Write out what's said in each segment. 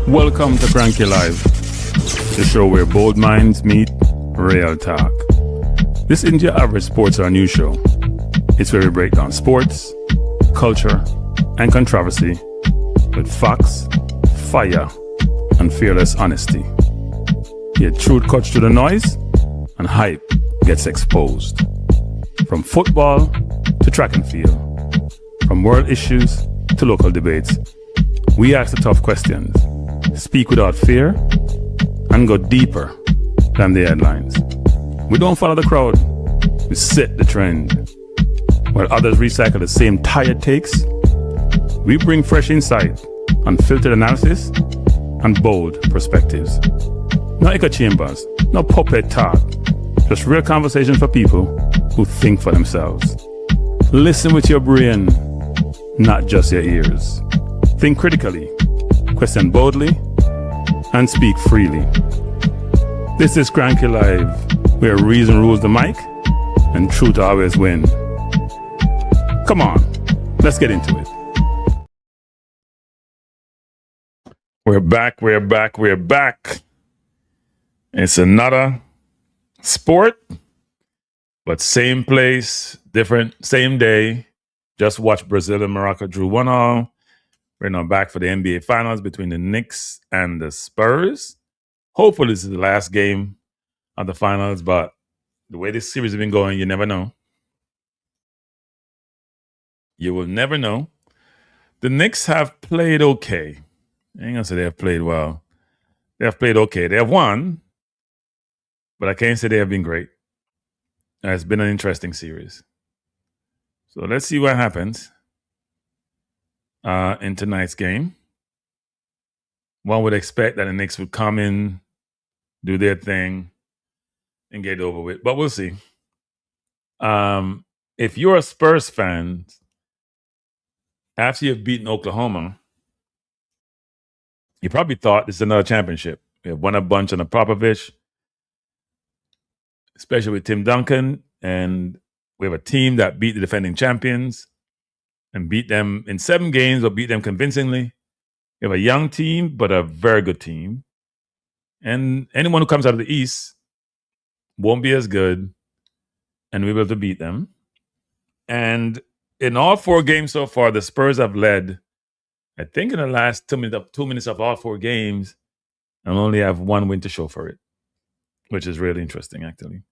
Welcome to Kranky Live, the show where bold minds meet real talk. This isn't your average sports or news show. It's where we break down sports, culture, and controversy with facts, fire, and fearless honesty. Here, truth cuts through the noise, and hype gets exposed. From football to track and field, from world issues to local debates, we ask the tough questions, speak without fear, and go deeper than the headlines. We don't follow the crowd, we set the trend. While others recycle the same tired takes, we bring fresh insight, unfiltered analysis, and bold perspectives. No echo chambers, no puppet talk, just real conversation for people who think for themselves. Listen with your brain, not just your ears. Think critically, question boldly, and speak freely. This is Kranky Live, where reason rules the mic and truth always win. Come on, let's get into it. We're back. It's another sport, but same place, different, same day. Just watched Brazil and Morocco drew 1-1. We're now back for the NBA Finals between the Knicks and the Spurs. Hopefully this is the last game of the Finals, but the way this series has been going, you never know. You will never know. The Knicks have played okay. I ain't gonna say they have played well. They have played okay. They have won, but I can't say they have been great. It's been an interesting series. So let's see what happens in tonight's game. One would expect that the Knicks would come in, do their thing, and get it over with. But we'll see. If you're a Spurs fan, after you've beaten Oklahoma, you probably thought this is another championship. We have won a bunch on the Popovich, especially with Tim Duncan, and we have a team that beat the defending champions and beat them in 7 games or beat them convincingly. We have a young team, but a very good team. And anyone who comes out of the East won't be as good, and we'll be able to beat them. And in all 4 games so far, the Spurs have led, I think, in the last 2 minutes of all 4 games, and only have 1 win to show for it, which is really interesting, actually.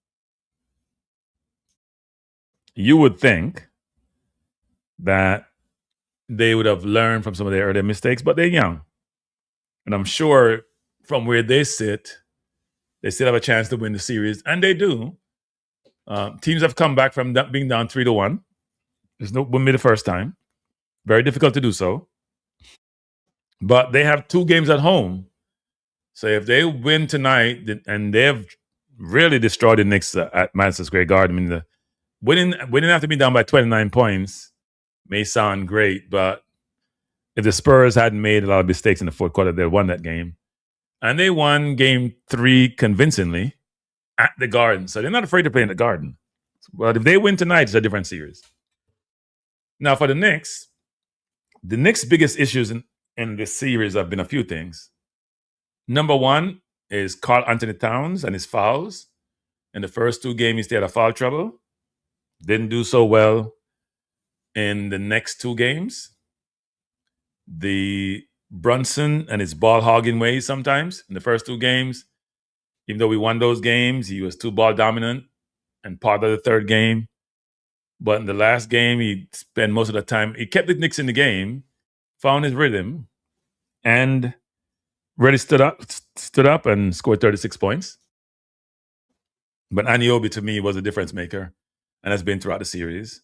You would think that they would have learned from some of their earlier mistakes, but they're young. And I'm sure from where they sit, they still have a chance to win the series, and they do. Teams have come back from being down 3-1. This wouldn't be the first time. Very difficult to do so. But they have 2 games at home. So if they win tonight, and they've really destroyed the Knicks at Madison Square Garden, I mean, winning after being down by 29 points may sound great, but if the Spurs hadn't made a lot of mistakes in the fourth quarter, they'd won that game. And they won game 3 convincingly at the Garden. So they're not afraid to play in the Garden. But if they win tonight, it's a different series. Now for the Knicks biggest issues in this series have been a few things. Number 1 is Karl Anthony Towns and his fouls. In the first 2 games, he stayed out of foul trouble. Didn't do so well in the next 2 games. The Brunson and his ball hogging ways sometimes. In the first 2 games, even though we won those games, he was too ball dominant and part of the third game. But in the last game, he spent most of the time. He kept the Knicks in the game, found his rhythm, and really stood up and scored 36 points. But Anunoby, to me, was a difference maker, and has been throughout the series,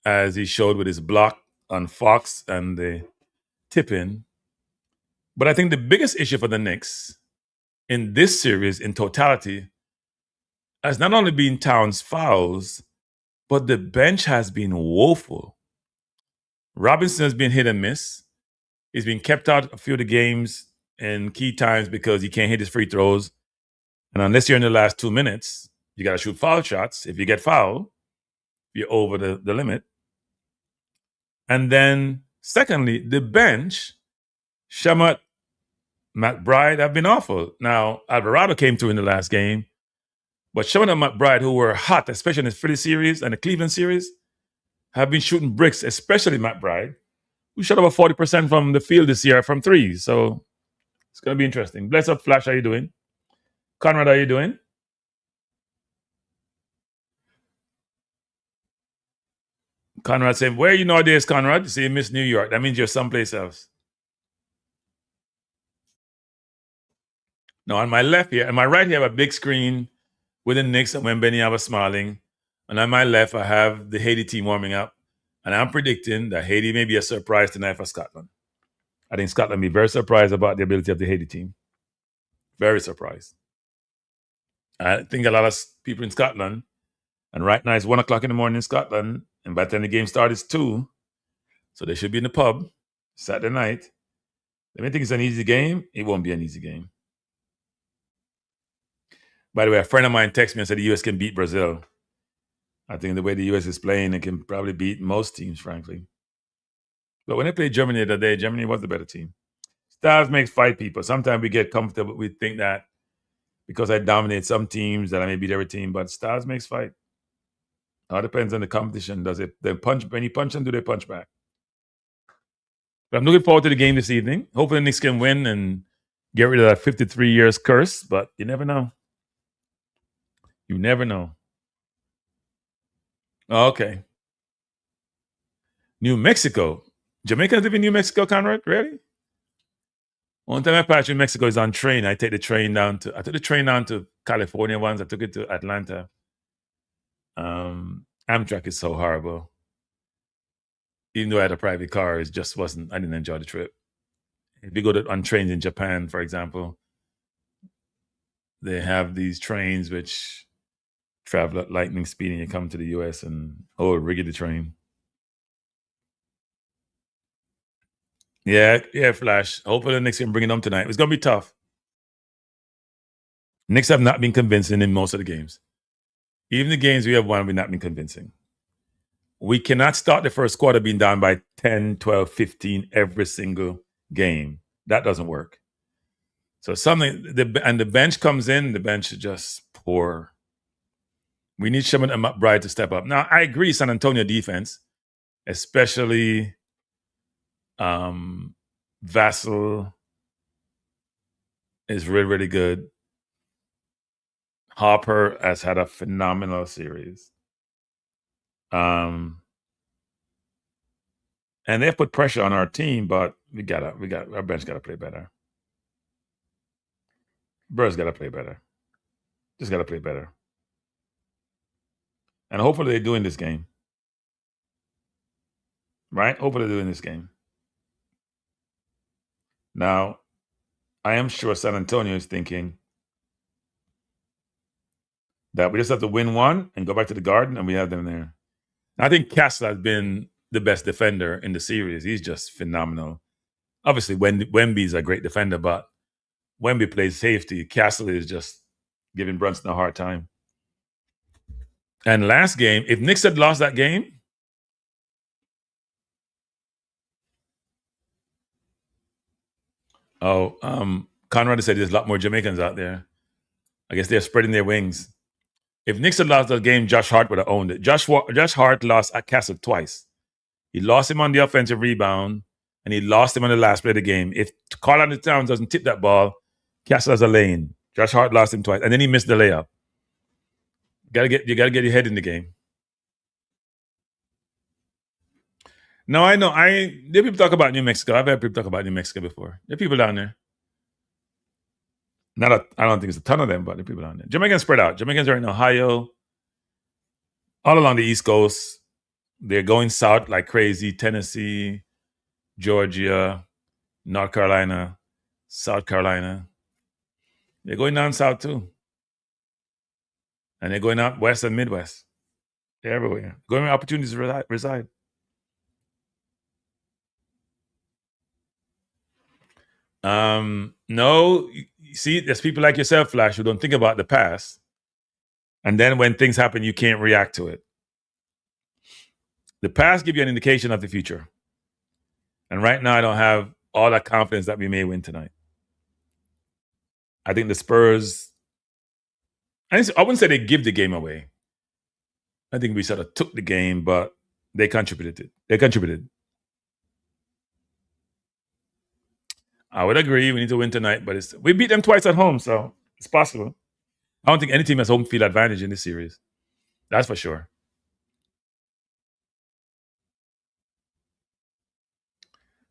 as he showed with his block on Fox and the tip-in. But I think the biggest issue for the Knicks in this series in totality has not only been Towns' fouls, but the bench has been woeful. Robinson has been hit and miss. He's been kept out a few of the games in key times because he can't hit his free throws. And unless you're in the last 2 minutes, you got to shoot foul shots. If you get fouled, you're over the limit. And then, secondly, the bench, Shamet McBride have been awful. Now, Alvarado came through in the last game, but Sherman and McBride, who were hot, especially in the Philly series and the Cleveland series, have been shooting bricks, especially McBride, who shot over 40% from the field this year from threes. So it's going to be interesting. Bless up, Flash. How you doing? Conrad, how you doing? Conrad saying, where are you nowadays, Conrad? You say you miss New York. That means you're someplace else. No, on my left here, and my right here, I have a big screen with the Knicks and Wembanyama smiling. And on my left, I have the Haiti team warming up. And I'm predicting that Haiti may be a surprise tonight for Scotland. I think Scotland will be very surprised about the ability of the Haiti team. Very surprised. I think a lot of people in Scotland, and right now it's 1 o'clock in the morning in Scotland, and by the time the game starts, it's 2. So they should be in the pub Saturday night. They may think it's an easy game. It won't be an easy game. By the way, a friend of mine texted me and said the U.S. can beat Brazil. I think the way the U.S. is playing, it can probably beat most teams, frankly. But when they played Germany the other day, Germany was the better team. Styles makes fight people. Sometimes we get comfortable. We think that because I dominate some teams that I may beat every team, but styles makes fight. All depends on the competition. Does it? They punch when you punch them, do they punch back? But I'm looking forward to the game this evening. Hopefully the Knicks can win and get rid of that 53 years curse, but you never know. You never know. Okay. New Mexico. Jamaicans live in New Mexico, Conrad? Really? One time I passed through Mexico is on train. I took the train down to California once. I took it to Atlanta. Amtrak is so horrible. Even though I had a private car, it just wasn't. I didn't enjoy the trip. If you go on trains in Japan, for example, they have these trains which travel at lightning speed, and you come to the U.S. and riggedy train. Yeah, Flash. Hopefully the Knicks can bring it home tonight. It's gonna be tough. Knicks have not been convincing in most of the games. Even the games we have won, we've not been convincing. We cannot start the first quarter being down by 10, 12, 15 every single game. That doesn't work. So the bench comes in, the bench is just poor. We need Sherman and McBride to step up. Now, I agree, San Antonio defense, especially Vassell is really, really good. Harper has had a phenomenal series. And they've put pressure on our team, but our bench gotta play better. Spurs gotta play better. Just gotta play better. And hopefully they do in this game. Right? Hopefully they do in this game. Now, I am sure San Antonio is thinking that we just have to win one and go back to the Garden, and we have them there. I think Castle has been the best defender in the series. He's just phenomenal. Obviously, Wemby's a great defender, but Wemby plays safety. Castle is just giving Brunson a hard time. And last game, if Knicks had lost that game, Conrad said there's a lot more Jamaicans out there. I guess they're spreading their wings. If Knicks had lost that game, Josh Hart would have owned it. Josh Hart lost at Castle twice. He lost him on the offensive rebound, and he lost him on the last play of the game. If Karl-Anthony Towns doesn't tip that ball, Castle has a lane. Josh Hart lost him twice, and then he missed the layup. You gotta get your head in the game. No, I know. There people talk about New Mexico. I've had people talk about New Mexico before. There are people down there. I don't think it's a ton of them, but there are people down there. Jamaicans spread out. Jamaicans are in Ohio, all along the East Coast. They're going south like crazy. Tennessee, Georgia, North Carolina, South Carolina. They're going down south too. And they're going out west and Midwest. They're everywhere. Going where opportunities reside. No, you see, there's people like yourself, Flash, who don't think about the past. And then when things happen, you can't react to it. The past gives you an indication of the future. And right now, I don't have all that confidence that we may win tonight. I think the Spurs, I wouldn't say they give the game away. I think we sort of took the game, but they contributed. They contributed. I would agree. We need to win tonight, but we beat them twice at home, so it's possible. I don't think any team has home field advantage in this series. That's for sure.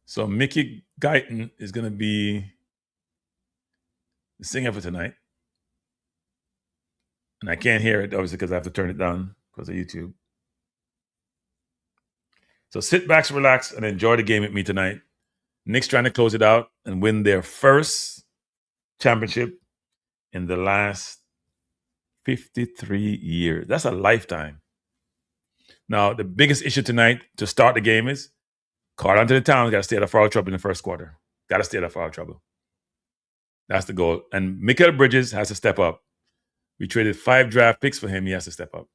So Mickey Guyton is going to be the singer for tonight. And I can't hear it, obviously, because I have to turn it down because of YouTube. So sit back, relax, and enjoy the game with me tonight. Knicks trying to close it out and win their first championship in the last 53 years. That's a lifetime. Now, the biggest issue tonight to start the game is Carl Anthony Towns got to stay out of foul trouble in the first quarter. Got to stay out of foul trouble. That's the goal. And Mikal Bridges has to step up. We traded 5 draft picks for him. He has to step up.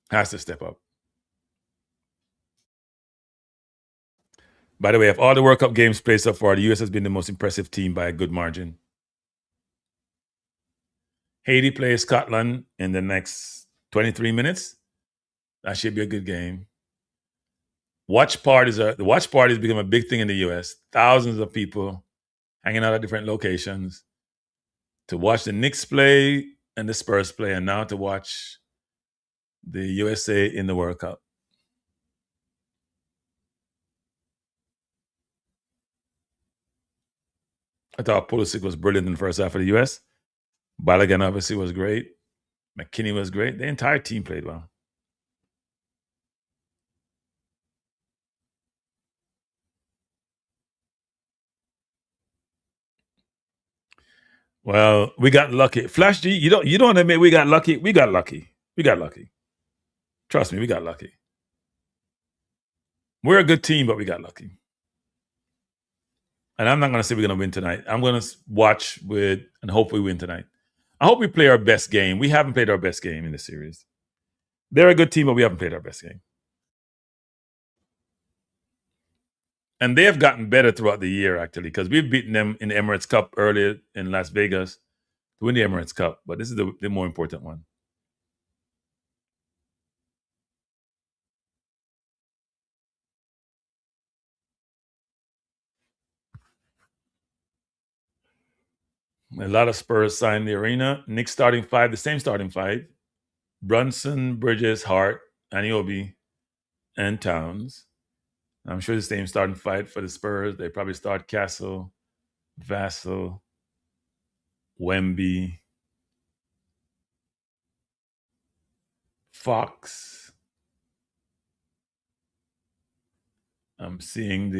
Has to step up. By the way, of all the World Cup games played so far, the U.S. has been the most impressive team by a good margin. Haiti plays Scotland in the next 23 minutes. That should be a good game. The watch parties become a big thing in the U.S. Thousands of people hanging out at different locations to watch the Knicks play and the Spurs play, and now to watch the USA in the World Cup. I thought Pulisic was brilliant in the first half of the U.S. Balogun obviously was great. McKinney was great. The entire team played well. Well, we got lucky. Flash G, you don't admit we got lucky. We got lucky. We got lucky. Trust me, we got lucky. We're a good team, but we got lucky. And I'm not going to say we're going to win tonight. I'm going to watch and hope we win tonight. I hope we play our best game. We haven't played our best game in this series. They're a good team, but we haven't played our best game. And they have gotten better throughout the year, actually, because we've beaten them in the Emirates Cup earlier in Las Vegas to win the Emirates Cup. But this is the more important one. A lot of Spurs signed the arena. Knicks starting 5, the same starting 5. Brunson, Bridges, Hart, Anunoby, and Towns. I'm sure the same starting 5 for the Spurs. They probably start Castle, Vassell, Wemby, Fox. I'm seeing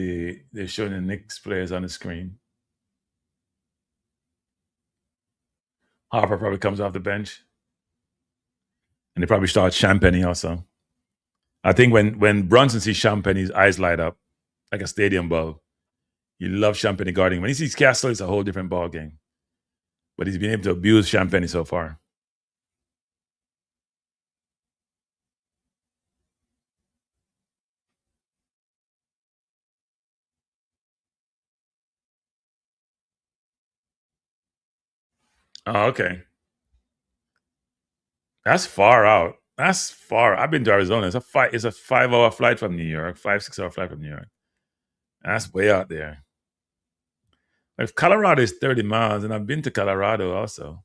they're showing the Knicks players on the screen. Harper probably comes off the bench. And they probably start Champagny also. I think when Brunson sees Champagny, his eyes light up like a stadium bulb. He loves Champagny guarding. When he sees Castle, it's a whole different ball game. But he's been able to abuse Champagny so far. Oh, okay. That's far out. That's far. I've been to Arizona. It's a 5-hour flight from New York, 6-hour flight from New York. That's way out there. If Colorado is 30 miles, and I've been to Colorado also.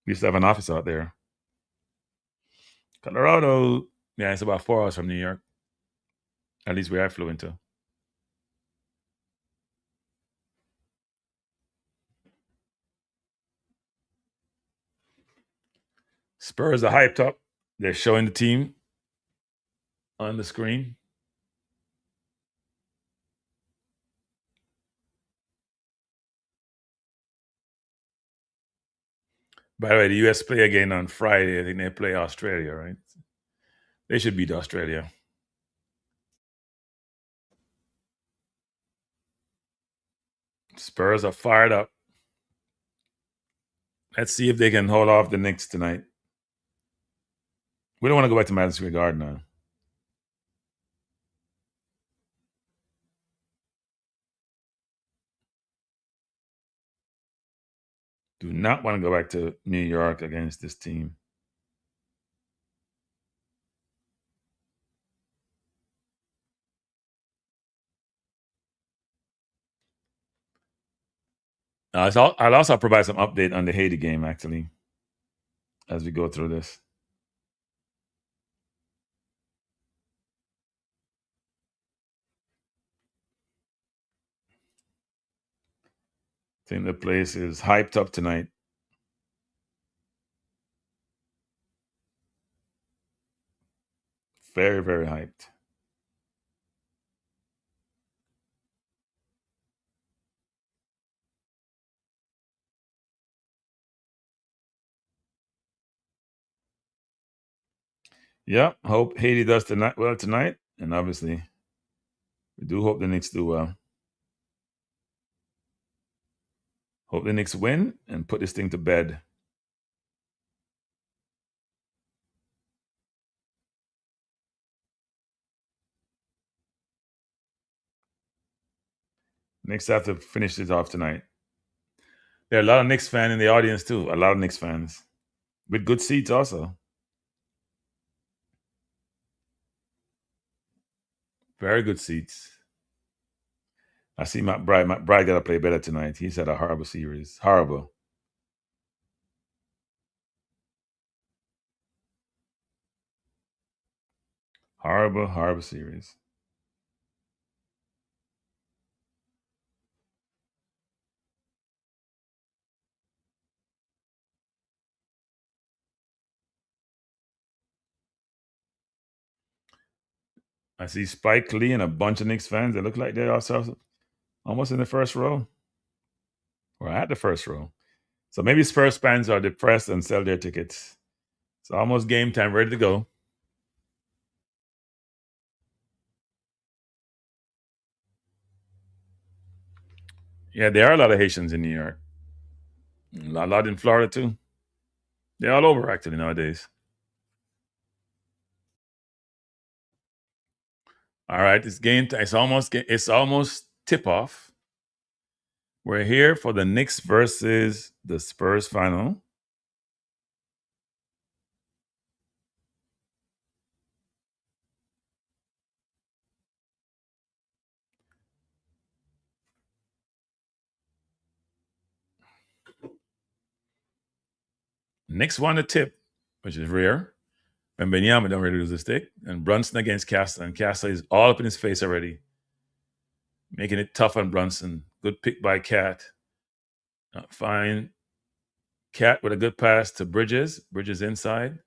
We used to have an office out there. Colorado, yeah, it's about 4 hours from New York. At least where I flew into. Spurs are hyped up. They're showing the team on the screen. By the way, the US play again on Friday. I think they play Australia, right? They should beat Australia. Spurs are fired up. Let's see if they can hold off the Knicks tonight. We don't want to go back to Madison Square Garden now. Do not want to go back to New York against this team. I'll also provide some update on the Haiti game, actually, as we go through this. I think the place is hyped up tonight. Very, very hyped. Yeah, hope Haiti does tonight, and obviously we do hope the Knicks do well. Hope the Knicks win and put this thing to bed. Knicks have to finish this off tonight. There are a lot of Knicks fans in the audience too. A lot of Knicks fans with good seats also. Very good seats. I see Matt Bride. Matt Bride got to play better tonight. He's had a horrible series. Horrible. Horrible, horrible series. I see Spike Lee and a bunch of Knicks fans. They look like they're also almost in the first row or at the first row. So maybe Spurs fans are depressed and sell their tickets. It's almost game time, ready to go. Yeah, there are a lot of Haitians in New York. A lot in Florida too. They're all over actually nowadays. All right, it's game time. It's almost tip off. We're here for the Knicks versus the Spurs final. Knicks won the tip, which is rare. Wembanyama don't really lose the stick. And Brunson against Castle. And Castle is all up in his face already, making it tough on Brunson. Good pick by Cat. Fine. Cat with a good pass to Bridges. Bridges inside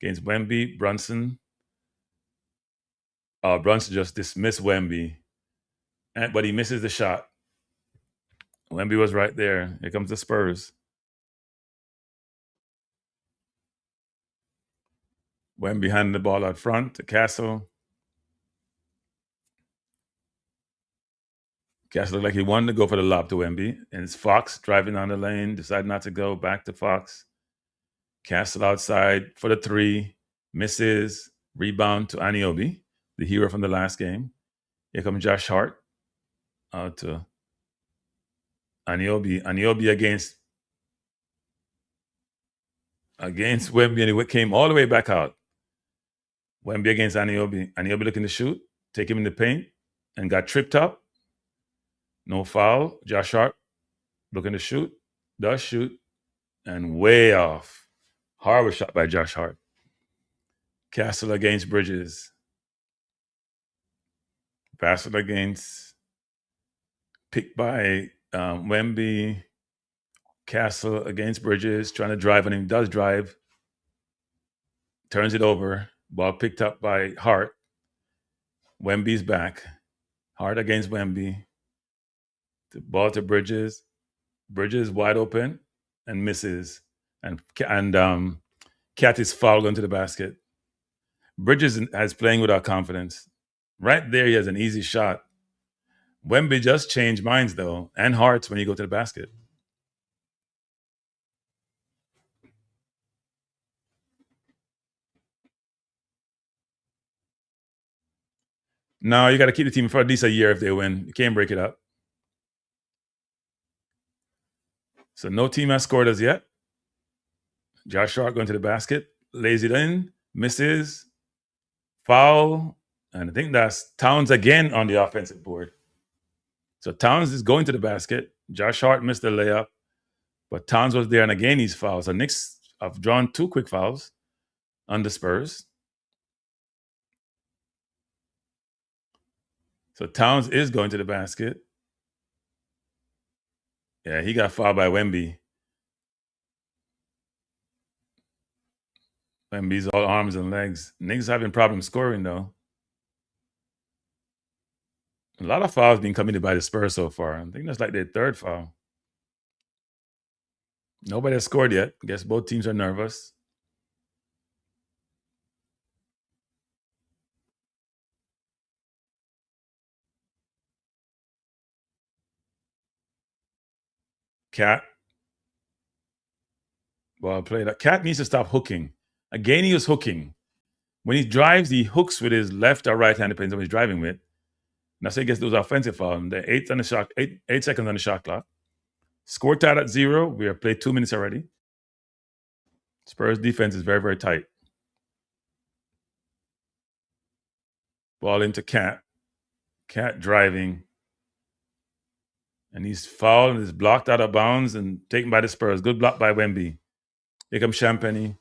against Wemby. Brunson. Brunson just dismissed Wemby. But he misses the shot. Wemby was right there. Here comes the Spurs. Wemby handing the ball out front to Castle. Castle looked like he wanted to go for the lob to Wemby. And it's Fox driving on the lane, decided not to go. Back to Fox. Castle outside for the three. Misses. Rebound to Aniobi, the hero from the last game. Here comes Josh Hart. Out to Aniobi. Aniobi against Wemby, and he came all the way back out. Wemby against Aniobi. Aniobi looking to shoot. Take him in the paint and got tripped up. No foul. Josh Hart looking to shoot. Does shoot. And way off. Horrible shot by Josh Hart. Castle against Bridges. Castle against picked by Wemby. Castle against Bridges, trying to drive on him. Does drive. Turns it over. Ball picked up by Hart. Wemby's back. Hart against Wemby. The ball to Bridges. Bridges wide open and misses. And Cat is fouled into the basket. Bridges has playing without confidence. Right there, he has an easy shot. Wemby just changed minds though, and hearts when you go to the basket. No, you got to keep the team for at least a year if they win. You can't break it up. So no team has scored as yet. Josh Hart going to the basket, lays it in, misses, foul, and I think that's Towns again on the offensive board. So Towns is going to the basket. Josh Hart missed the layup, but Towns was there, and again he's fouled. So Knicks have drawn 2 quick fouls on the Spurs. So Towns is going to the basket. Yeah, he got fouled by Wemby. Wemby's all arms and legs. Knicks having problems scoring, though. A lot of fouls being committed by the Spurs so far. I think that's like their 3rd foul. Nobody has scored yet. I guess both teams are nervous. Cat. Well played. Cat needs to stop hooking. Again, he was hooking. When he drives, he hooks with his left or right hand, depends on what he's driving with. And that's how he gets those offensive fouls. The 8 on the shot, 8 seconds on the shot clock. Score tied at 0. We have played 2 minutes already. Spurs defense is very, very tight. Ball into Cat. Cat driving. And he's fouled and is blocked out of bounds and taken by the Spurs. Good block by Wemby. Here comes Champagny.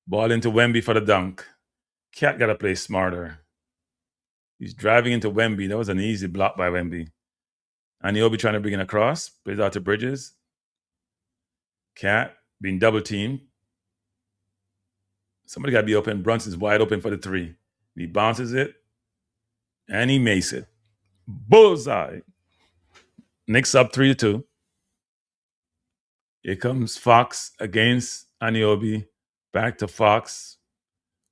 Ball into Wemby for the dunk. Cat got to play smarter. He's driving into Wemby. That was an easy block by Wemby. Anunoby trying to bring it across. Plays out to Bridges. Cat being double teamed. Somebody got to be open. Brunson's wide open for the 3. He bounces it. And he makes it. Bullseye. Knicks up 3-2. Here comes Fox against Anunoby. Back to Fox.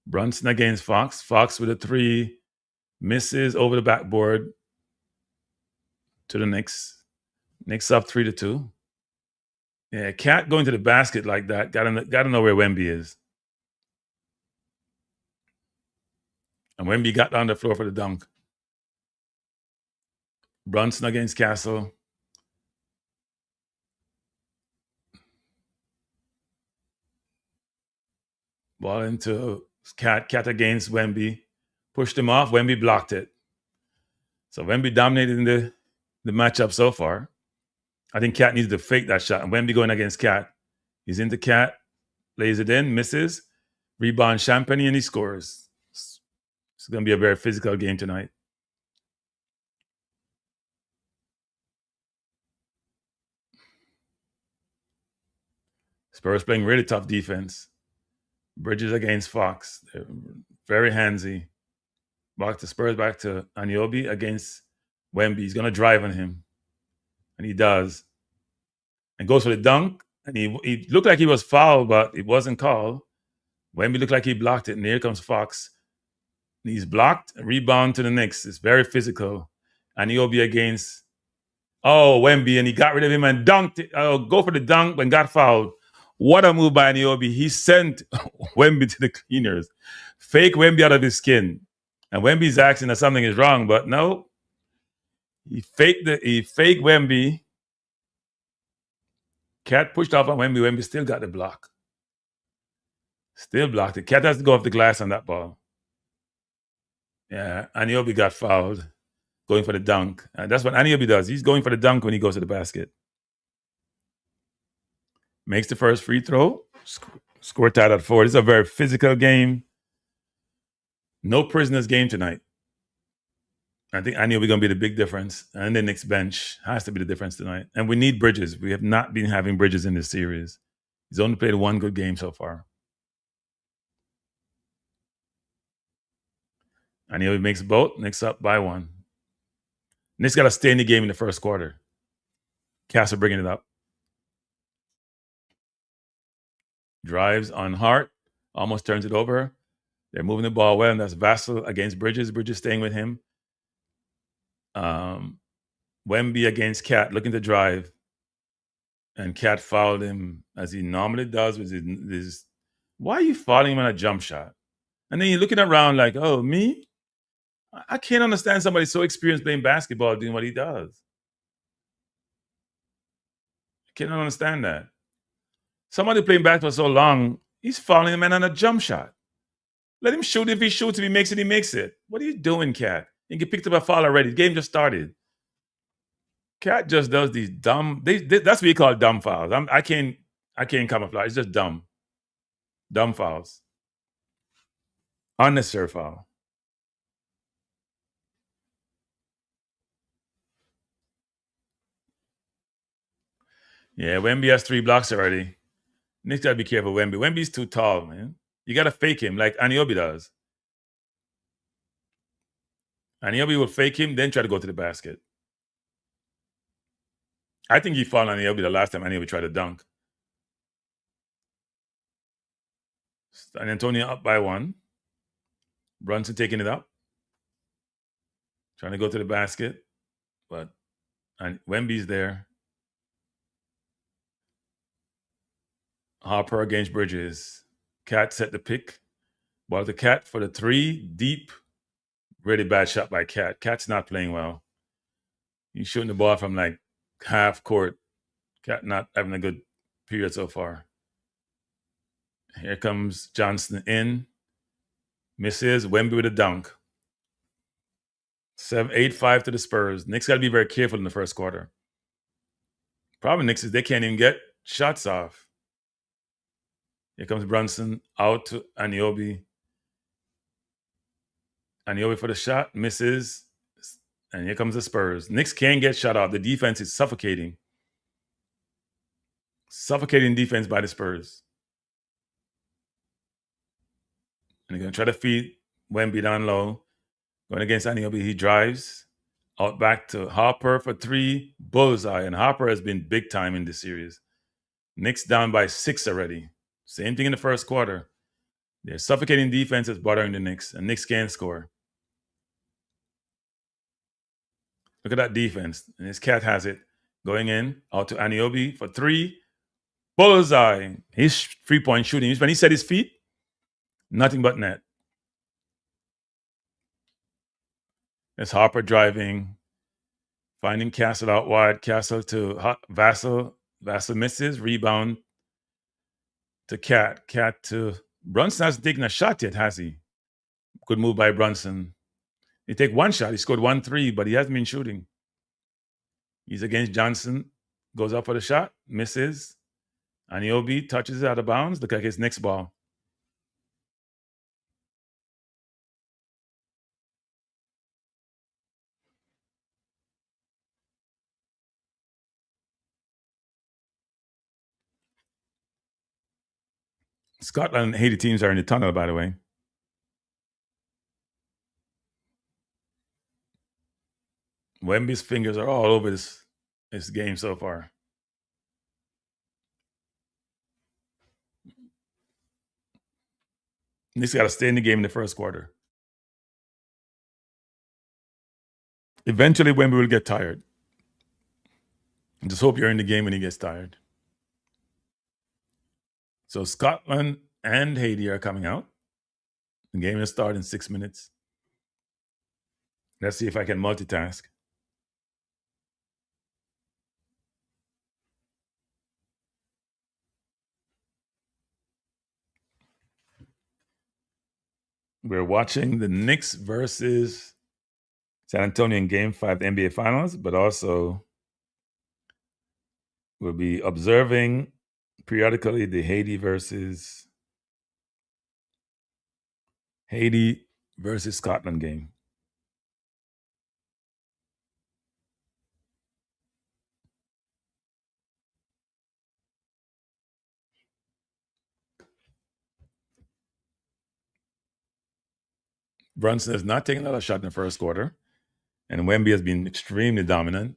Brunson against Fox. Fox with a 3. Misses over the backboard to the Knicks. Knicks up 3-2. Yeah, Cat going to the basket like that. Got to know where Wemby is. And Wemby got down the floor for the dunk. Brunson against Castle. Ball into Cat. Cat against Wemby. Pushed him off. Wemby blocked it. So Wemby dominated in the matchup so far. I think Cat needs to fake that shot. And Wemby going against Cat. He's into Cat. Lays it in. Misses. Rebound Champagny and he scores. It's going to be a very physical game tonight. Spurs playing really tough defense. Bridges against Fox. They're very handsy. Back to Spurs, back to Anunoby against Wemby. He's going to drive on him. And he does. And goes for the dunk. And he looked like he was fouled, but it wasn't called. Wemby looked like he blocked it. And here comes Fox. And he's blocked. Rebound to the Knicks. It's very physical. Anunoby against Wemby. And he got rid of him and dunked it. Go for the dunk and got fouled. What a move by Anunoby. He sent Wemby to the cleaners. Fake Wemby out of his skin. And Wemby's asking that something is wrong, but no. He faked Wemby. Cat pushed off on Wemby. Wemby still got the block. Still blocked it. Cat has to go off the glass on that ball. Yeah, Anunoby got fouled. Going for the dunk. And that's what Anunoby does. He's going for the dunk when he goes to the basket. Makes the first free throw. Score tied at 4. This is a very physical game. No prisoners game tonight. I think Anunoby going to be the big difference. And the Knicks bench has to be the difference tonight. And we need Bridges. We have not been having Bridges in this series. He's only played 1 good game so far. Anunoby makes both. Knicks up by 1. Knicks got to stay in the game in the first quarter. Castle bringing it up. Drives on Hart. Almost turns it over. They're moving the ball well, and that's Vassell against Bridges. Bridges staying with him. Wemby against Cat, looking to drive. And Cat fouled him, as he normally does with his why are you fouling him on a jump shot? And then you're looking around like, oh, me? I can't understand somebody so experienced playing basketball doing what he does. cannot understand that. Somebody playing basketball so long, he's fouling a man on a jump shot. Let him shoot. If he shoots, if he makes it, he makes it. What are you doing, Cat? You get picked up a foul already. The game just started. Cat just does these dumb. That's what we call dumb fouls. I can't camouflage. It's just dumb fouls, unnecessary foul. Yeah, Wemby has 3 blocks already. Knicks gotta be careful. Wemby's too tall, man. You gotta fake him like Anunoby does. Anunoby will fake him, then try to go to the basket. I think he fouled Anunoby the last time Anunoby tried to dunk. San Antonio up by 1. Brunson taking it up, trying to go to the basket, but Wemby's there. Harper against Bridges. Cat set the pick. Ball to Cat for the 3. Deep. Really bad shot by Cat. Cat's not playing well. He's shooting the ball from like half court. Cat not having a good period so far. Here comes Johnson in. Misses. Wemby with a dunk. 8-5 to the Spurs. Knicks got to be very careful in the first quarter. Problem Knicks is they can't even get shots off. Here comes Brunson out to Anunoby. Anunoby for the shot. Misses. And here comes the Spurs. Knicks can't get shot off. The defense is suffocating. Suffocating defense by the Spurs. And they're going to try to feed Wemby down low. Going against Anunoby, he drives out back to Harper for 3. Bullseye. And Harper has been big time in this series. Knicks down by 6 already. Same thing in the first quarter. Their suffocating defense is bothering the Knicks, and Knicks can't score. Look at that defense. And this Cat has it. Going in, out to Anunoby for 3. Bullseye. His 3-point shooting. When he set his feet, nothing but net. It's Harper driving, finding Castle out wide. Castle to Vassell. Vassell misses. Rebound to Cat. Cat to Brunson. Hasn't taken a shot yet, has he? Good move by Brunson. He take 1 shot. He scored 1 3, but he hasn't been shooting. He's against Johnson. Goes up for the shot. Misses. Anunoby touches it out of bounds. Look like his next ball. Scotland and Haiti teams are in the tunnel, by the way. Wemby's fingers are all over this game so far. Knicks got to stay in the game in the first quarter. Eventually, Wemby will get tired. Just hope you're in the game when he gets tired. So Scotland and Haiti are coming out. The game will start in 6 minutes. Let's see if I can multitask. We're watching the Knicks versus San Antonio in Game 5 of the NBA Finals, but also we'll be observing periodically the Haiti versus Scotland game. Brunson has not taken another shot in the first quarter, and Wemby has been extremely dominant.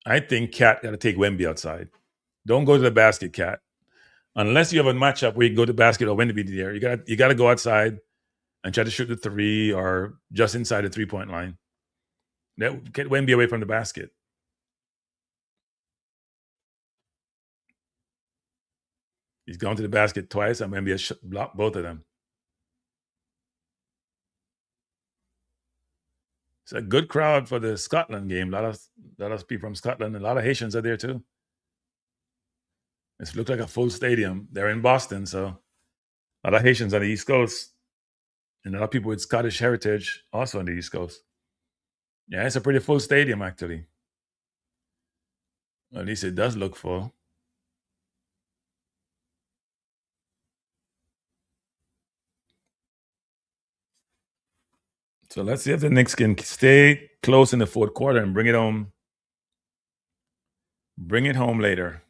I think Cat got to take Wemby outside. Don't go to the basket, Cat. Unless you have a matchup where you go to the basket or Wemby there, you got to go outside and try to shoot the 3 or just inside the 3-point line. Get Wemby away from the basket. He's gone to the basket twice, and Wemby has blocked both of them. It's a good crowd for the Scotland game. A lot of people from Scotland. A lot of Haitians are there too. This looked like a full stadium. They're in Boston, so a lot of Haitians on the East Coast, and a lot of people with Scottish heritage also on the East Coast. Yeah, it's a pretty full stadium, actually. Well, at least it does look full. So let's see if the Knicks can stay close in the fourth quarter and bring it home. Bring it home later.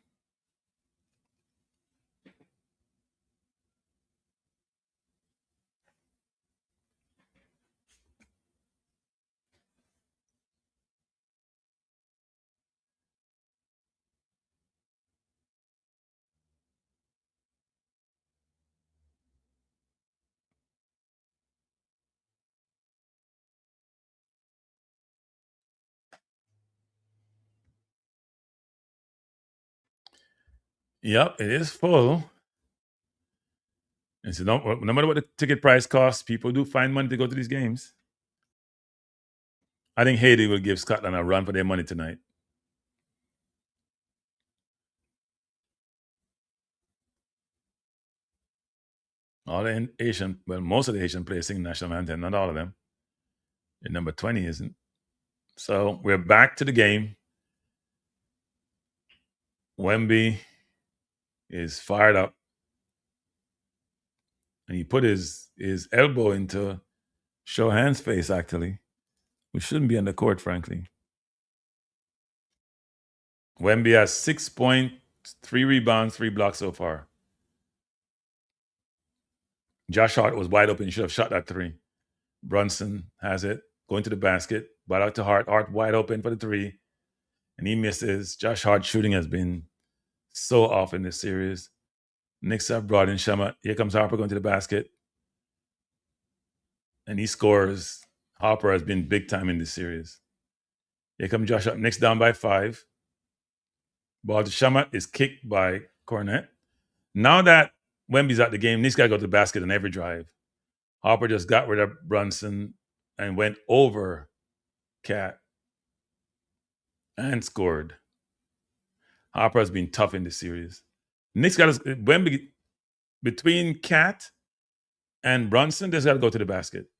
Yep, it is full. And so no matter what the ticket price costs, people do find money to go to these games. I think Haiti will give Scotland a run for their money tonight. All the Asian, well, most of the Asian players sing national anthem, not all of them. And number 20 isn't. So we're back to the game. Wemby is fired up. And he put his elbow into Shohan's face, actually. We shouldn't be on the court, frankly. Wemby has 6 points, 3 rebounds, 3 blocks so far. Josh Hart was wide open. He should have shot that 3. Brunson has it, going to the basket, ball out to Hart. Hart wide open for the 3, and he misses. Josh Hart's shooting has been so off in this series. Knicks have brought in Shamet. Here comes Harper going to the basket, and he scores. Harper has been big time in this series. Here comes Josh Hart. Knicks down by 5. Ball to Shamet is kicked by Cornette. Now that Wemby's out the game, Knicks got to go to the basket on every drive. Harper just got rid of Brunson and went over Cat and scored. Harper has been tough in this series. Knicks got to, Wemby, between Cat and Brunson, they just got to go to the basket.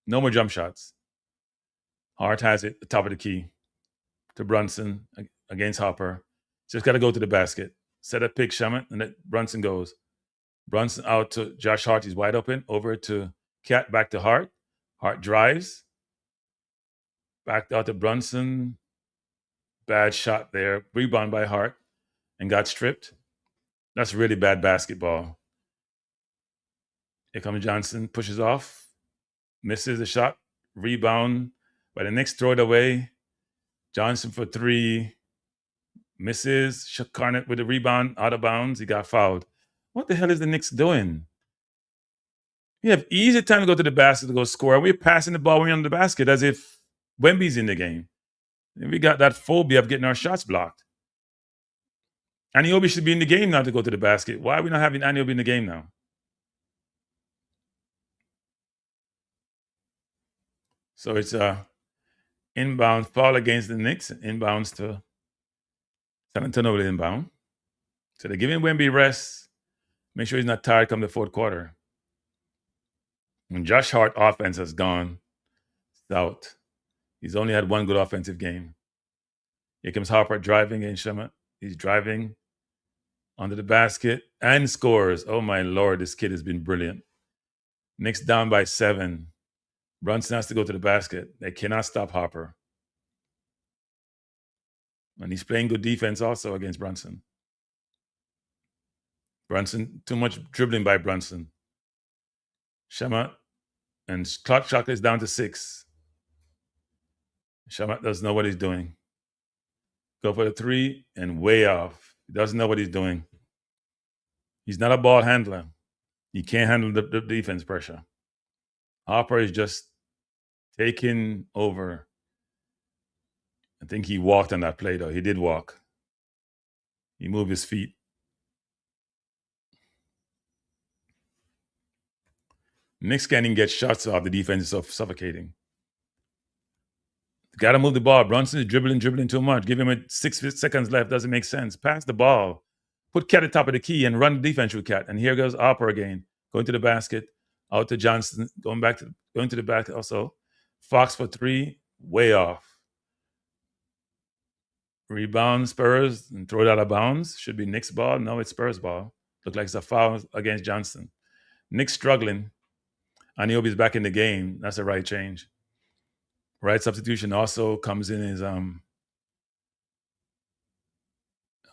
No more jump shots. Hart has it, the top of the key to Brunson against Harper. Just got to go to the basket. Set up pick Shamet, and then Brunson goes. Brunson out to Josh Hart. He's wide open. Over to Cat, back to Hart. Hart drives. Back out to Brunson. Bad shot there. Rebound by Hart and got stripped. That's really bad basketball. Here comes Johnson. Pushes off. Misses the shot. Rebound. By the Knicks, throw it away. Johnson for 3. Misses. Carnett with the rebound. Out of bounds. He got fouled. What the hell is the Knicks doing? We have easy time to go to the basket to go score. We're passing the ball when we're on the basket as if Wemby's in the game. And we got that phobia of getting our shots blocked. Anunoby should be in the game now to go to the basket. Why are we not having Anunoby in the game now? So it's a inbound foul against the Knicks. Inbounds to San Antonio with inbound. So they're giving Wemby rest. Make sure he's not tired come the fourth quarter. When Josh Hart offense has gone south, he's only had one good offensive game. Here comes Harper driving in Shamet. He's driving under the basket and scores. Oh my Lord, this kid has been brilliant. Knicks down by 7. Brunson has to go to the basket. They cannot stop Harper. And he's playing good defense also against Brunson. Brunson, too much dribbling by Brunson. Shamet and clock shot is down to 6. Shamet doesn't know what he's doing. Go for the 3 and way off. He doesn't know what he's doing. He's not a ball handler. He can't handle the defense pressure. Harper is just taking over. I think he walked on that play, though. He did walk. He moved his feet. Knicks can't even get shots off. The defense is suffocating. Got to move the ball. Brunson is dribbling too much. Give him 6 seconds left. Doesn't make sense. Pass the ball. put Cat at the top of the key and run the defense with Cat. And here goes Harper again, going to the basket, out to Johnson, going to the back also. Fox for three, way off. Rebound Spurs and throw it out of bounds. Should be Knicks ball. No, it's Spurs ball. Look like it's a foul against Johnson. Knicks struggling. Anunoby's back in the game. That's the right change. Right substitution also comes in as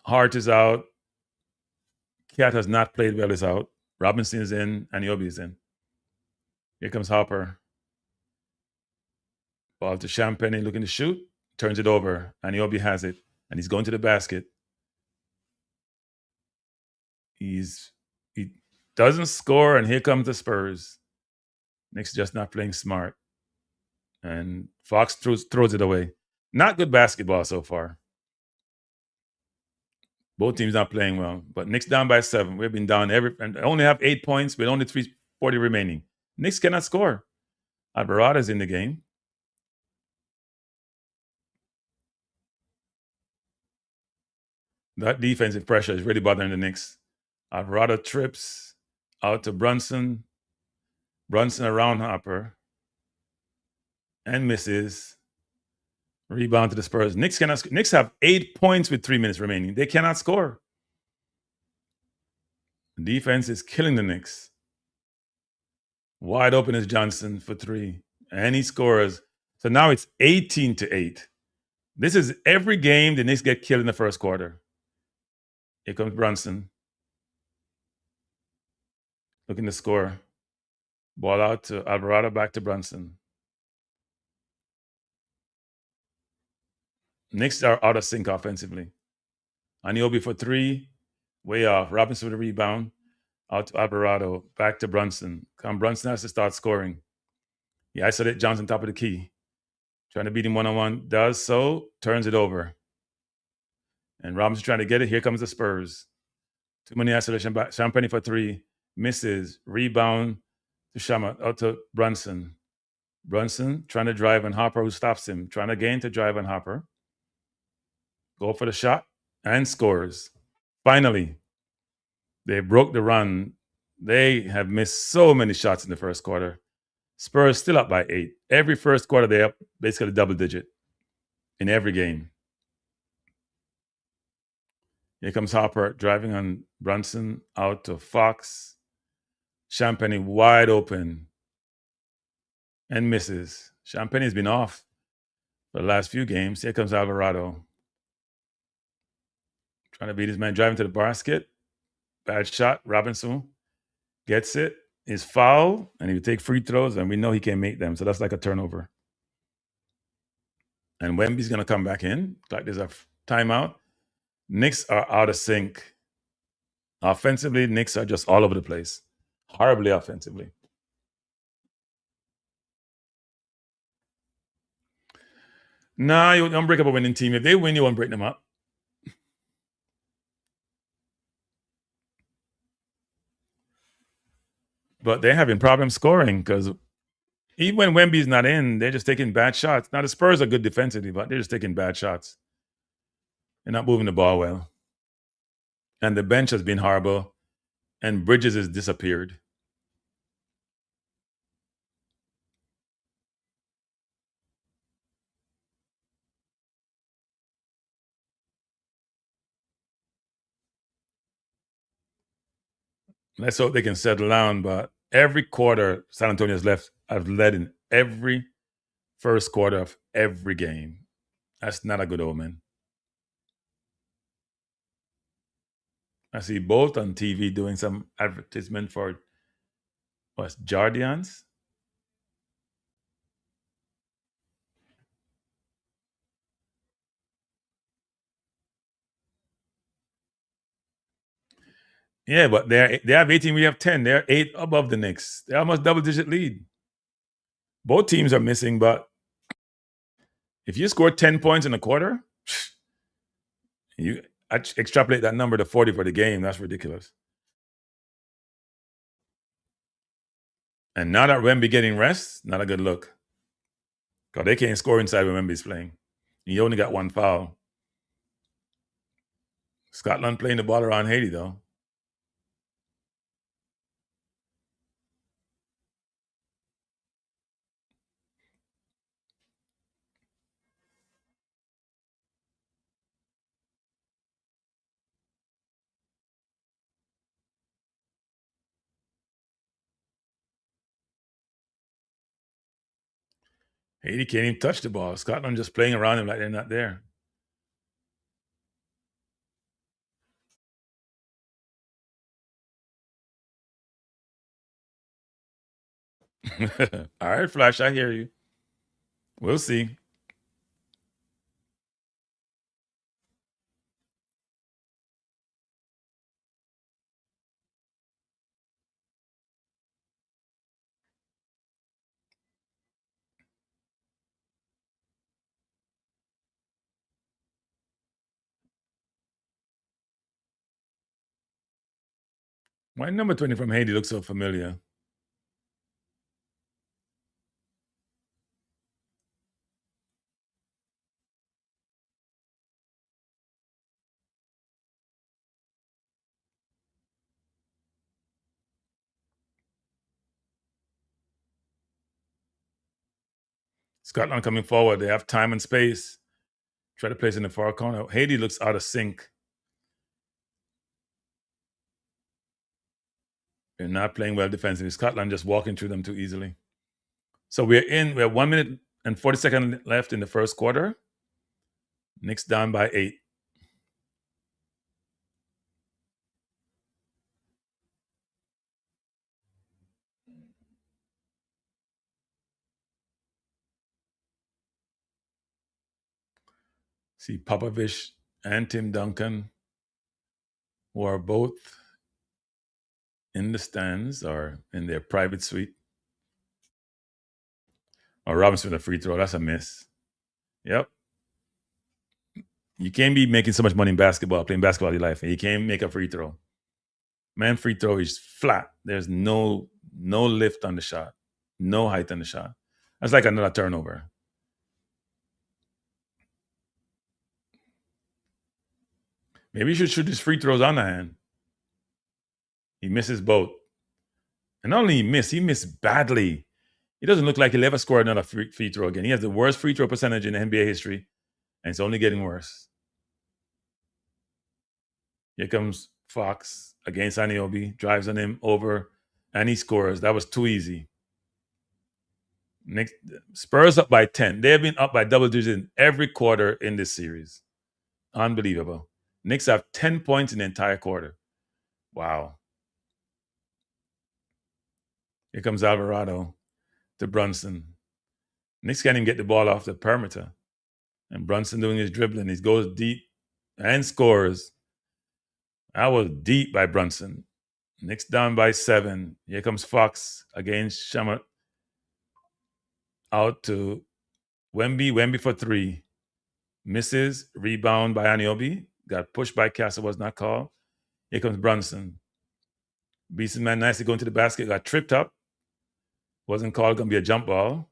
Hart is out. Cat has not played well, is out. Robinson is in. Anunoby is in. Here comes Harper. Ball to Champagne looking to shoot. Turns it over. Anunoby has it. And he's going to the basket. He doesn't score, and here comes the Spurs. Knicks just not playing smart. And Fox throws it away. Not good basketball so far. Both teams not playing well. But Knicks down by 7. We've been down and only have 8 points with only 3:40 remaining. Knicks cannot score. Alvarado's in the game. That defensive pressure is really bothering the Knicks. Alvarado trips out to Brunson. Brunson around Harper. And misses. Rebound to the Spurs. Knicks have 8 points with 3 minutes remaining. They cannot score. The defense is killing the Knicks. Wide open is Johnson for 3. And he scores. So now it's 18-8. This is every game the Knicks get killed in the first quarter. Here comes Brunson. Looking to score. Ball out to Alvarado, back to Brunson. Knicks are out of sync offensively. Anunoby for 3. Way off. Robinson with a rebound. Out to Alvarado. Back to Brunson. Brunson has to start scoring. He isolated Johnson top of the key. Trying to beat him one-on-one. Does so. Turns it over. And Robinson trying to get it. Here comes the Spurs. Too many isolation back. Champagne for 3. Misses. Rebound to out to Brunson. Brunson trying to drive on Harper, who stops him. Trying again to drive on Harper. Go for the shot and scores. Finally, they broke the run. They have missed so many shots in the first quarter. Spurs still up by 8. Every first quarter, they're up basically double digit in every game. Here comes Harper driving on Brunson out to Fox. Champagne wide open and misses. Champagne has been off for the last few games. Here comes Alvarado. Trying to beat his man, driving to the basket. Bad shot. Robinson gets it. Is foul, and he would take free throws, and we know he can't make them. So that's like a turnover. And Wemby's going to come back in. Like there's a timeout. Knicks are out of sync. Offensively, Knicks are just all over the place. Horribly offensively. Nah, you don't break up a winning team. If they win, you won't break them up. But they're having problems scoring because even when Wemby's not in, they're just taking bad shots. Now, the Spurs are good defensively, but they're just taking bad shots. They're not moving the ball well. And the bench has been horrible. And Bridges has disappeared. Let's hope they can settle down. But every quarter San Antonio has left, I've led in every first quarter of every game. That's not a good omen. I see both on TV doing some advertisement for Jardians. Yeah, but they have 18, we have 10. They're 8 above the Knicks. They're almost double-digit lead. Both teams are missing, but if you score 10 points in a quarter, you extrapolate that number to 40 for the game. That's ridiculous. And now that Wemby getting rest, not a good look. Because they can't score inside when Wemby's playing. He only got 1 foul. Scotland playing the ball around Haiti, though. Haiti can't even touch the ball. Scotland just playing around him like they're not there. All right, Flash, I hear you. We'll see. Why number 20 from Haiti looks so familiar? Scotland coming forward. They have time and space. Try to place in the far corner. Haiti looks out of sync. They're not playing well defensively. Scotland just walking through them too easily. So we have 1 minute and 40 seconds left in the first quarter. Knicks down by 8. See Popovich and Tim Duncan, who are both in the stands or in their private suite. Oh, Robinson with a free throw. That's a miss. Yep. You can't be making so much money in basketball, playing basketball in your life, and you can't make a free throw. Man, free throw is flat. There's no lift on the shot, no height on the shot. That's like another turnover. Maybe you should shoot his free throws on the hand. He misses both. And not only he missed badly. He doesn't look like he'll ever score another free throw again. He has the worst free throw percentage in NBA history, and it's only getting worse. Here comes Fox against Aniobi, drives on him over, and he scores. That was too easy. Next, Spurs up by 10. They have been up by double digits in every quarter in this series. Unbelievable. Knicks have 10 points in the entire quarter. Wow. Here comes Alvarado to Brunson. Knicks can't even get the ball off the perimeter. And Brunson doing his dribbling. He goes deep and scores. That was deep by Brunson. Knicks down by 7. Here comes Fox against Shamet. Out to Wemby. Wemby for 3. Misses. Rebound by Aniobi. Got pushed by Castle. Was not called. Here comes Brunson. Beaston man nicely going to the basket. Got tripped up. Wasn't called. Going to be a jump ball.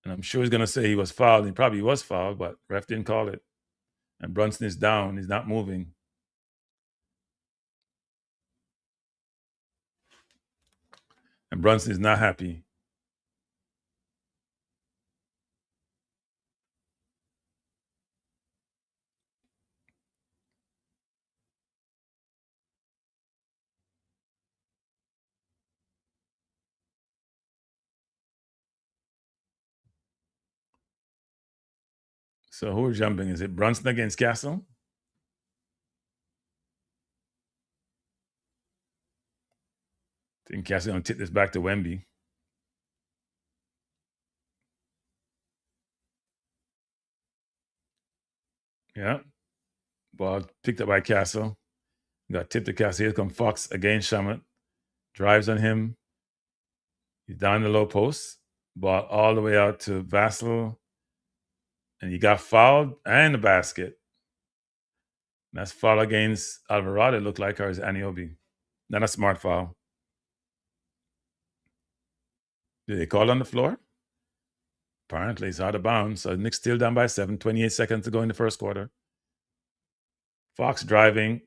And I'm sure he's going to say he was fouled. He probably was fouled, but ref didn't call it. And Brunson is down. He's not moving. And Brunson is not happy. So who are jumping? Is it Brunson against Castle? I think Castle going to tip this back to Wemby. Yeah. Ball picked up by Castle. Got tipped to Castle. Here comes Fox against Shamet. Drives on him. He's down the low post. Ball all the way out to Vassell. And he got fouled and the basket. That's foul against Alvarado, it looked like, or is Aniobi? Not a smart foul. Did they call on the floor? Apparently, it's out of bounds. So Knicks still down by 7. 28 seconds to go in the first quarter. Fox driving,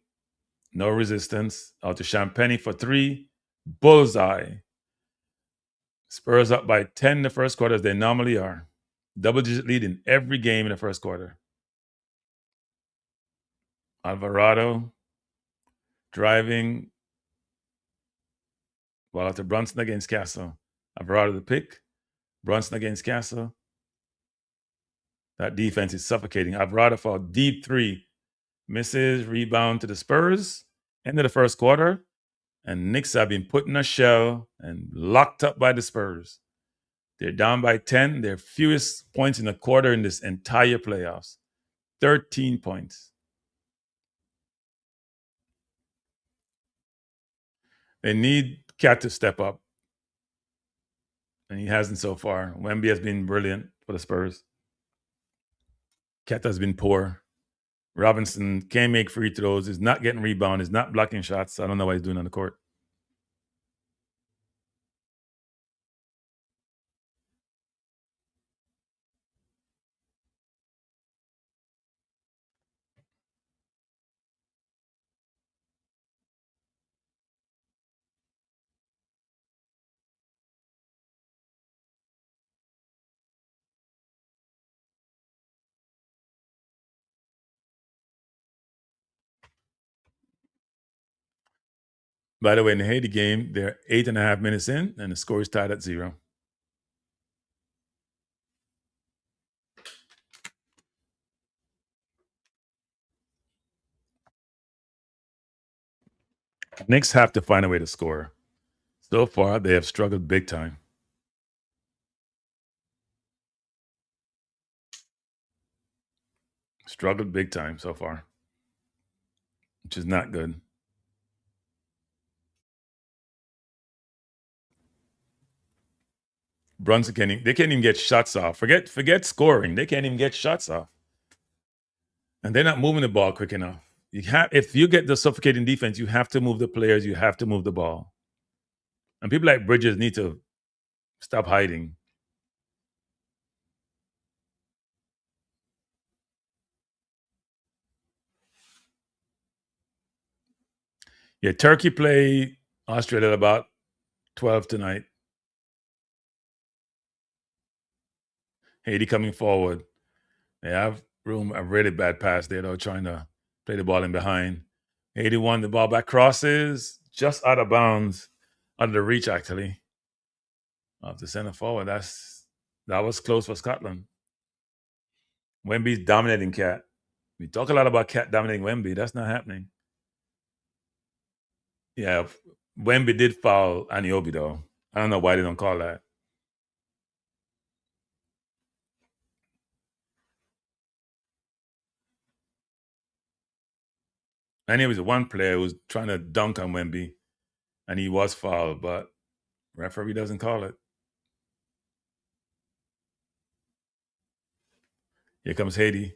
no resistance. Out to Champagne for three. Bullseye. Spurs up by 10 in the first quarter as they normally are. Double-digit lead in every game in the first quarter. Alvarado driving. Ball out to Brunson against Castle. Alvarado the pick. Brunson against Castle. That defense is suffocating. Alvarado for a deep three. Misses. Rebound to the Spurs. End of the first quarter. And Knicks have been put in a shell and locked up by the Spurs. They're down by 10. Their fewest points in a quarter in this entire playoffs. 13 points. They need Cat to step up. And he hasn't so far. Wemby has been brilliant for the Spurs. Cat has been poor. Robinson can't make free throws, is not getting rebound, is not blocking shots. I don't know what he's doing on the court. By the way, in the Haiti game, they're 8.5 minutes in, and the score is tied at 0. Knicks have to find a way to score. So far, they have struggled big time. Struggled big time so far, which is not good. Brunson they can't even get shots off. Forget scoring. They can't even get shots off. And they're not moving the ball quick enough. If you get the suffocating defense, you have to move the players, you have to move the ball. And people like Bridges need to stop hiding. Yeah, Turkey play Australia at about 12 tonight. Haiti coming forward. They have room, a really bad pass there, though, trying to play the ball in behind. Haiti won the ball back, crosses, just out of bounds, out of the reach, actually, of the center forward. That was close for Scotland. Wemby's dominating Cat. We talk a lot about Cat dominating Wemby. That's not happening. Yeah, Wemby did foul Anunoby, though. I don't know why they don't call that. Anunoby was one player who was trying to dunk on Wemby, and he was fouled, but referee doesn't call it. Here comes Haiti.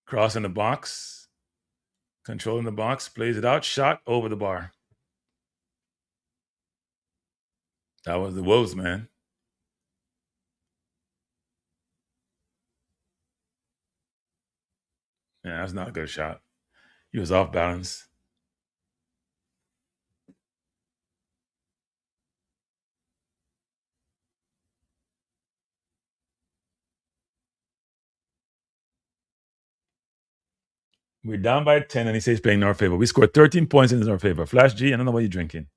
Crossing the box. Controlling the box. Plays it out. Shot over the bar. That was the Wolves, man. Yeah, that's not a good shot. He was off balance. We're down by 10, and he says playing in our favor. We scored 13 points in our favor. Flash G, I don't know what you're drinking.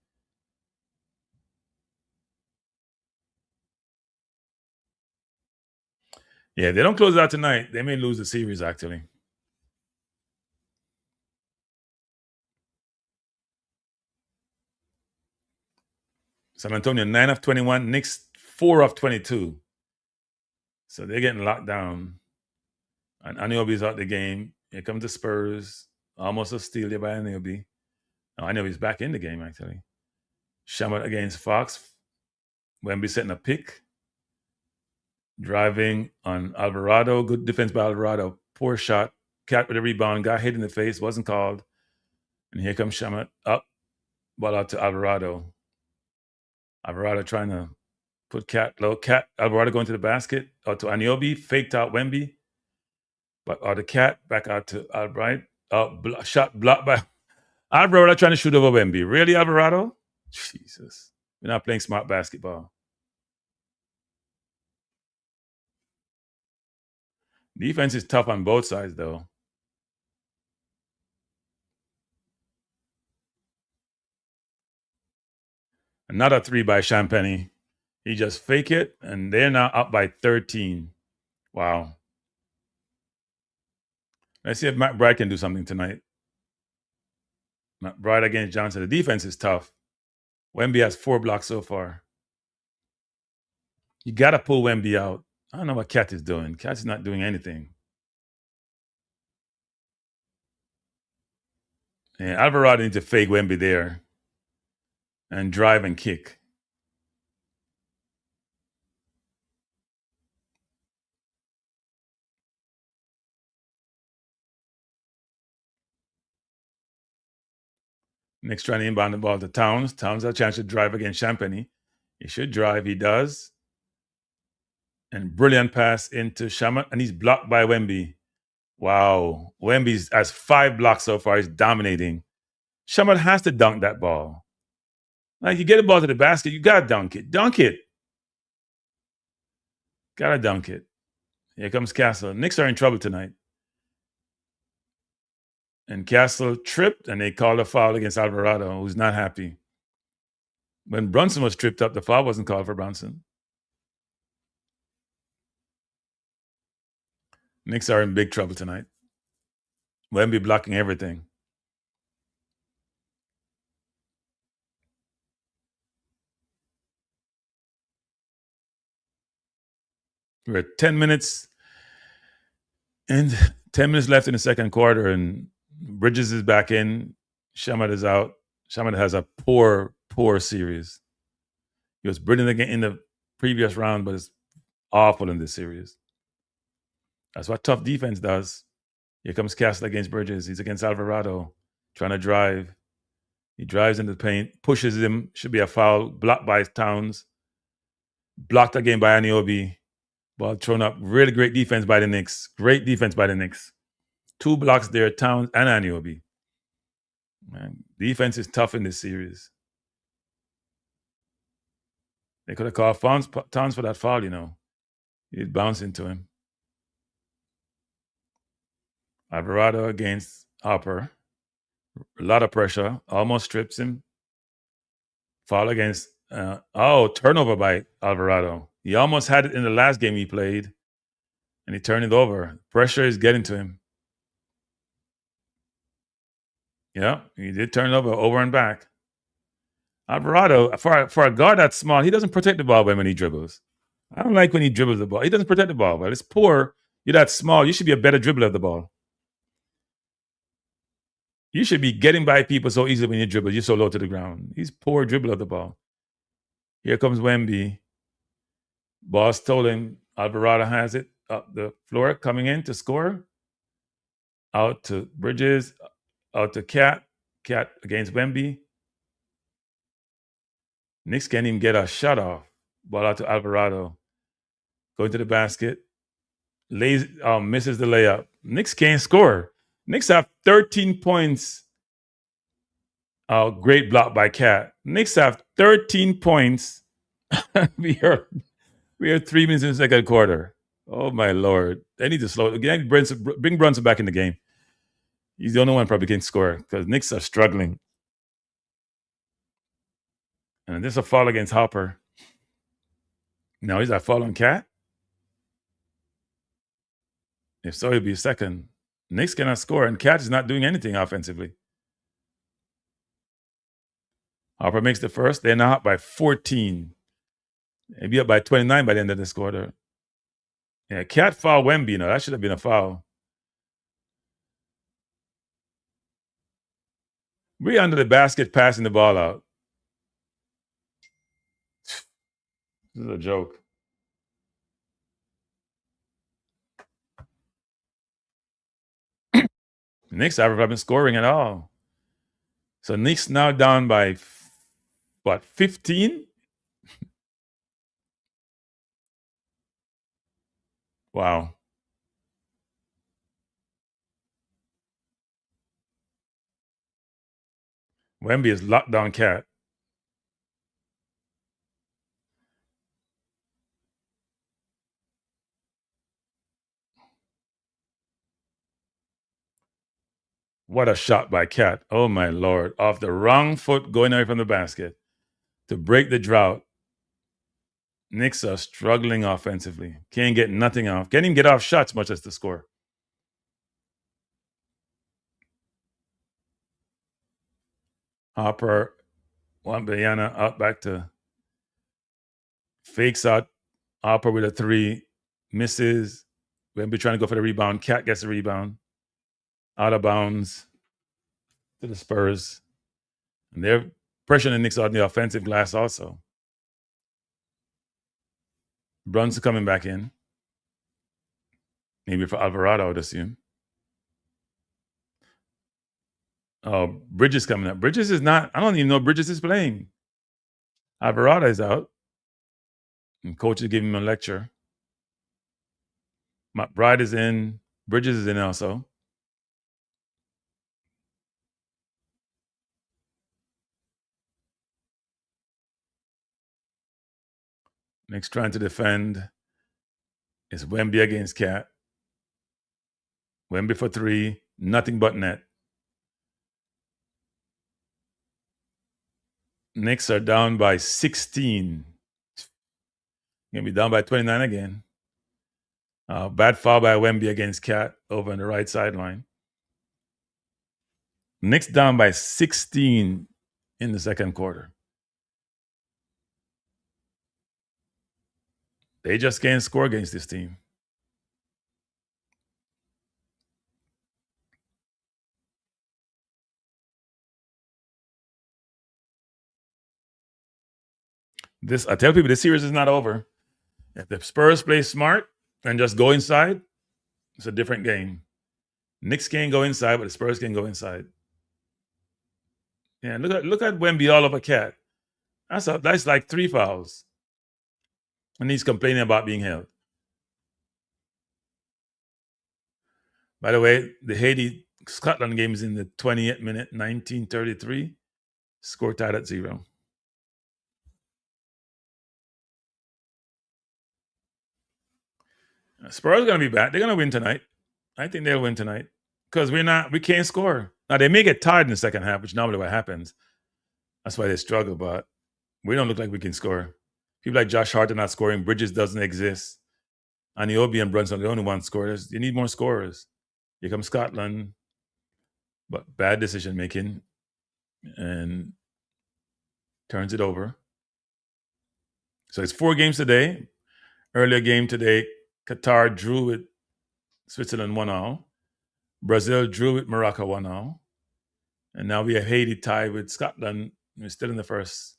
Yeah, they don't close it out tonight. They may lose the series, actually. San Antonio, 9 of 21. Knicks, 4 of 22. So they're getting locked down. And Anunoby's out the game. Here comes the Spurs. Almost a steal there by Anunoby. No, Anunoby's back in the game, actually. Shamet against Fox. Wemby setting a pick. Driving on Alvarado. Good defense by Alvarado. Poor shot. Cat with a rebound. Got hit in the face. Wasn't called. And here comes Shamet up. Ball out to Alvarado. Alvarado trying to put Cat low. Cat, Alvarado going to the basket. Out to Anunoby. Faked out Wemby. But out to Cat. Back out to Albright. Shot blocked by Alvarado trying to shoot over Wemby. Really, Alvarado? Jesus. We're not playing smart basketball. Defense is tough on both sides, though. Another three by Champagny. He just fake it, and they're now up by 13. Wow. Let's see if McBride can do something tonight. McBride against Johnson. The defense is tough. Wemby has 4 blocks so far. You got to pull Wemby out. I don't know what Cat is doing. Cat is not doing anything. Yeah, Alvarado needs to fake Wemby there and drive and kick. Knicks trying to inbound the ball to Towns. Towns has a chance to drive against Champagny. He should drive. He does. And brilliant pass into Shaman, and he's blocked by Wemby. Wow. Wemby has 5 blocks so far. He's dominating. Shaman has to dunk that ball. Like, you get the ball to the basket, you got to dunk it. Dunk it. Got to dunk it. Here comes Castle. Knicks are in trouble tonight. And Castle tripped, and they called a foul against Alvarado, who's not happy. When Brunson was tripped up, the foul wasn't called for Brunson. Knicks are in big trouble tonight. Wemby blocking everything. We're at 10 minutes and 10 minutes left in the second quarter, and Bridges is back in. Shaman is out. Shaman has a poor series. He was brilliant again in the previous round, but it's awful in this series. That's what tough defense does. Here comes Castle against Bridges. He's against Alvarado, trying to drive. He drives into the paint, pushes him. Should be a foul. Blocked by Towns. Blocked again by Anunoby. Ball thrown up. Really great defense by the Knicks. Great defense by the Knicks. 2 blocks there, Towns and Anunoby. Man, defense is tough in this series. They could have called Towns for that foul, you know. He'd bounce into him. Alvarado against Harper. A lot of pressure. Almost strips him. Foul against... turnover by Alvarado. He almost had it in the last game he played, and he turned it over. Pressure is getting to him. Yeah, he did turn it over and back. Alvarado, for a guard that's small, he doesn't protect the ball when he dribbles. I don't like when he dribbles the ball. He doesn't protect the ball, but it's poor. You're that small. You should be a better dribbler of the ball. You should be getting by people so easily when you dribble. You're so low to the ground. He's poor dribbler of the ball. Here comes Wemby. Ball stolen. Alvarado has it up the floor, coming in to score. Out to Bridges. Out to Cat. Cat against Wemby. Knicks can't even get a shot off. Ball out to Alvarado. Going to the basket. Misses the layup. Knicks can't score. Knicks have 13 points. Great block by Cat. Knicks have 13 points. we are 3 minutes in the second quarter. Oh my Lord! They need to slow. Again, bring Brunson back in the game. He's the only one probably can score because Knicks are struggling. And this is a foul against Hopper. Now is that foul on Cat? If so, it'll be a second. Knicks cannot score, and Cat is not doing anything offensively. Harper makes the first. They're now up by 14. They'll be up by 29 by the end of this quarter. Yeah, Cat foul Wemby. No, that should have been a foul. We're under the basket passing the ball out. This is a joke. Knicks haven't been scoring at all. So Knicks now down by, 15? Wow. Wemby is locked down cat. What a shot by Cat. Oh my Lord. Off the wrong foot going away from the basket to break the drought. Knicks are struggling offensively. Can't get nothing off. Can't even get off shots, much as to score. Harper, Wembanyama out back to fakes out. Harper with a three. Misses. Wemby trying to go for the rebound. Cat gets the rebound. Out of bounds to the Spurs. And they're pressuring the Knicks on the offensive glass also. Brunson coming back in. Maybe for Alvarado, I would assume. Oh, Bridges coming up. Bridges is not, I don't even know Bridges is playing. Alvarado is out. And coach is giving him a lecture. McBride is in. Bridges is in also. Next trying to defend is Wemby against Cat. Wemby for three. Nothing but net. Knicks are down by 16. Going to be down by 29 again. Bad foul by Wemby against Cat over on the right sideline. Knicks down by 16 in the second quarter. They just can't score against this team. I tell people this series is not over. If the Spurs play smart and just go inside, it's a different game. Knicks can't go inside, but the Spurs can go inside. Yeah, look at Wemby all over Cat. That's like 3 fouls. And he's complaining about being held. By the way, the Haiti-Scotland game is in the 28th minute, 1933. Score tied at 0. Spurs are going to be back. They're going to win tonight. I think they'll win tonight because we can't score. Now, they may get tired in the second half, which normally what happens. That's why they struggle, but we don't look like we can score. People like Josh Hart are not scoring. Bridges doesn't exist. Anunoby and Brunson are the only ones scorers. You need more scorers. Here comes Scotland, but bad decision making and turns it over. So it's 4 games today. Earlier game today, Qatar drew with Switzerland 1-0. Brazil drew with Morocco 1-0. And now we have Haiti tied with Scotland. We're still in the first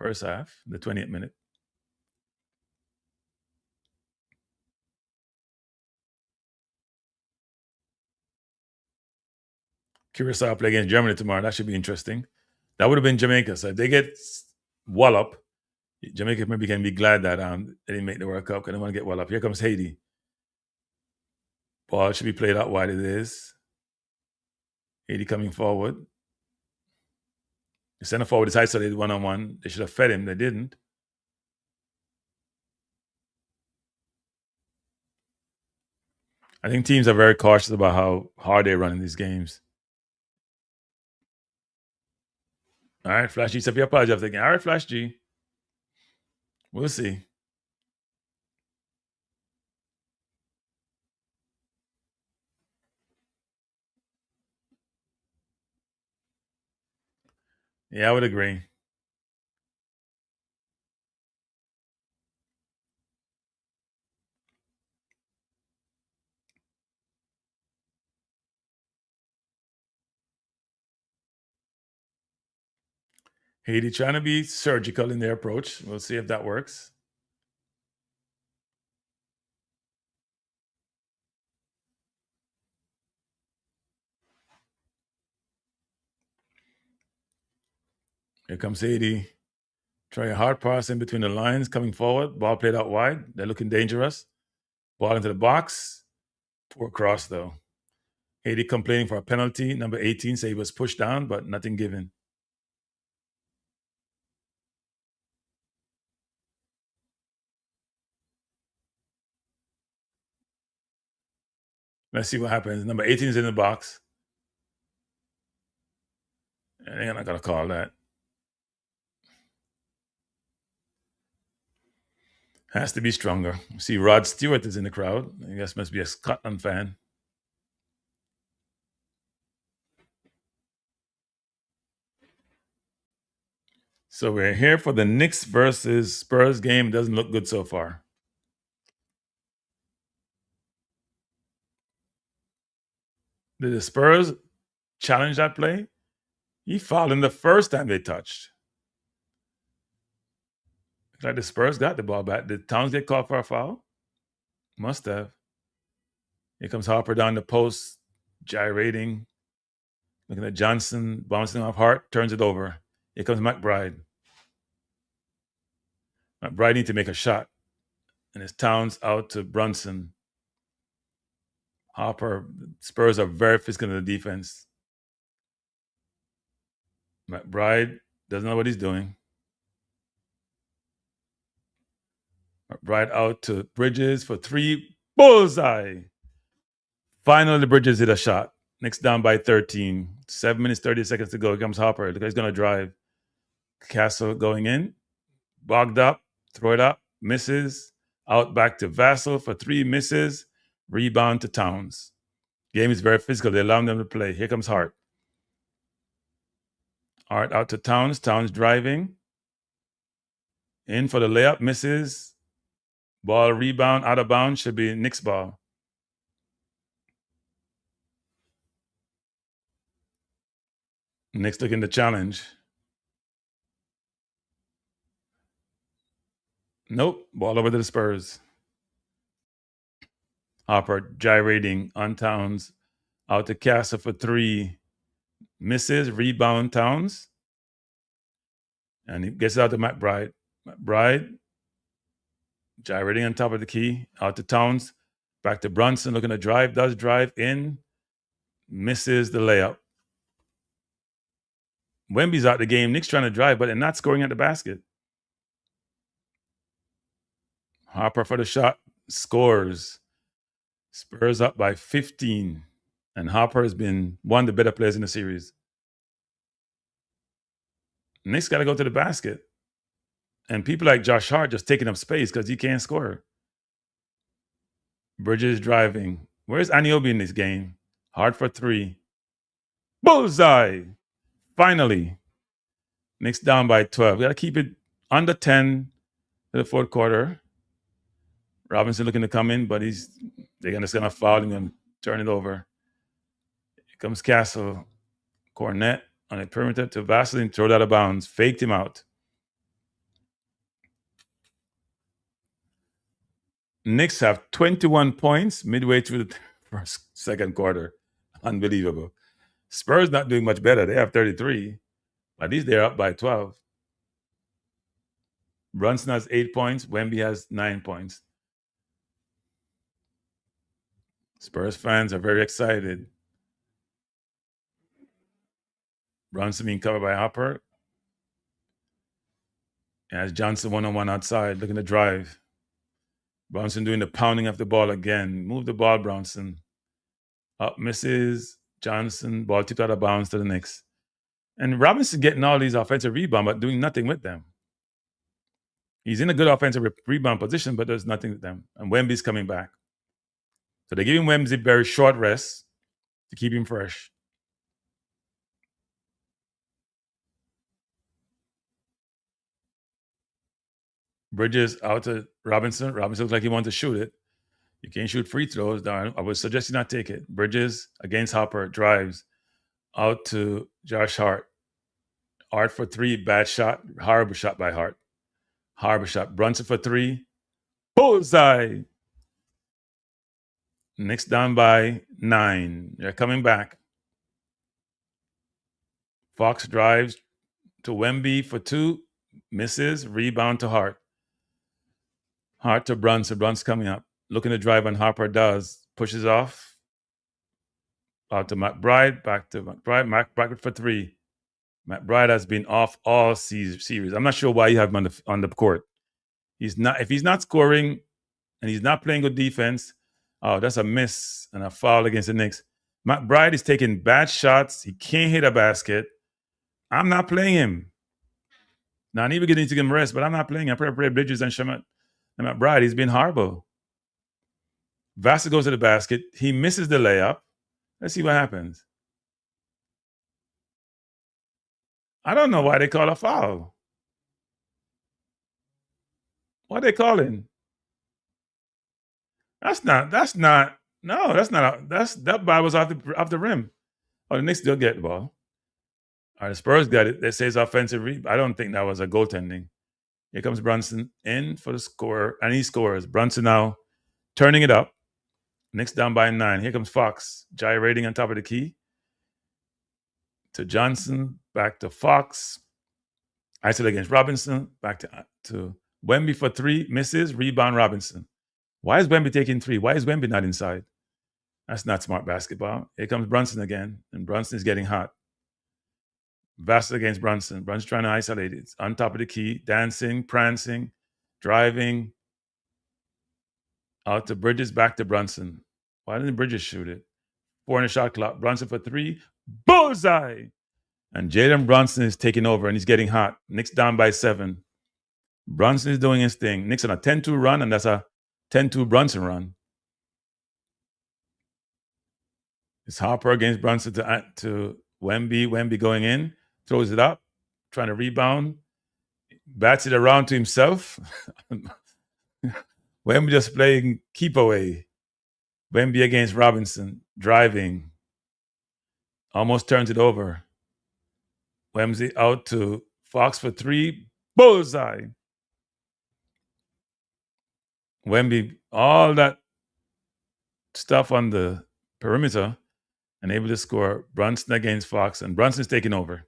half, the 20th minute. Curacao play against Germany tomorrow. That should be interesting. That would have been Jamaica. So if they get wallop, Jamaica maybe can be glad that they didn't make the World Cup because they want to get wallop. Here comes Haiti. Ball should be played out wide it is. Haiti coming forward. The center forward is isolated one-on-one. They should have fed him. They didn't. I think teams are very cautious about how hard they run in these games. All right, Flash G. So if you apologize, I'm thinking, all right, Flash G. We'll see. Yeah, I would agree. Haiti trying to be surgical in their approach. We'll see if that works. Here comes Haiti. Try a hard pass in between the lines, coming forward. Ball played out wide. They're looking dangerous. Ball into the box. Poor cross, though. Haiti complaining for a penalty. Number 18 say he was pushed down, but nothing given. Let's see what happens. Number 18 is in the box. And they're not going to call that. Has to be stronger. See, Rod Stewart is in the crowd. I guess must be a Scotland fan. So we're here for the Knicks versus Spurs game. Doesn't look good so far. Did the Spurs challenge that play? He fouled him the first time they touched. Like the Spurs got the ball back. Did Towns get called for a foul? Must have. Here comes Harper down the post, gyrating. Looking at Johnson, bouncing off Hart, turns it over. Here comes McBride. McBride needs to make a shot. And it's Towns out to Brunson. Harper, Spurs are very physical in the defense. McBride doesn't know what he's doing. McBride out to Bridges for 3. Bullseye! Finally, Bridges hit a shot. Knicks down by 13. 7 minutes, 30 seconds to go. Here comes Harper. The guy's going to drive. Castle going in. Bogged up. Throw it up. Misses. Out back to Vassell for 3. Misses. Rebound to Towns. Game is very physical. They allow them to play. Here comes Hart. Hart out to Towns. Towns driving. In for the layup. Misses. Ball rebound. Out of bounds. Should be Knicks ball. Knicks looking to challenge. Nope. Ball over to the Spurs. Harper gyrating on Towns. Out to Castle for 3. Misses. Rebound Towns. And he gets it out to McBride. McBride gyrating on top of the key. Out to Towns. Back to Brunson. Looking to drive. Does drive in. Misses the layup. Wemby's out the game. Knicks trying to drive, but they're not scoring at the basket. Harper for the shot. Scores. Spurs up by 15. And Harper has been one of the better players in the series. Knicks got to go to the basket. And people like Josh Hart just taking up space because he can't score. Bridges driving. Where's Anunoby in this game? Hart for 3. Bullseye! Finally. Knicks down by 12. We got to keep it under 10 to the fourth quarter. Robinson looking to come in, but they're just going to foul him and turn it over. Here comes Castle. Cornette on a perimeter to Vaseline, throw it out of bounds. Faked him out. Knicks have 21 points midway through the second quarter. Unbelievable. Spurs not doing much better. They have 33. At least they're up by 12. Brunson has 8 points. Wemby has 9 points. Spurs fans are very excited. Brunson being covered by Harper. As Johnson one-on-one outside, looking to drive. Brunson doing the pounding of the ball again. Move the ball, Brunson. Up misses. Johnson, ball tipped out of bounds to the Knicks. And Robinson getting all these offensive rebounds, but doing nothing with them. He's in a good offensive rebound position, but there's nothing with them. And Wemby's coming back. So they're giving Wemby a very short rest to keep him fresh. Bridges out to Robinson. Robinson looks like he wants to shoot it. You can't shoot free throws, darn. I would suggest you not take it. Bridges against Harper, drives out to Josh Hart. Hart for 3, bad shot. Horrible shot by Hart. Horrible shot. Brunson for 3. Bullseye! Knicks down by 9. They're coming back. Fox drives to Wemby for 2. Misses. Rebound to Hart. Hart to Brunson. Brunson coming up. Looking to drive on Harper does. Pushes off. Out to McBride. Back to McBride. McBride for 3. McBride has been off all series. I'm not sure why you have him on the court. If he's not scoring and he's not playing good defense, Oh, that's a miss and a foul against the Knicks. McBride is taking bad shots. He can't hit a basket. I'm not playing him. Now, I need to give him rest, but I'm not playing him. I play Bridges and Shamat. And McBride, he's been horrible. Vassar goes to the basket. He misses the layup. Let's see what happens. I don't know why they call a foul. What are they calling? That ball was off the rim. Oh, the Knicks still get the ball. All right, the Spurs got it. They say it's offensive rebound. I don't think that was a goaltending. Here comes Brunson in for the score, and he scores. Brunson now turning it up. Knicks down by 9. Here comes Fox, gyrating on top of the key. To Johnson, back to Fox. Isolated against Robinson, back to Wemby for 3, misses, rebound Robinson. Why is Wemby taking 3? Why is Wemby not inside? That's not smart basketball. Here comes Brunson again, and Brunson is getting hot. Vassar against Brunson. Brunson trying to isolate it. It's on top of the key, dancing, prancing, driving. Out to Bridges, back to Brunson. Why didn't Bridges shoot it? 4 in the shot clock. Brunson for 3. Bullseye! And Jalen Brunson is taking over, and he's getting hot. Knicks down by 7. Brunson is doing his thing. Knicks on a 10-2 run, and that's a 10-2 Brunson run. It's Harper against Brunson to Wemby. Wemby going in, throws it up, trying to rebound, bats it around to himself. Wemby just playing keep away. Wemby against Robinson, driving. Almost turns it over. Wemby out to Fox for 3. Bullseye. Wemby, all that stuff on the perimeter, and able to score. Brunson against Fox, and Brunson's taking over.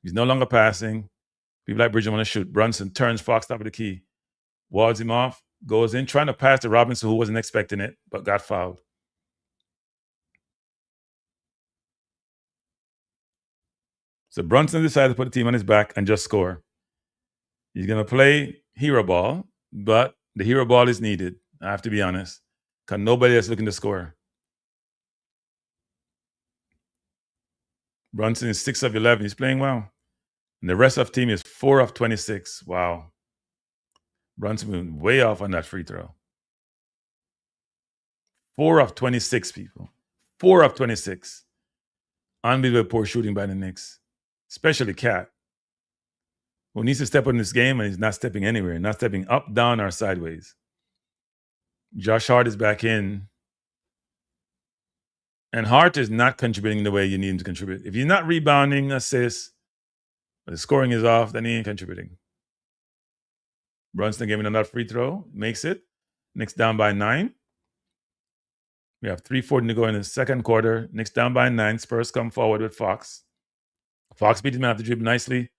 He's no longer passing. People like Bridges want to shoot. Brunson turns Fox top of the key, walls him off, goes in, trying to pass to Robinson, who wasn't expecting it, but got fouled. So Brunson decided to put the team on his back and just score. He's going to play hero ball, but the hero ball is needed, I have to be honest, because nobody else looking to score. Brunson is 6 of 11. He's playing well. And the rest of the team is 4 of 26. Wow. Brunson went way off on that free throw. 4 of 26, people. 4 of 26. Unbelievable poor shooting by the Knicks, especially Cat, who needs to step in this game, and he's not stepping anywhere, not stepping up, down, or sideways. Josh Hart is back in. And Hart is not contributing the way you need him to contribute. If he's not rebounding, assists, but the scoring is off, then he ain't contributing. Brunson gave him another free throw, makes it. Knicks down by 9. We have 3:40 to go in the second quarter. Knicks down by 9. Spurs come forward with Fox. Fox beats him after dribble nicely.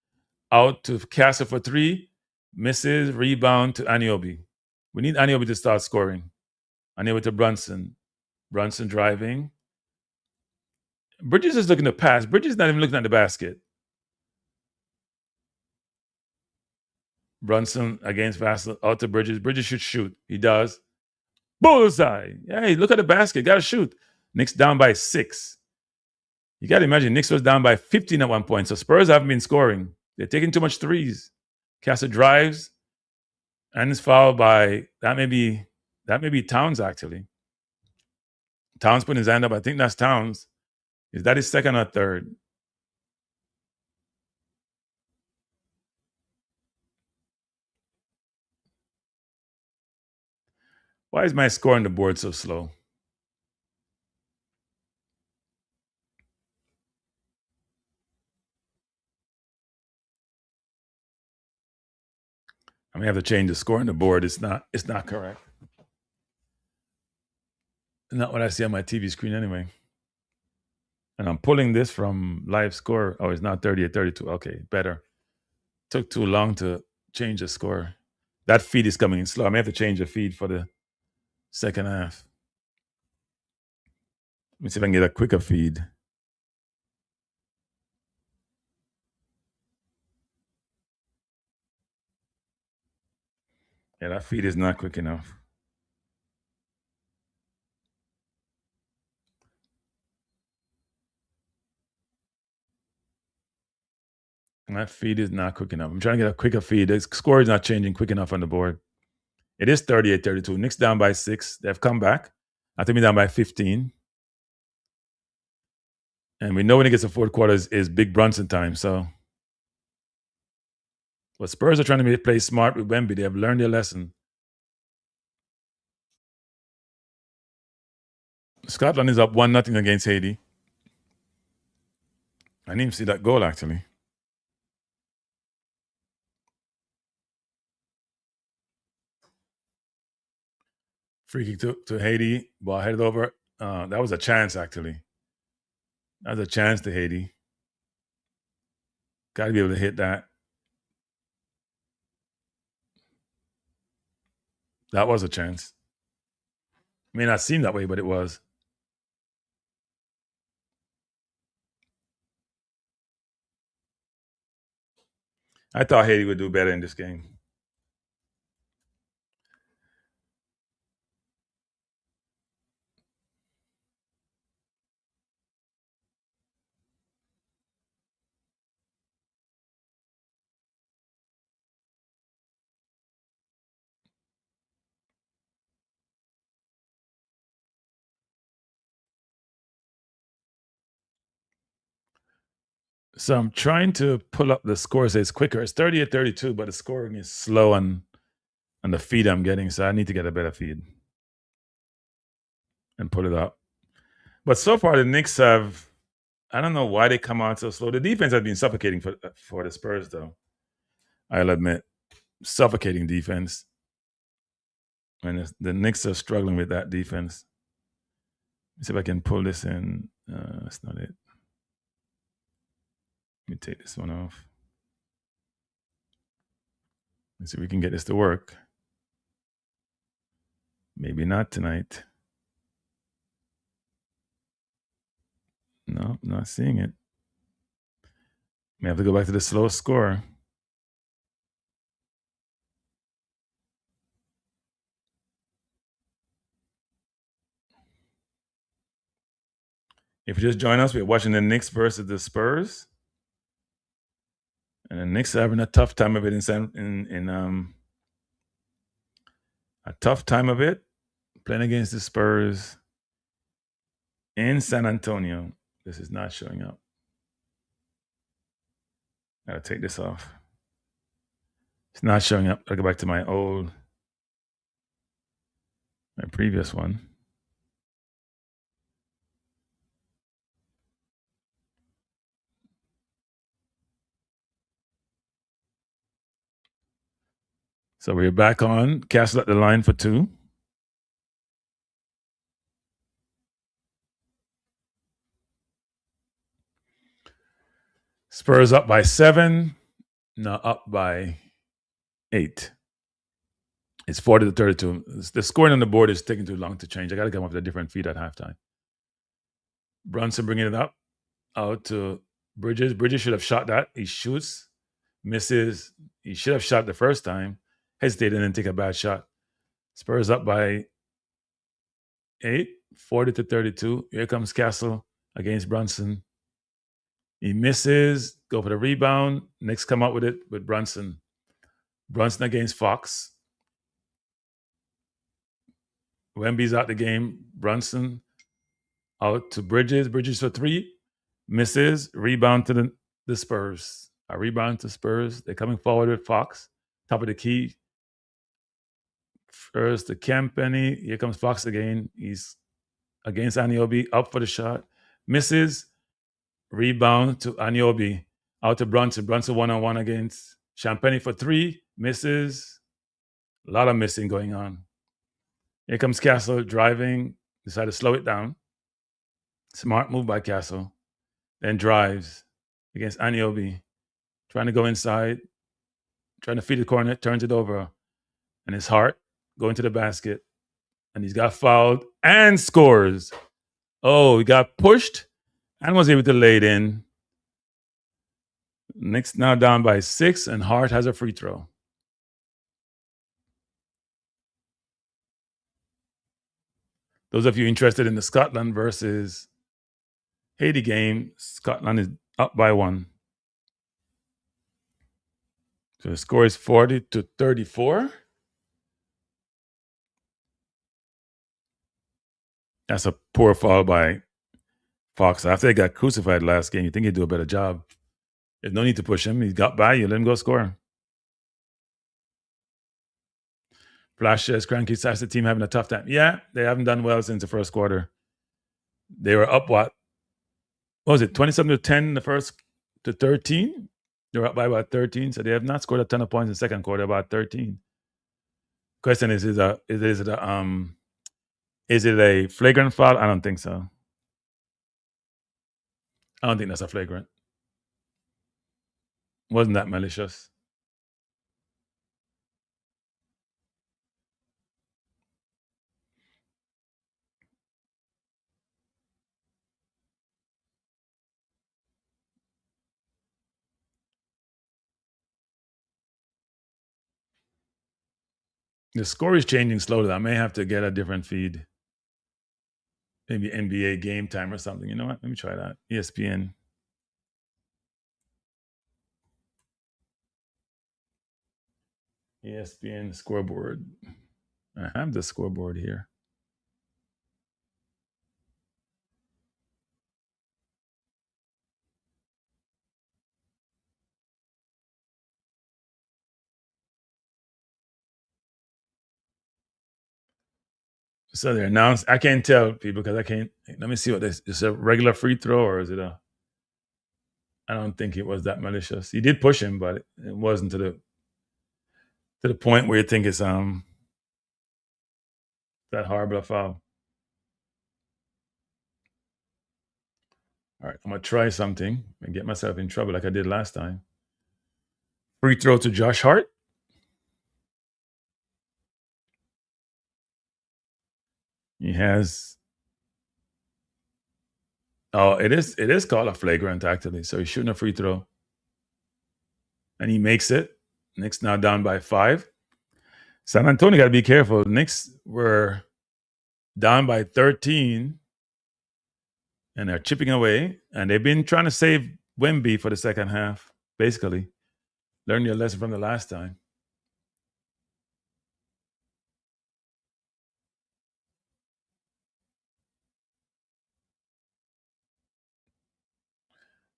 Out to Castle for 3. Misses, rebound to Anunoby. We need Anunoby to start scoring. Anunoby to Brunson. Brunson driving. Bridges is looking to pass. Bridges is not even looking at the basket. Brunson against Vassal. Out to Bridges. Bridges should shoot. He does. Bullseye. Hey, look at the basket. Got to shoot. Knicks down by 6. You got to imagine, Knicks was down by 15 at one point. So Spurs haven't been scoring. They're taking too much threes. Castle drives and is fouled by, that may be Towns, actually. Towns putting his hand up. I think that's Towns. Is that his second or third? Why is my score on the board so slow? I may have to change the score on the board. It's not correct. Not what I see on my TV screen anyway. And I'm pulling this from live score. Oh, it's not 38-32. Okay, better. Took too long to change the score. That feed is coming in slow. I may have to change the feed for the second half. Let me see if I can get a quicker feed. Yeah, that feed is not quick enough. My feed is not quick enough. I'm trying to get a quicker feed. The score is not changing quick enough on the board. It is 38-32. Knicks down by 6. They've come back. I think we're down by 15. And we know when it gets to fourth quarter is big Brunson time. So, but Spurs are trying to play smart with Wemby. They have learned their lesson. Scotland is up 1-0 against Haiti. I didn't even see that goal, actually. Free kick to Haiti. Ball headed over. That was a chance, actually. That was a chance to Haiti. Got to be able to hit that. That was a chance. It may not seem that way, but it was. I thought Haiti would do better in this game. So I'm trying to pull up the scores. It's quicker. It's 38-32, but the scoring is slow on the feed I'm getting. So I need to get a better feed and pull it up. But so far, the Knicks have, I don't know why they come on so slow. The defense has been suffocating for the Spurs, though. I'll admit. Suffocating defense. And the Knicks are struggling with that defense. Let's see if I can pull this in. That's not it. Let me take this one off. Let's see if we can get this to work. Maybe not tonight. No, not seeing it. May have to go back to the slow score. If you just join us, we're watching the Knicks versus the Spurs. And the Knicks are having a tough time of it a tough time of it playing against the Spurs in San Antonio. This is not showing up. Gotta take this off. It's not showing up. I'll go back to my previous one. So we're back on. Castle at the line for 2. Spurs up by 7. Now up by 8. It's 40-32. The scoring on the board is taking too long to change. I got to come up with a different feed at halftime. Brunson bringing it up out to Bridges. Bridges should have shot that. He shoots, misses. He should have shot the first time. Hesitated and then take a bad shot. Spurs up by 8, 40-32. Here comes Castle against Brunson. He misses, go for the rebound. Knicks come up with it with Brunson. Brunson against Fox. Wemby's out the game. Brunson out to Bridges. Bridges for 3. Misses. Rebound to the Spurs. A rebound to Spurs. They're coming forward with Fox. Top of the key. First to Kempenny. Here comes Fox again. He's against Anunoby. Up for the shot. Misses. Rebound to Anunoby. Out to Brunson. Brunson one-on-one against Champagny for 3. Misses. A lot of missing going on. Here comes Castle driving. Decided to slow it down. Smart move by Castle. Then drives against Anunoby. Trying to go inside. Trying to feed the corner. Turns it over. And his heart going to the basket. And he's got fouled and scores. Oh, he got pushed and was able to lay it in. Knicks now down by 6, and Hart has a free throw. Those of you interested in the Scotland versus Haiti game, Scotland is up by 1. So the score is 40-34. That's a poor foul by Fox. After he got crucified last game, you think he'd do a better job. There's no need to push him. He got by you. Let him go score. Flash says Kranky says the team having a tough time. Yeah, they haven't done well since the first quarter. They were up what was it, 27-10 in the first to 13? They were up by about 13, so they have not scored a ton of points in the second quarter, about 13. Question is it a flagrant foul? I don't think so. I don't think that's a flagrant. Wasn't that malicious? The score is changing slowly. I may have to get a different feed. Maybe NBA Game Time or something. You know what? Let me try that. ESPN. ESPN scoreboard. I have the scoreboard here. So they announced. I can't tell people because I can't. Let me see what this is. A regular free throw or is it a? I don't think it was that malicious. He did push him, but it wasn't to the point where you think it's that horrible a foul. All right, I'm gonna try something and get myself in trouble like I did last time. Free throw to Josh Hart. He has. Oh, it is called a flagrant actually. So he's shooting a free throw, and he makes it. Knicks now down by 5. San Antonio got to be careful. Knicks were down by 13, and they're chipping away. And they've been trying to save Wemby for the second half, basically. Learn your lesson from the last time.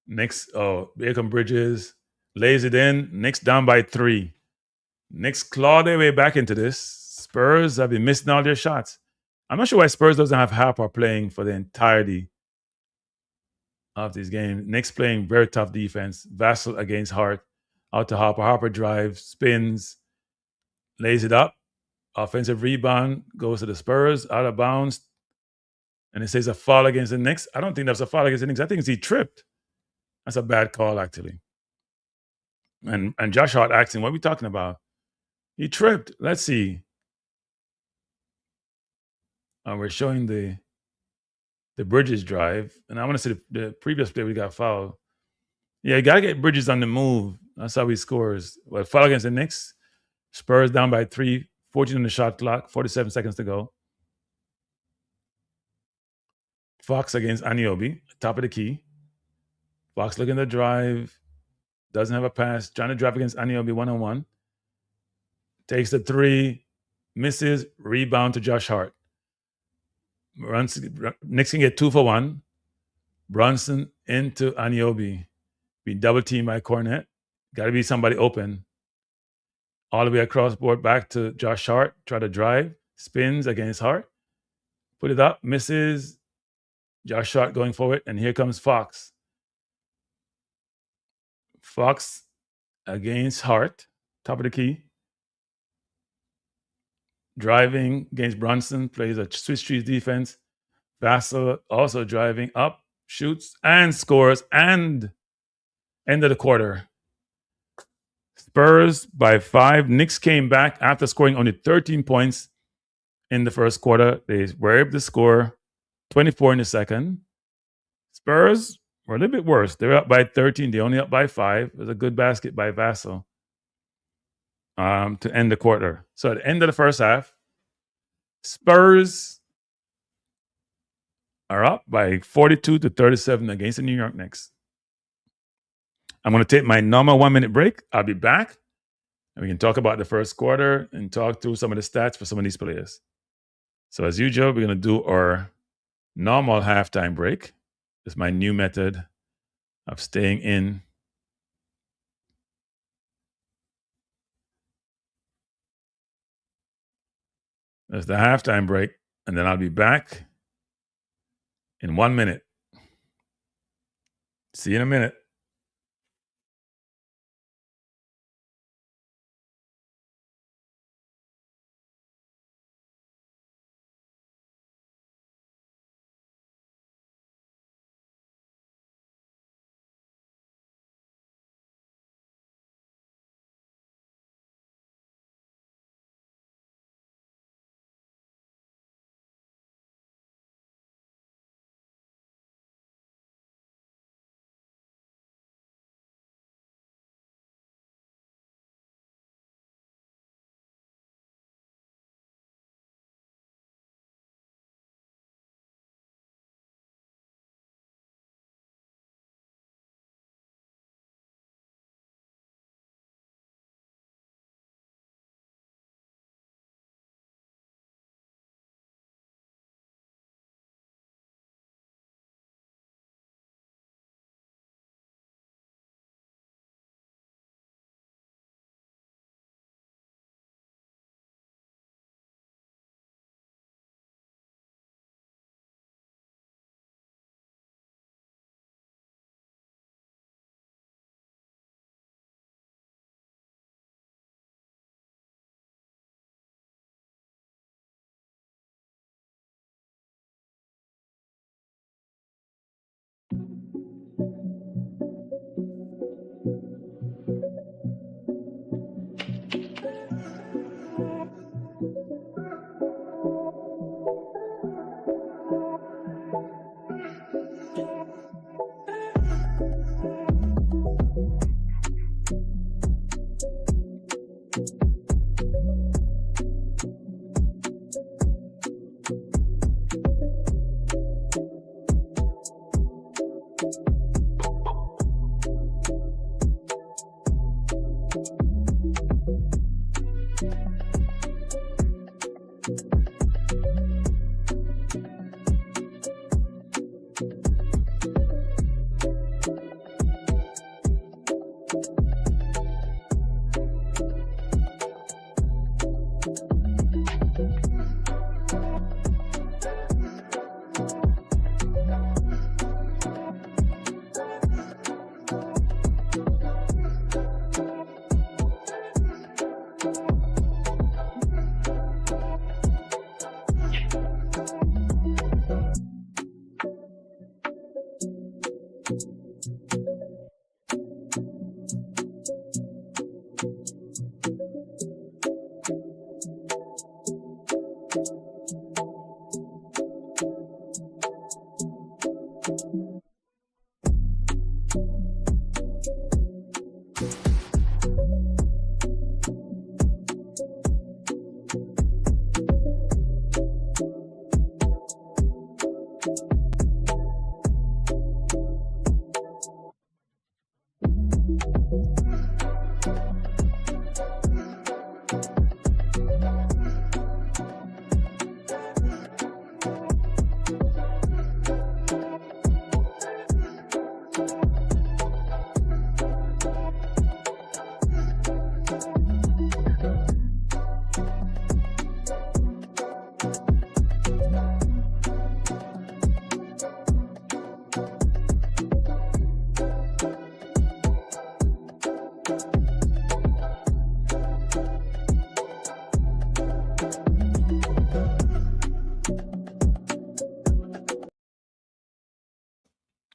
Knicks, Bacon Bridges lays it in. Knicks down by 3. Knicks claw their way back into this. Spurs have been missing all their shots. I'm not sure why Spurs doesn't have Harper playing for the entirety of this game. Knicks playing very tough defense. Vassell against Hart. Out to Harper. Harper drives, spins, lays it up. Offensive rebound goes to the Spurs, out of bounds. And it says a foul against the Knicks. I don't think that's a foul against the Knicks. I think he tripped. That's a bad call, actually. And Josh Hart asking, what are we talking about? He tripped. Let's see. We're showing the Bridges drive. And I want to see the previous play we got fouled. Yeah, you got to get Bridges on the move. That's how he scores. Well, foul against the Knicks. Spurs down by 3, 14 on the shot clock, 47 seconds to go. Fox against Anunoby, top of the key. Fox looking to drive. Doesn't have a pass. Trying to drive against Anunoby one-on-one. Takes the 3. Misses. Rebound to Josh Hart. Knicks can get 2 for 1. Brunson into Anunoby. Be double teamed by Cornet. Got to be somebody open. All the way across board back to Josh Hart. Try to drive. Spins against Hart. Put it up. Misses. Josh Hart going forward. And here comes Fox. Fox against Hart. Top of the key. Driving against Brunson. Plays a Swiss cheese defense. Vassell also driving up. Shoots and scores. And end of the quarter. Spurs by 5. Knicks came back after scoring only 13 points in the first quarter. They were able to score 24 in the second. Spurs were a little bit worse. They were up by 13. They only up by 5. It was a good basket by Vassell to end the quarter. So at the end of the first half, Spurs are up by 42-37 against the New York Knicks. I'm going to take my normal 1-minute break. I'll be back And we can talk about the first quarter and talk through some of the stats for some of these players. So as usual, we're going to do our normal halftime break. It's my new method of staying in. There's the halftime break, and then I'll be back in 1 minute. See you in a minute.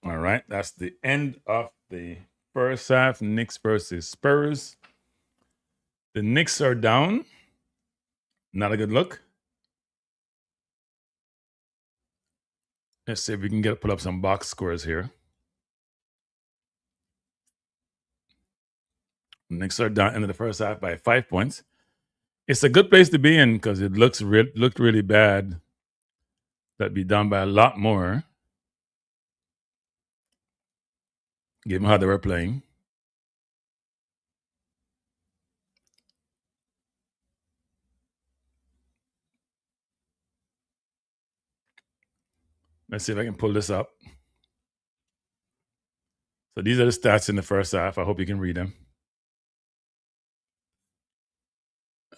All right, that's the end of the first half. Knicks versus Spurs. The Knicks are down. Not a good look. Let's see if we can put up some box scores here. Knicks are down into the first half by 5 points. It's a good place to be in because it looked really bad. That'd be down by a lot more, given how they were playing. Let's see if I can pull this up. So these are the stats in the first half. I hope you can read them.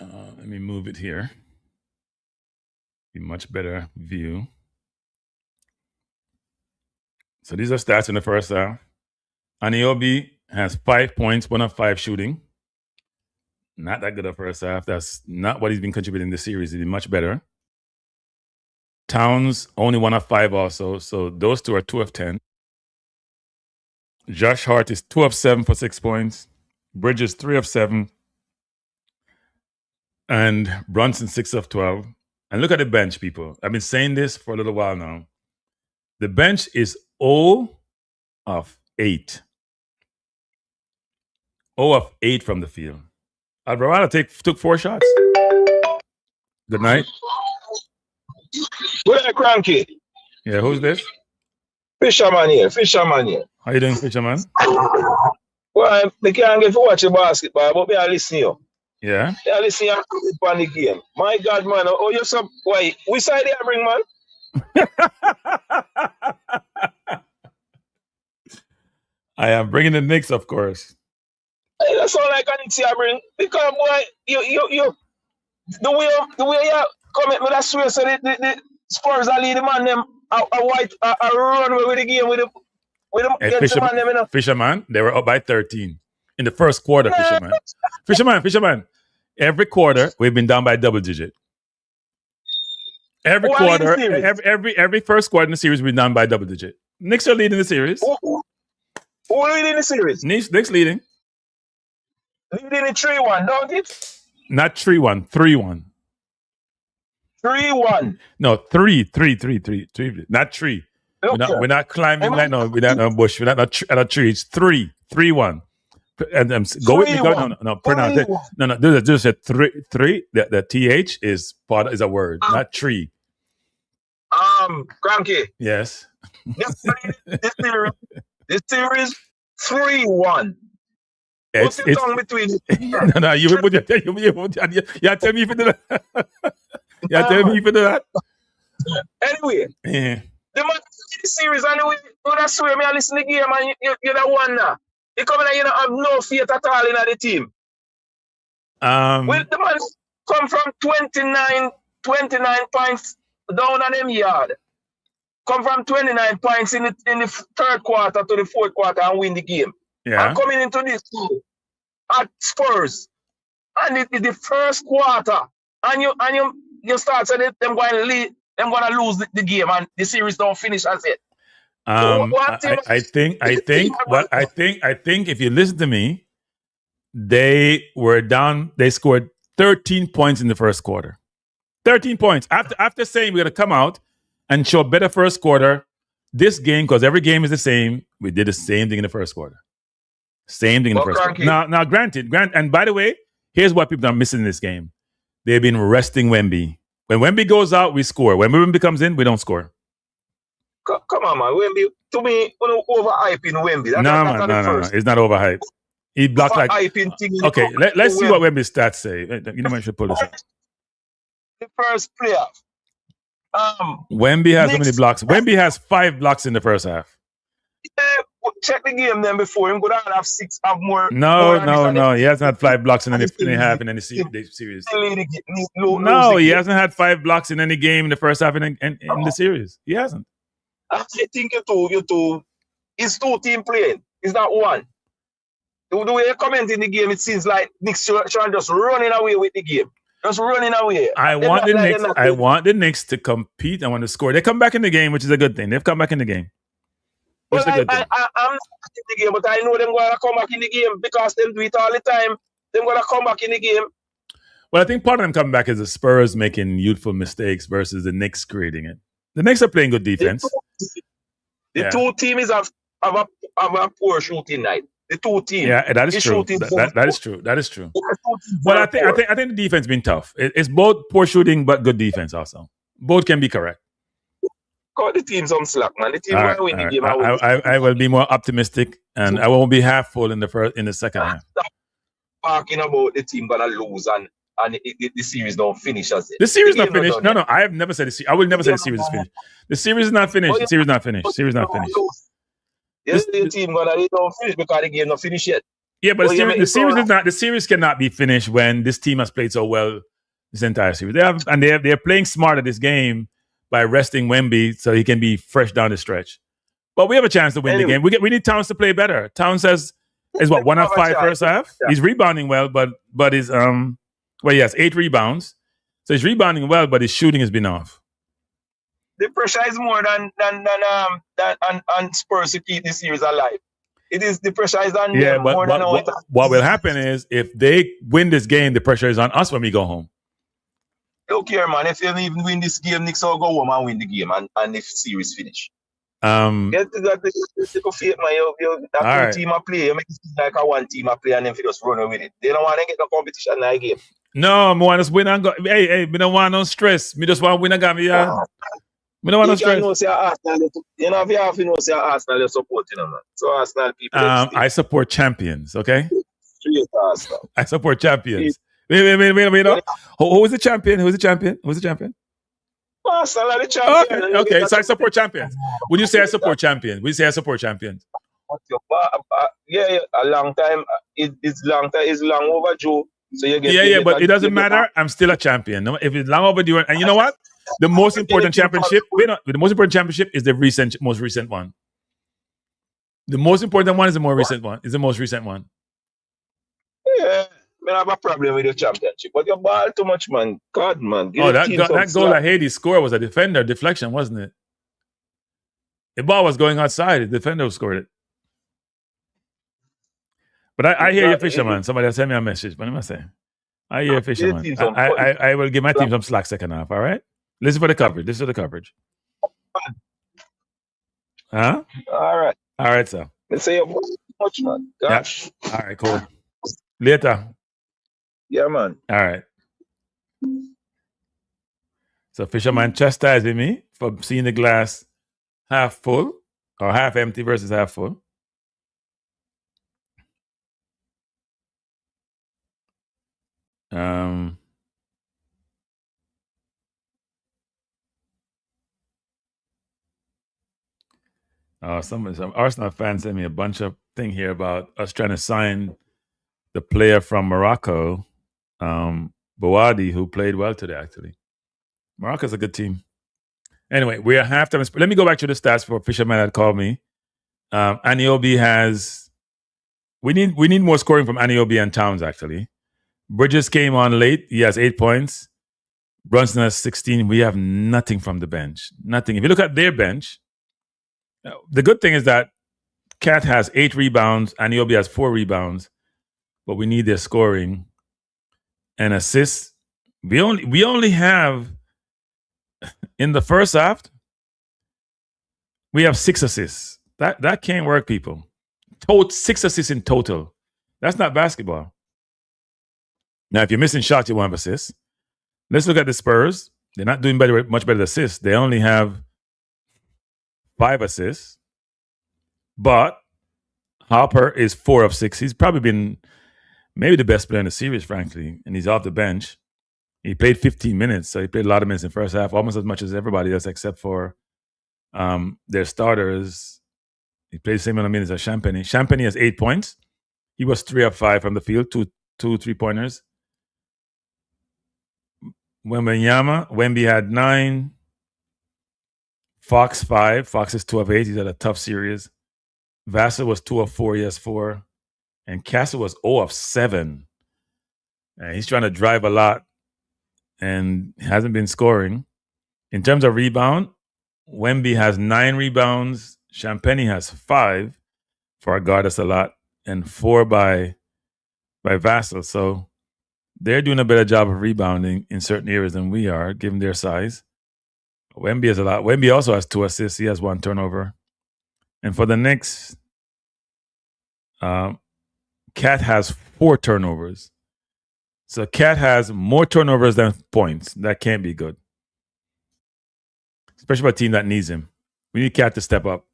Let me move it here. Be much better view. So these are stats in the first half. Aniobi has 5 points, 1 of 5 shooting. Not that good of first half. That's not what he's been contributing in the series. He's been much better. Towns, only 1 of 5 also. So those two are 2 of 10. Josh Hart is 2 of 7 for 6 points. Bridges, 3 of 7. And Brunson, 6 of 12. And look at the bench, people. I've been saying this for a little while now. The bench is 0 of 8. 0 of 8 from the field. Alvarado took 4 shots. Good night. Good night, Kranky. Yeah, who's this? Fisherman here. How you doing, Fisherman? Well, I can't get to watch the basketball, but I listen to you. Yeah? I listen to you on the game. My God, man. Oh, you're so... Why? Which side do you bring, man? I am bringing the Knicks, of course. That's all I can see I bring. Because, boy, you the way you come at me, that's where so the Spurs are leading man them a run with the game with the man them, you know. Fisherman, they were up by 13 in the first quarter, Fisherman. Every quarter we've been down by double digit. Every quarter, every first quarter in the series we've been down by double digit. Knicks are leading the series. Who leading the series? Knicks leading. Leading in 3-1, don't it? Not 3-1, 3-1. 3-1. No, 3. Not 3. Okay. We're not climbing like no. We're not on a bush. We're not at a tree. It's 3-1. And go with me. No. Pronounce it. No. Just a 3. The th is a word, not tree. Kranky. Yes. This series 3-1. What's the tongue between? No. You tell me if you do that. You tell me if you do that. Anyway, the man the series anyway. You don't swear me. I listen to the game and you're the one now. You come in and you don't have no faith at all in the team. Well, the man come from 29 points down on them yard. Come from 29 points in the third quarter to the fourth quarter and win the game. Yeah. I'm coming into this at Spurs, and it's the first quarter, and you start saying them going to lead, them going to lose the game, and the series don't finish as it. I think if you listen to me, they were down. They scored 13 points in the first quarter. 13 points after saying we're going to come out and show a better first quarter. This game, because every game is the same, we did the same thing in the first quarter. Same thing in the first quarter. Now, granted, and by the way, here's what people are missing in this game. They've been resting Wemby. When Wemby goes out, we score. When Wemby comes in, we don't score. Come on, man. Wemby, to me, overhyping Wemby. No. It's not overhyped. He blocked like... Okay, let's see what Wemby's stats say. You know, I should pull this up. The first player. Wemby has how many blocks? Wemby has 5 blocks in the first half. Yeah, check the game then before him. Go down and have 6, have more. No. He hasn't had 5 blocks in any half in any series. No, he hasn't had 5 blocks in any game in the first half in the series. He hasn't. I think you two. It's 2 team playing. It's not one. The way you comment in the game, it seems like Knicks trying just running away with the game. Just running away. I want the Knicks to compete. I want to score. They come back in the game, which is a good thing. They've come back in the game. Well, I'm not in the game, but I know them going to come back in the game because they do it all the time. They're going to come back in the game. Well, I think part of them coming back is the Spurs making youthful mistakes versus the Knicks creating it. The Knicks are playing good defense. The two teams have a poor shooting night. The 2 teams. Yeah, that is true. That is true. Well, I think the defense been tough. It's both poor shooting but good defense also. Both can be correct. Cut the team some slack, man. The team will win the game. I will be more optimistic, and I won't be half full in the second half. Stop talking about the team gonna lose and the series don't finish as it. The series not finished. No, I have never said the series. I will never say the series is finished. The series is not finished. The series is not finished. The series is not finished. Yes, the team gonna they don't finish because the game not finished yet. Yeah, but the series is not. The series cannot be finished when this team has played so well this entire series. They're playing smart at this game by resting Wemby so he can be fresh down the stretch. But we have a chance to win the game. We need Towns to play better. Towns is what 1 of 5 first half. Yeah. He's rebounding well, but his he has 8 rebounds. So he's rebounding well, but his shooting has been off. The pressure is more than on Spurs to keep this series alive. It is the pressure is on them more than what will happen is if they win this game, the pressure is on us when we go home. Look here, man. If you even win this game, Knicks will go home and win the game, and if series finish. That team I play, you make it seem like a one team I play, and then if you just run with it, they don't want to get no competition in that game. No, I want to win and go. Hey, me don't want no stress. Me just want to win and go. Me don't want no stress. You know, if you have to know, say Arsenal, you support, man. So Arsenal people. I support champions. Okay. Straight Arsenal. I support champions. Wait. Who is the champion? Who's the champion? Arsenal are the champion. Okay. So I support champions. Would you say I support champions? Would you say I support champions? Yeah, a long time. It's long time. It's long overdue. So you get but it doesn't matter. I'm still a champion. If it's long overdue, and you know what? The most important championship. The most important championship is the most recent one. The most important one is the most recent one. Yeah, I have a problem with the championship, but you ball too much, man. God, man. That goal that Hades scored was a defender deflection, wasn't it? The ball was going outside. The defender scored it. But I hear you, Fisherman. Somebody has sent me a message. What am I saying? I hear you, Fisherman. I will give my team some slack second half, all right? Listen for the coverage. Huh? All right, sir. Let's say much, man. Gosh. Yeah. All right, cool. Later. Yeah, man. All right. So Fisherman chastising me for seeing the glass half full or half empty versus half full. Some Arsenal fans sent me a bunch of thing here about us trying to sign the player from Morocco, Bouadi, who played well today, actually. Morocco's a good team. Anyway, we are halftime. Let me go back to the stats for Fisherman that called me. Anunoby has... We need more scoring from Anunoby and Towns, actually. Bridges came on late. He has 8 points. Brunson has 16. We have nothing from the bench. Nothing. If you look at their bench, the good thing is that Cat has 8 rebounds. Anunoby has 4 rebounds. But we need their scoring and assists. We only have, in the first half, we have 6 assists. That can't work, people. 6 assists in total. That's not basketball. Now, if you're missing shots, you won't have assists. Let's look at the Spurs. They're not doing much better than assists. They only have 5 assists. But Hopper is 4 of 6. He's probably been maybe the best player in the series, frankly. And he's off the bench. He played 15 minutes. So he played a lot of minutes in the first half, almost as much as everybody else except for their starters. He played the same amount of minutes as Champagny. Champagny has 8 points. He was 3 of 5 from the field, two 3-pointers. Wemby had 9. Fox 5. Fox is 2 of 8. He's had a tough series. Vassell was 2 of 4. He has 4. And Castle was 0 of 7. And he's trying to drive a lot and hasn't been scoring. In terms of rebound, Wemby has 9 rebounds. Champagny has 5 for a guard. That's a lot. And 4 by Vassell. So they're doing a better job of rebounding in certain areas than we are, given their size. Wemby has a lot. Wemby also has 2 assists. He has 1 turnover. And for the Knicks, Cat has 4 turnovers. So Cat has more turnovers than points. That can't be good. Especially for a team that needs him. We need Cat to step up.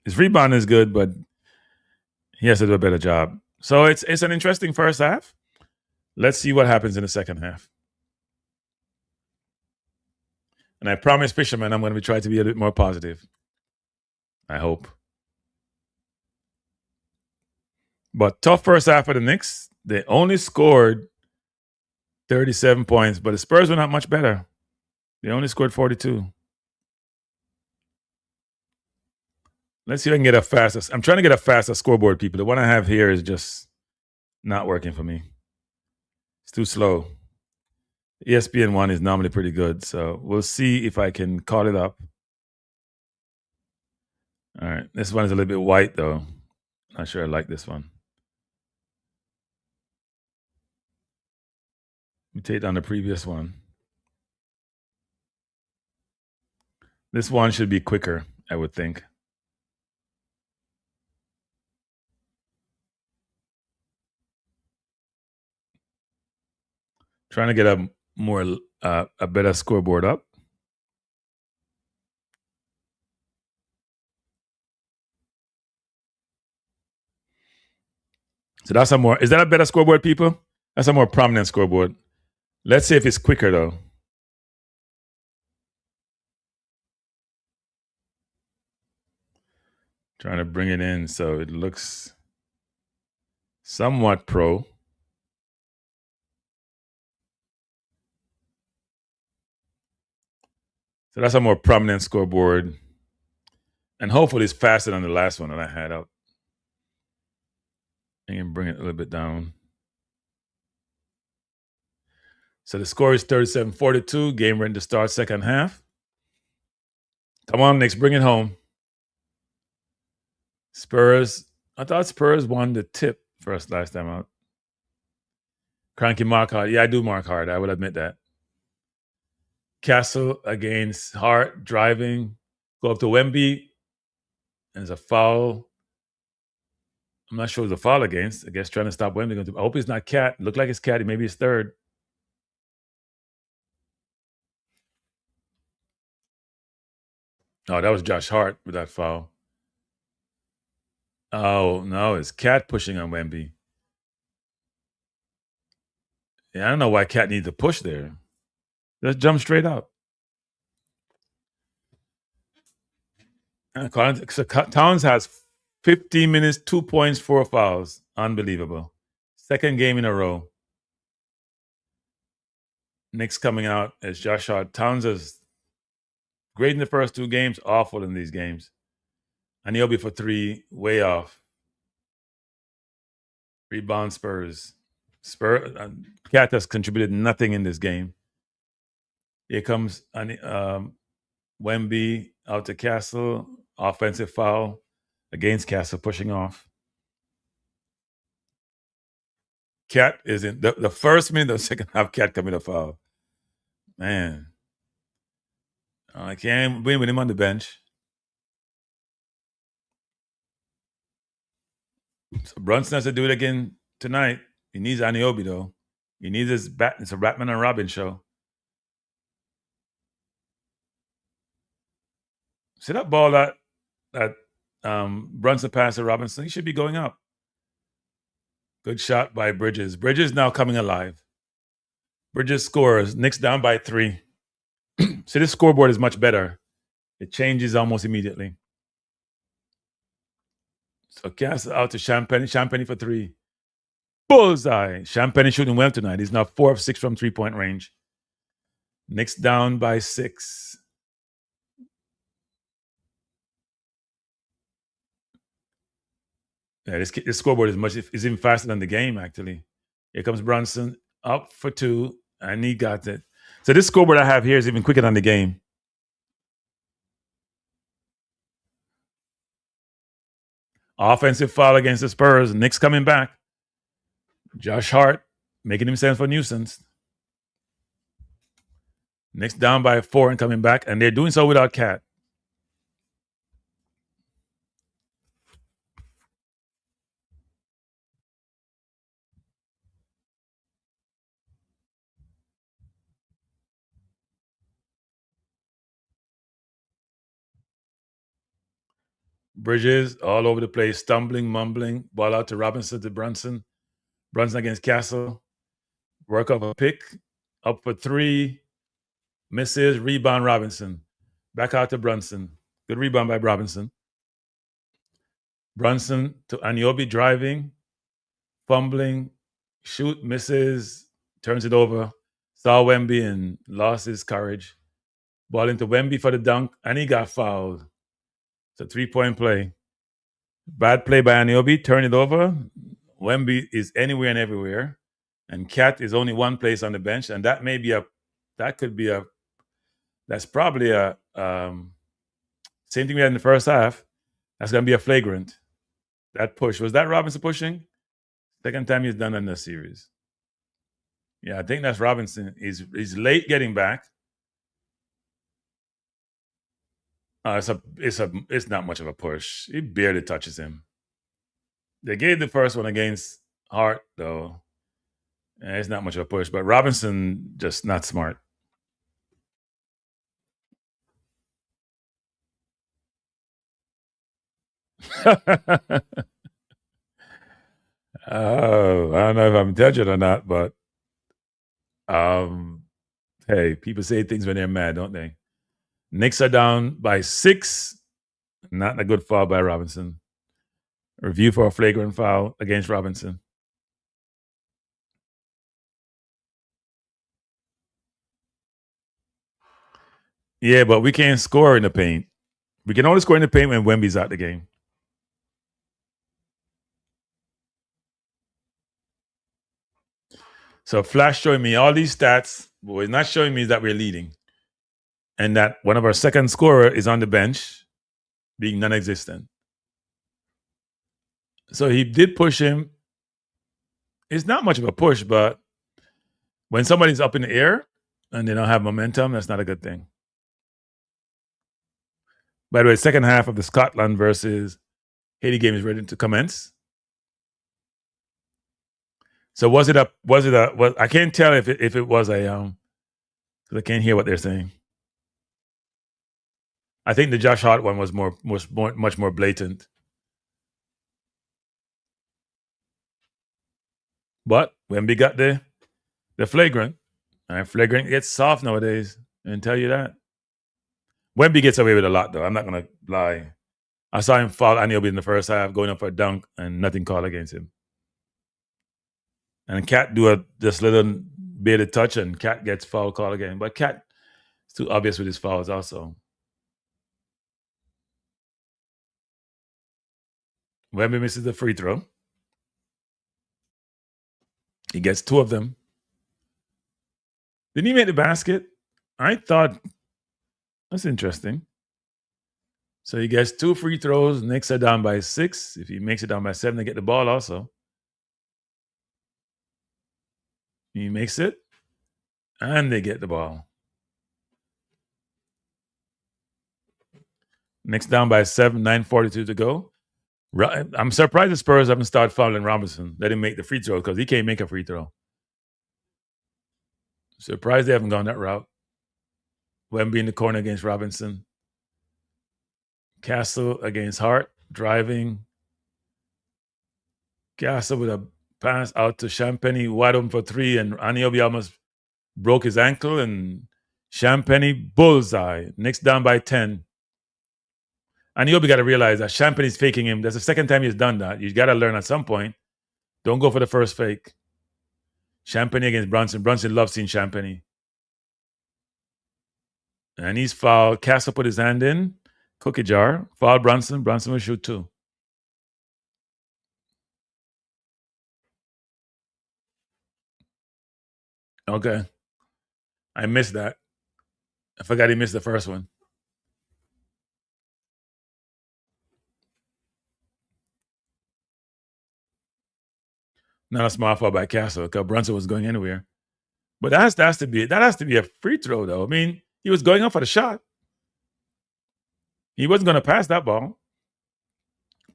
His rebound is good, but he has to do a better job. So it's an interesting first half. Let's see what happens in the second half. And I promise Fisherman I'm going to try to be a bit more positive. I hope. But tough first half of the Knicks. They only scored 37 points, but the Spurs were not much better. They only scored 42. Let's see if I can get a faster. I'm trying to get a faster scoreboard, people. The one I have here is just not working for me. It's too slow. ESPN 1 is normally pretty good, so we'll see if I can call it up. All right. This one is a little bit white, though. Not sure I like this one. Let me take down the previous one. This one should be quicker, I would think. Trying to get a better scoreboard up. So that's is that a better scoreboard, people? That's a more prominent scoreboard. Let's see if it's quicker, though. Trying to bring it in so it looks somewhat pro. So that's a more prominent scoreboard. And hopefully it's faster than the last one that I had up. I can bring it a little bit down. So the score is 37-42. Game ready to start second half. Come on, Knicks, bring it home. Spurs. I thought Spurs won the tip first last time out. Kranky mark hard. Yeah, I do mark hard. I will admit that. Castle against Hart, driving. Go up to Wemby. And there's a foul. I'm not sure it's a foul against. I guess trying to stop Wemby. I hope it's not Cat. Look like it's Cat. Maybe it's third. Oh, that was Josh Hart with that foul. Oh, no, it's Cat pushing on Wemby. Yeah, I don't know why Cat needs to push there. Just jump straight up. So Towns has 15 minutes, 2 points, 4 fouls. Unbelievable. Second game in a row. Knicks coming out as Josh Hart. Towns is great in the first 2 games, awful in these games. And he'll be for 3, way off. Rebound Spurs. Cat has contributed nothing in this game. Here comes Wemby out to Castle. Offensive foul against Castle, pushing off. Cat is in the first minute of the second half. Cat coming to foul. Man, I can't win with him on the bench. So Brunson has to do it again tonight. He needs Anunoby, though. He needs his bat. It's a Batman and Robin show. See that ball that Brunson passed to Robinson? He should be going up. Good shot by Bridges. Bridges now coming alive. Bridges scores. Knicks down by 3. See, this scoreboard is much better. It changes almost immediately. So Castle out to Champagne. Champagne for 3. Bullseye. Champagne shooting well tonight. He's now 4 of 6 from 3-point range. Knicks down by 6. Yeah, this scoreboard is even faster than the game, actually. Here comes Brunson up for 2, and he got it. So this scoreboard I have here is even quicker than the game. Offensive foul against the Spurs. Knicks coming back. Josh Hart making himself a nuisance. Knicks down by 4 and coming back, and they're doing so without Cat. Bridges all over the place, stumbling, mumbling. Ball out to Robinson to Brunson. Brunson against Castle. Work off a pick. Up for 3. Misses. Rebound Robinson. Back out to Brunson. Good rebound by Robinson. Brunson to Anunoby driving. Fumbling. Shoot. Misses. Turns it over. Saw Wemby and lost his courage. Ball into Wemby for the dunk. And he got fouled. It's a 3-point play. Bad play by Anunoby. Turn it over. Wemby is anywhere and everywhere. And Cat is only one place on the bench. And that's probably a same thing we had in the first half. That's going to be a flagrant. That push. Was that Robinson pushing? Second time he's done in the series. Yeah, I think that's Robinson. He's late getting back. It's not much of a push. He barely touches him. They gave the first one against Hart, though. It's not much of a push, but Robinson just not smart. Oh, I don't know if I'm judging or not, but hey, people say things when they're mad, don't they? Knicks are down by 6. Not a good foul by Robinson. Review for a flagrant foul against Robinson. Yeah, but we can't score in the paint. We can only score in the paint when Wemby's out the game. So Flash showing me all these stats, but what it's not showing me is that we're leading. And that one of our second scorer is on the bench, being non-existent. So he did push him. It's not much of a push, but when somebody's up in the air and they don't have momentum, that's not a good thing. By the way, second half of the Scotland versus Haiti game is ready to commence. So I can't tell if it was because I can't hear what they're saying. I think the Josh Hart one was much more blatant. But Wemby got the flagrant. And flagrant gets soft nowadays. And tell you that. Wemby gets away with a lot, though. I'm not going to lie. I saw him foul Anunoby in the first half, going up for a dunk, and nothing called against him. And Cat do this little baited touch, and Cat gets foul call again. But Cat is too obvious with his fouls also. Wemby misses the free throw. He gets 2 of them. Didn't he make the basket? I thought that's interesting. So he gets 2 free throws. Knicks are down by 6. If he makes it down by 7, they get the ball also. He makes it, and they get the ball. Knicks down by 7, 9:42 to go. I'm surprised the Spurs haven't started fouling Robinson. Let him make the free throw because he can't make a free throw. Surprised they haven't gone that route. Wemby in the corner against Robinson. Castle against Hart, driving. Castle with a pass out to Champagny, wide open for 3, and Anunoby almost broke his ankle, and Champagny bullseye. Knicks down by 10. Anunoby got to realize that Champagny's faking him. That's the second time he's done that. You got to learn at some point. Don't go for the first fake. Champagny against Brunson. Brunson loves seeing Champagny. And he's fouled. Castle put his hand in. Cookie jar. Foul Brunson. Brunson will shoot 2. Okay. I missed that. I forgot he missed the first one. Not a small foul by Castle because Brunson was going anywhere. But that has to be a free throw, though. I mean, he was going up for the shot. He wasn't going to pass that ball.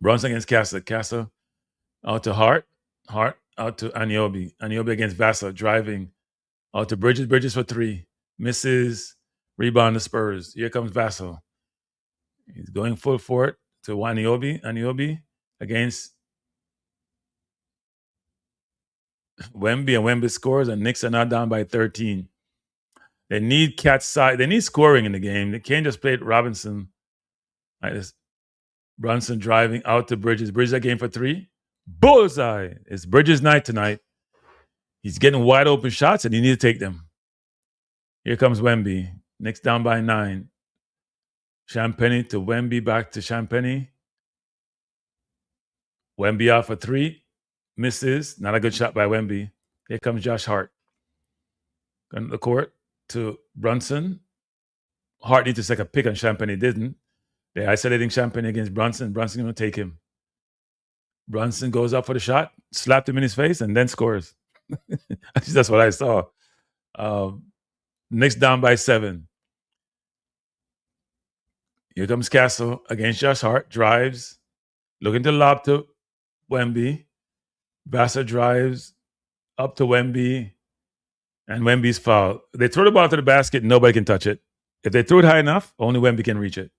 Brunson against Castle. Castle out to Hart. Hart out to Anunoby. Anunoby against Vassell, driving out to Bridges. Bridges for 3. Misses. Rebound the Spurs. Here comes Vassell. He's going full for it to Anunoby. Anunoby against Wemby, and Wemby scores, and Knicks are now down by 13. They need catch side. They need scoring in the game. They can't just play it Robinson. Like this. Brunson driving out to Bridges. Bridges that game for 3. Bullseye. It's Bridges' night tonight. He's getting wide open shots, and you need to take them. Here comes Wemby. Knicks down by 9. Champagny to Wemby, back to Champagny. Wemby out for 3. Misses. Not a good shot by Wemby. Here comes Josh Hart. Going to the court to Brunson. Hart needs to take a pick on Champagny. Didn't. They're isolating Champagny against Brunson. Brunson going to take him. Brunson goes up for the shot, slapped him in his face, and then scores. That's what I saw. Knicks down by 7. Here comes Castle against Josh Hart. Drives. Looking to lob to Wemby. Vassar drives up to Wemby. And Wemby's foul. They throw the ball to the basket. Nobody can touch it. If they throw it high enough, only Wemby can reach it.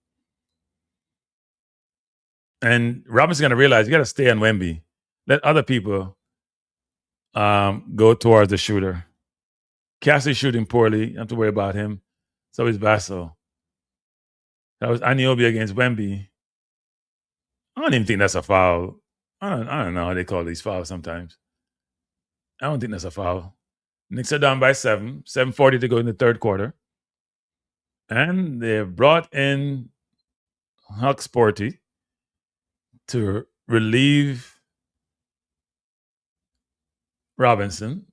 And Robinson's going to realize you got to stay on Wemby. Let other people go towards the shooter. Cassie's shooting poorly. You don't have to worry about him. So is Vassal. That was Anunoby against Wemby. I don't even think that's a foul. I don't know how they call these fouls sometimes. I don't think that's a foul. Knicks are down by 7. 7:40 to go in the third quarter. And they've brought in Huck Sporty to relieve Robinson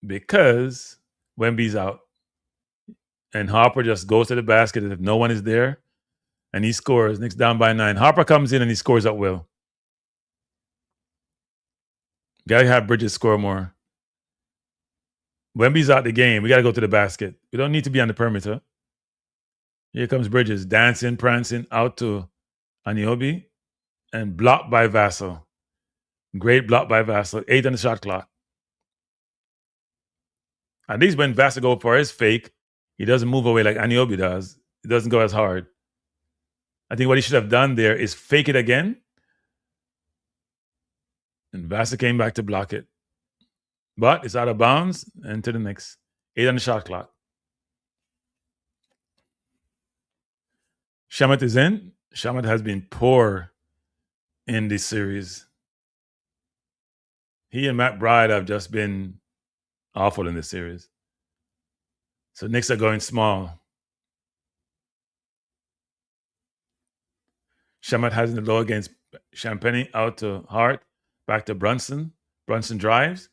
because Wemby's out. And Harper just goes to the basket if no one is there. And he scores. Knicks down by 9. Harper comes in and he scores at will. Got to have Bridges score more. Wemby's out the game. We got to go to the basket. We don't need to be on the perimeter. Here comes Bridges. Dancing, prancing, out to Anunoby. And blocked by Vassal. Great block by Vassal. 8 on the shot clock. At least when Vassal goes for his fake, he doesn't move away like Anunoby does. It doesn't go as hard. I think what he should have done there is fake it again. And Vassal came back to block it. But it's out of bounds and to the Knicks. 8 on the shot clock. Shamet is in. Shamet has been poor in this series. He and Matt Bride have just been awful in this series. So Knicks are going small. Shamet has in the low against Champagny, out to Hart, back to Brunson. Brunson drives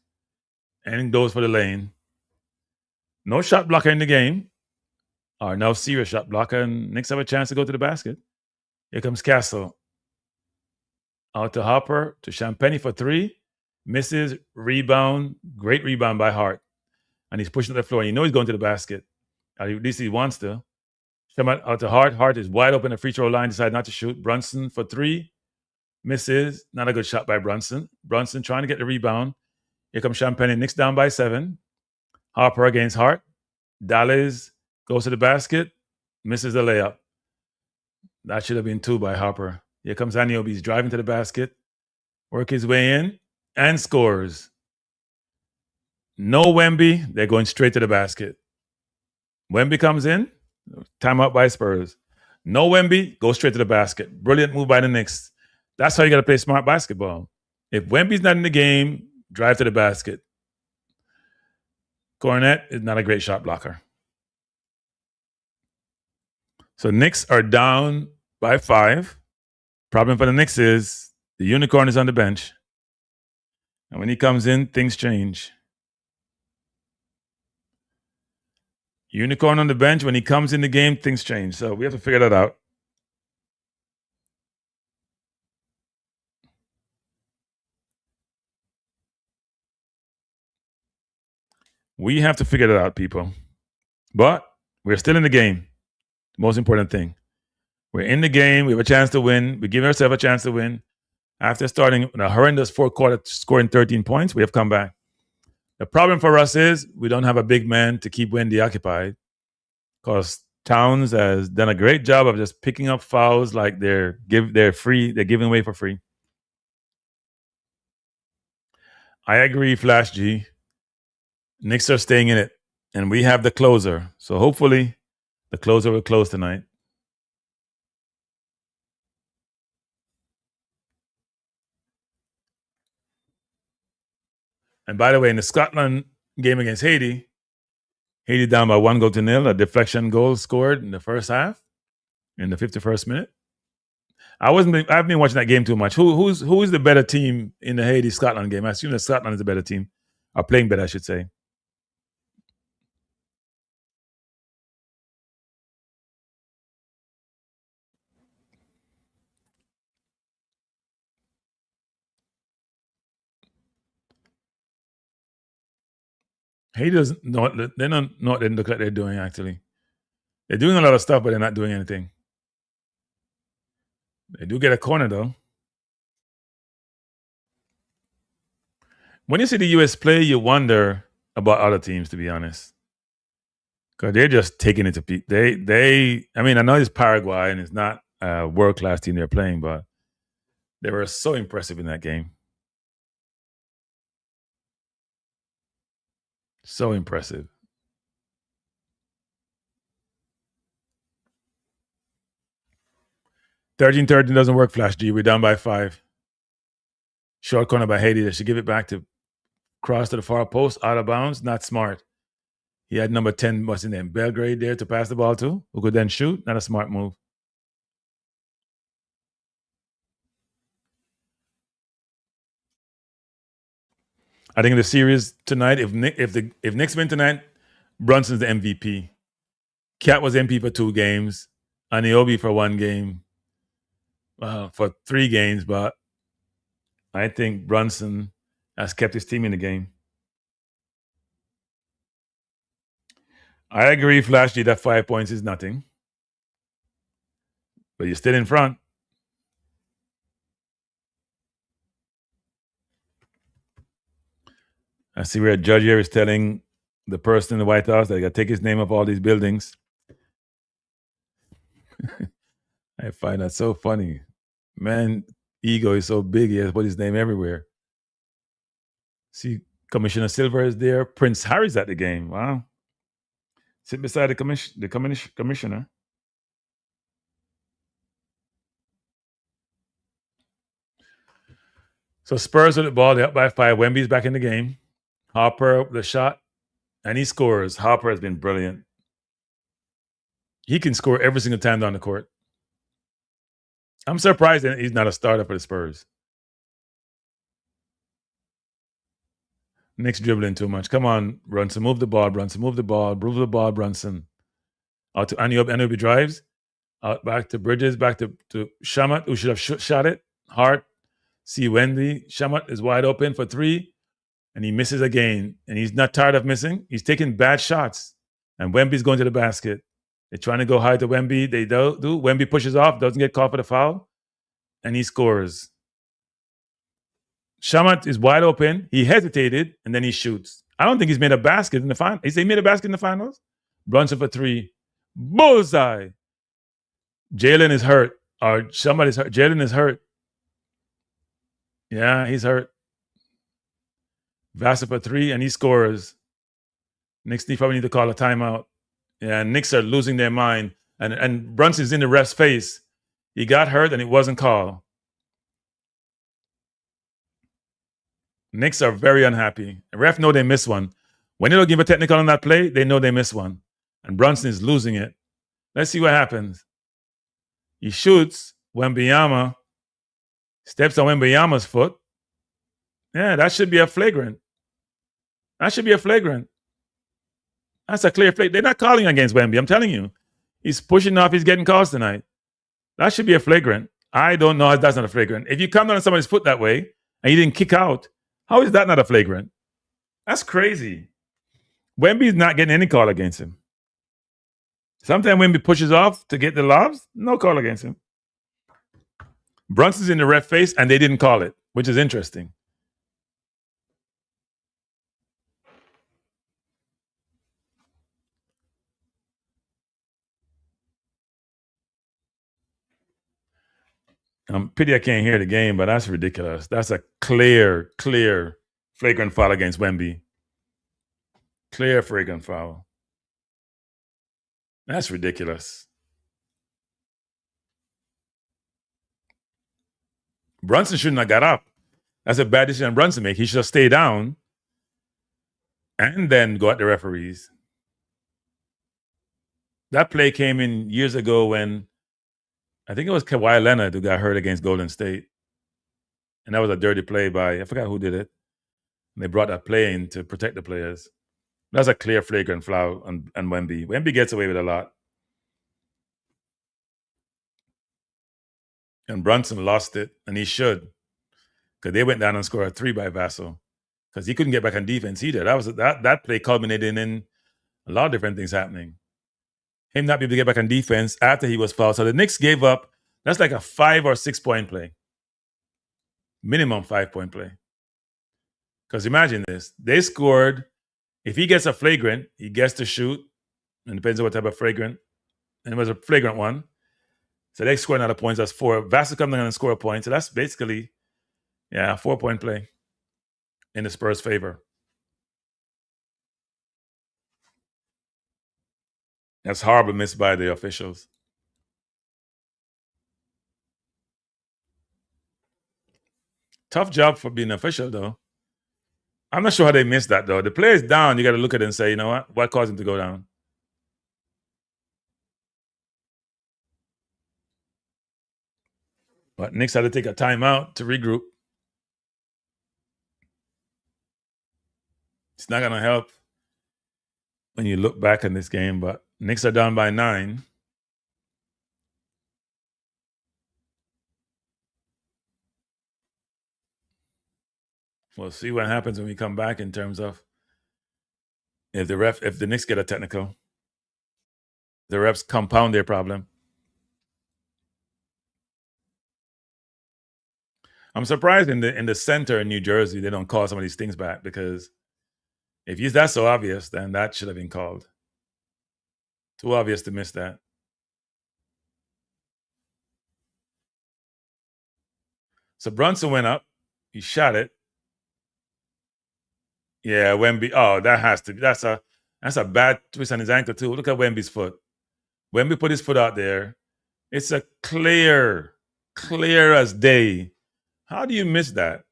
and goes for the lane. No shot blocker in the game. Or no serious shot blocker, and Knicks have a chance to go to the basket. Here comes Castle. Out to Harper, to Champagny for 3. Misses, rebound. Great rebound by Hart. And he's pushing to the floor. You know he's going to the basket. At least he wants to. Shamet out to Hart. Hart is wide open at free throw line. Decided not to shoot. Brunson for 3. Misses. Not a good shot by Brunson. Brunson trying to get the rebound. Here comes Champagny. Knicks down by 7. Harper against Hart. Dallas goes to the basket. Misses the layup. That should have been 2 by Harper. Here comes Anunoby. He's driving to the basket. Work his way in. And scores. No Wemby. They're going straight to the basket. Wemby comes in. Timeout by Spurs. No Wemby. Go straight to the basket. Brilliant move by the Knicks. That's how you got to play smart basketball. If Wemby's not in the game, drive to the basket. Cornette is not a great shot blocker. So Knicks are down by 5. Problem for the Knicks is the unicorn is on the bench. And when he comes in, things change. Unicorn on the bench, when he comes in the game, things change. So we have to figure that out. We have to figure that out, people. But we're still in the game. Most important thing. We're in the game. We have a chance to win. We give ourselves a chance to win. After starting a horrendous fourth quarter, scoring 13 points, we have come back. The problem for us is we don't have a big man to keep Wendy occupied because Towns has done a great job of just picking up fouls like they're giving away for free. I agree, Flash G. Knicks are staying in it. And we have the closer. So hopefully the closer will close tonight. And by the way, in the Scotland game against Haiti down by 1-0, a deflection goal scored in the first half, in the 51st minute. I haven't been watching that game too much. Who is the better team in the Haiti-Scotland game? I assume that Scotland is the better team, or playing better, I should say. Haiti doesn't know. They don't know what they look like they're doing. Actually, they're doing a lot of stuff, but they're not doing anything. They do get a corner though. When you see the US play, you wonder about other teams, to be honest, because they're just taking it to people. I mean, I know it's Paraguay and it's not a world-class team they're playing, but they were so impressive in that game. So impressive. 13-13 doesn't work, Flash G. We're down by 5. Short corner by Haiti. They should give it back to cross to the far post, out of bounds. Not smart. He had number 10, what's his name, Belgrade there to pass the ball to, who could then shoot. Not a smart move. I think in the series tonight, if Knicks win tonight, Brunson's the MVP. Cat was MVP for 2 games. Anunoby for 1 game. For 3 games, but I think Brunson has kept his team in the game. I agree, Flash G, that 5 points is nothing. But you're still in front. I see where a judge here is telling the person in the White House that they got to take his name off all these buildings. I find that so funny. Man, ego is so big, he has put his name everywhere. See, Commissioner Silver is there. Prince Harry's at the game. Wow. Sit beside the commissioner. So Spurs with the ball. They're up by 5. Wemby's back in the game. Harper, the shot, and he scores. Harper has been brilliant. He can score every single time down the court. I'm surprised that he's not a starter for the Spurs. Knicks dribbling too much. Come on, Brunson. Move the ball, Brunson. Move the ball, Brunson. Out to Anunoby drives. Out back to Bridges, back to Shamat, who should have shot it. Hart. See Wendy. Shamat is wide open for 3. And he misses again. And he's not tired of missing. He's taking bad shots. And Wemby's going to the basket. They're trying to go high to Wemby. They do. Wemby pushes off, doesn't get called for the foul. And he scores. Shamat is wide open. He hesitated, and then he shoots. I don't think he's made a basket in the final. He made a basket in the finals? Brunson for 3. Bullseye. Jalen is hurt. Or somebody's hurt. Jalen is hurt. Yeah, he's hurt. Vassar for 3, and he scores. Knicks probably need to call a timeout. Yeah, Knicks are losing their mind. And Brunson's in the ref's face. He got hurt, and it wasn't called. Knicks are very unhappy. The ref know they missed one. When they don't give a technical on that play, they know they missed one. And Brunson is losing it. Let's see what happens. He shoots. Wembanyama steps on Wembanyama's foot. Yeah, that should be a flagrant. That's a clear flagrant. They're not calling against Wemby, I'm telling you. He's pushing off. He's getting calls tonight. That should be a flagrant. I don't know if that's not a flagrant. If you come down on somebody's foot that way and you didn't kick out, how is that not a flagrant? That's crazy. Wemby's not getting any call against him. Sometimes Wemby pushes off to get the lobs, no call against him. Brunson's in the ref face, and they didn't call it, which is interesting. Pity I can't hear the game, but that's ridiculous. That's a clear, flagrant foul against Wemby. Clear flagrant foul. That's ridiculous. Brunson shouldn't have got up. That's a bad decision Brunson make. He should have stayed down and then go at the referees. That play came in years ago when I think it was Kawhi Leonard who got hurt against Golden State. And that was a dirty play by, I forgot who did it. And they brought that play in to protect the players. That's a clear flagrant foul on Wemby. Wemby gets away with a lot. And Brunson lost it, and he should. Because they went down and scored a 3 by Vassell. Because he couldn't get back on defense either. That play culminated in a lot of different things happening. Him not be able to get back on defense after he was fouled. So the Knicks gave up. That's like a 5 or 6 point play. Minimum 5 point play. Because imagine this. They scored. If he gets a flagrant, he gets to shoot. And it depends on what type of flagrant. And it was a flagrant one. So they score another points. That's 4. Vassell comes in and score a point. So that's basically, 4 point play in the Spurs' favor. That's horrible missed by the officials. Tough job for being an official, though. I'm not sure how they missed that, though. The player's down. You got to look at it and say, you know what? What caused him to go down? But Knicks had to take a timeout to regroup. It's not going to help when you look back in this game, but Knicks are down by 9. We'll see what happens when we come back in terms of if the Knicks get a technical, the refs compound their problem. I'm surprised in the center in New Jersey they don't call some of these things back, because if that's so obvious, then that should have been called. Too obvious to miss that. So Brunson went up. He shot it. Yeah, Wemby. Oh, that has to be. That's a bad twist on his ankle too. Look at Wemby's foot. Wemby put his foot out there. It's a clear as day. How do you miss that?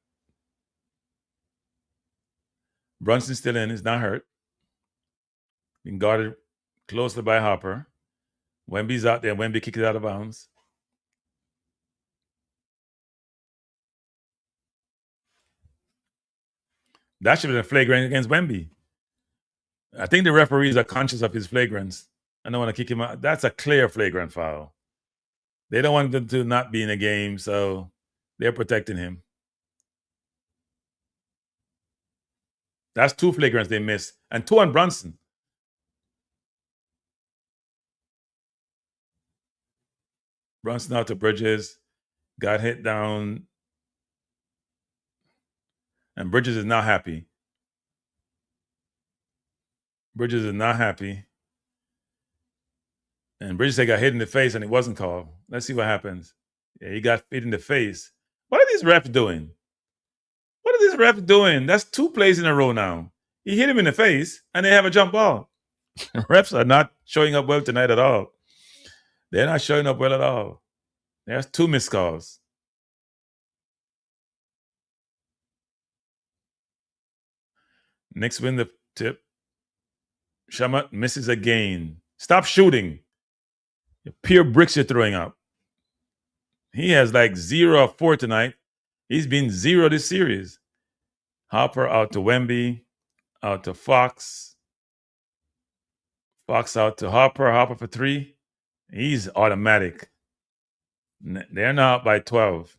Brunson's still in. He's not hurt. Being guarded closely by Harper. Wemby's out there. Wemby kicked it out of bounds. That should have been a flagrant against Wemby. I think the referees are conscious of his flagrants. I don't want to kick him out. That's a clear flagrant foul. They don't want him to not be in a game, so they're protecting him. That's 2 flagrants they missed, and 2 on Brunson. Brunson out to Bridges, got hit down, and Bridges is not happy. Bridges is not happy. And Bridges got hit in the face and it wasn't called. Let's see what happens. Yeah, he got hit in the face. What are these refs doing? What are these refs doing? That's 2 plays in a row now. He hit him in the face and they have a jump ball. Refs are not showing up well tonight at all. They're not showing up well at all. There's 2 missed calls. Knicks win the tip. Shamat misses again. Stop shooting. Pure bricks you're throwing up. He has like 0 of 4 tonight. He's been 0 this series. Harper out to Wemby. Out to Fox. Fox out to Harper. Harper for 3. He's automatic. They're now up by 12.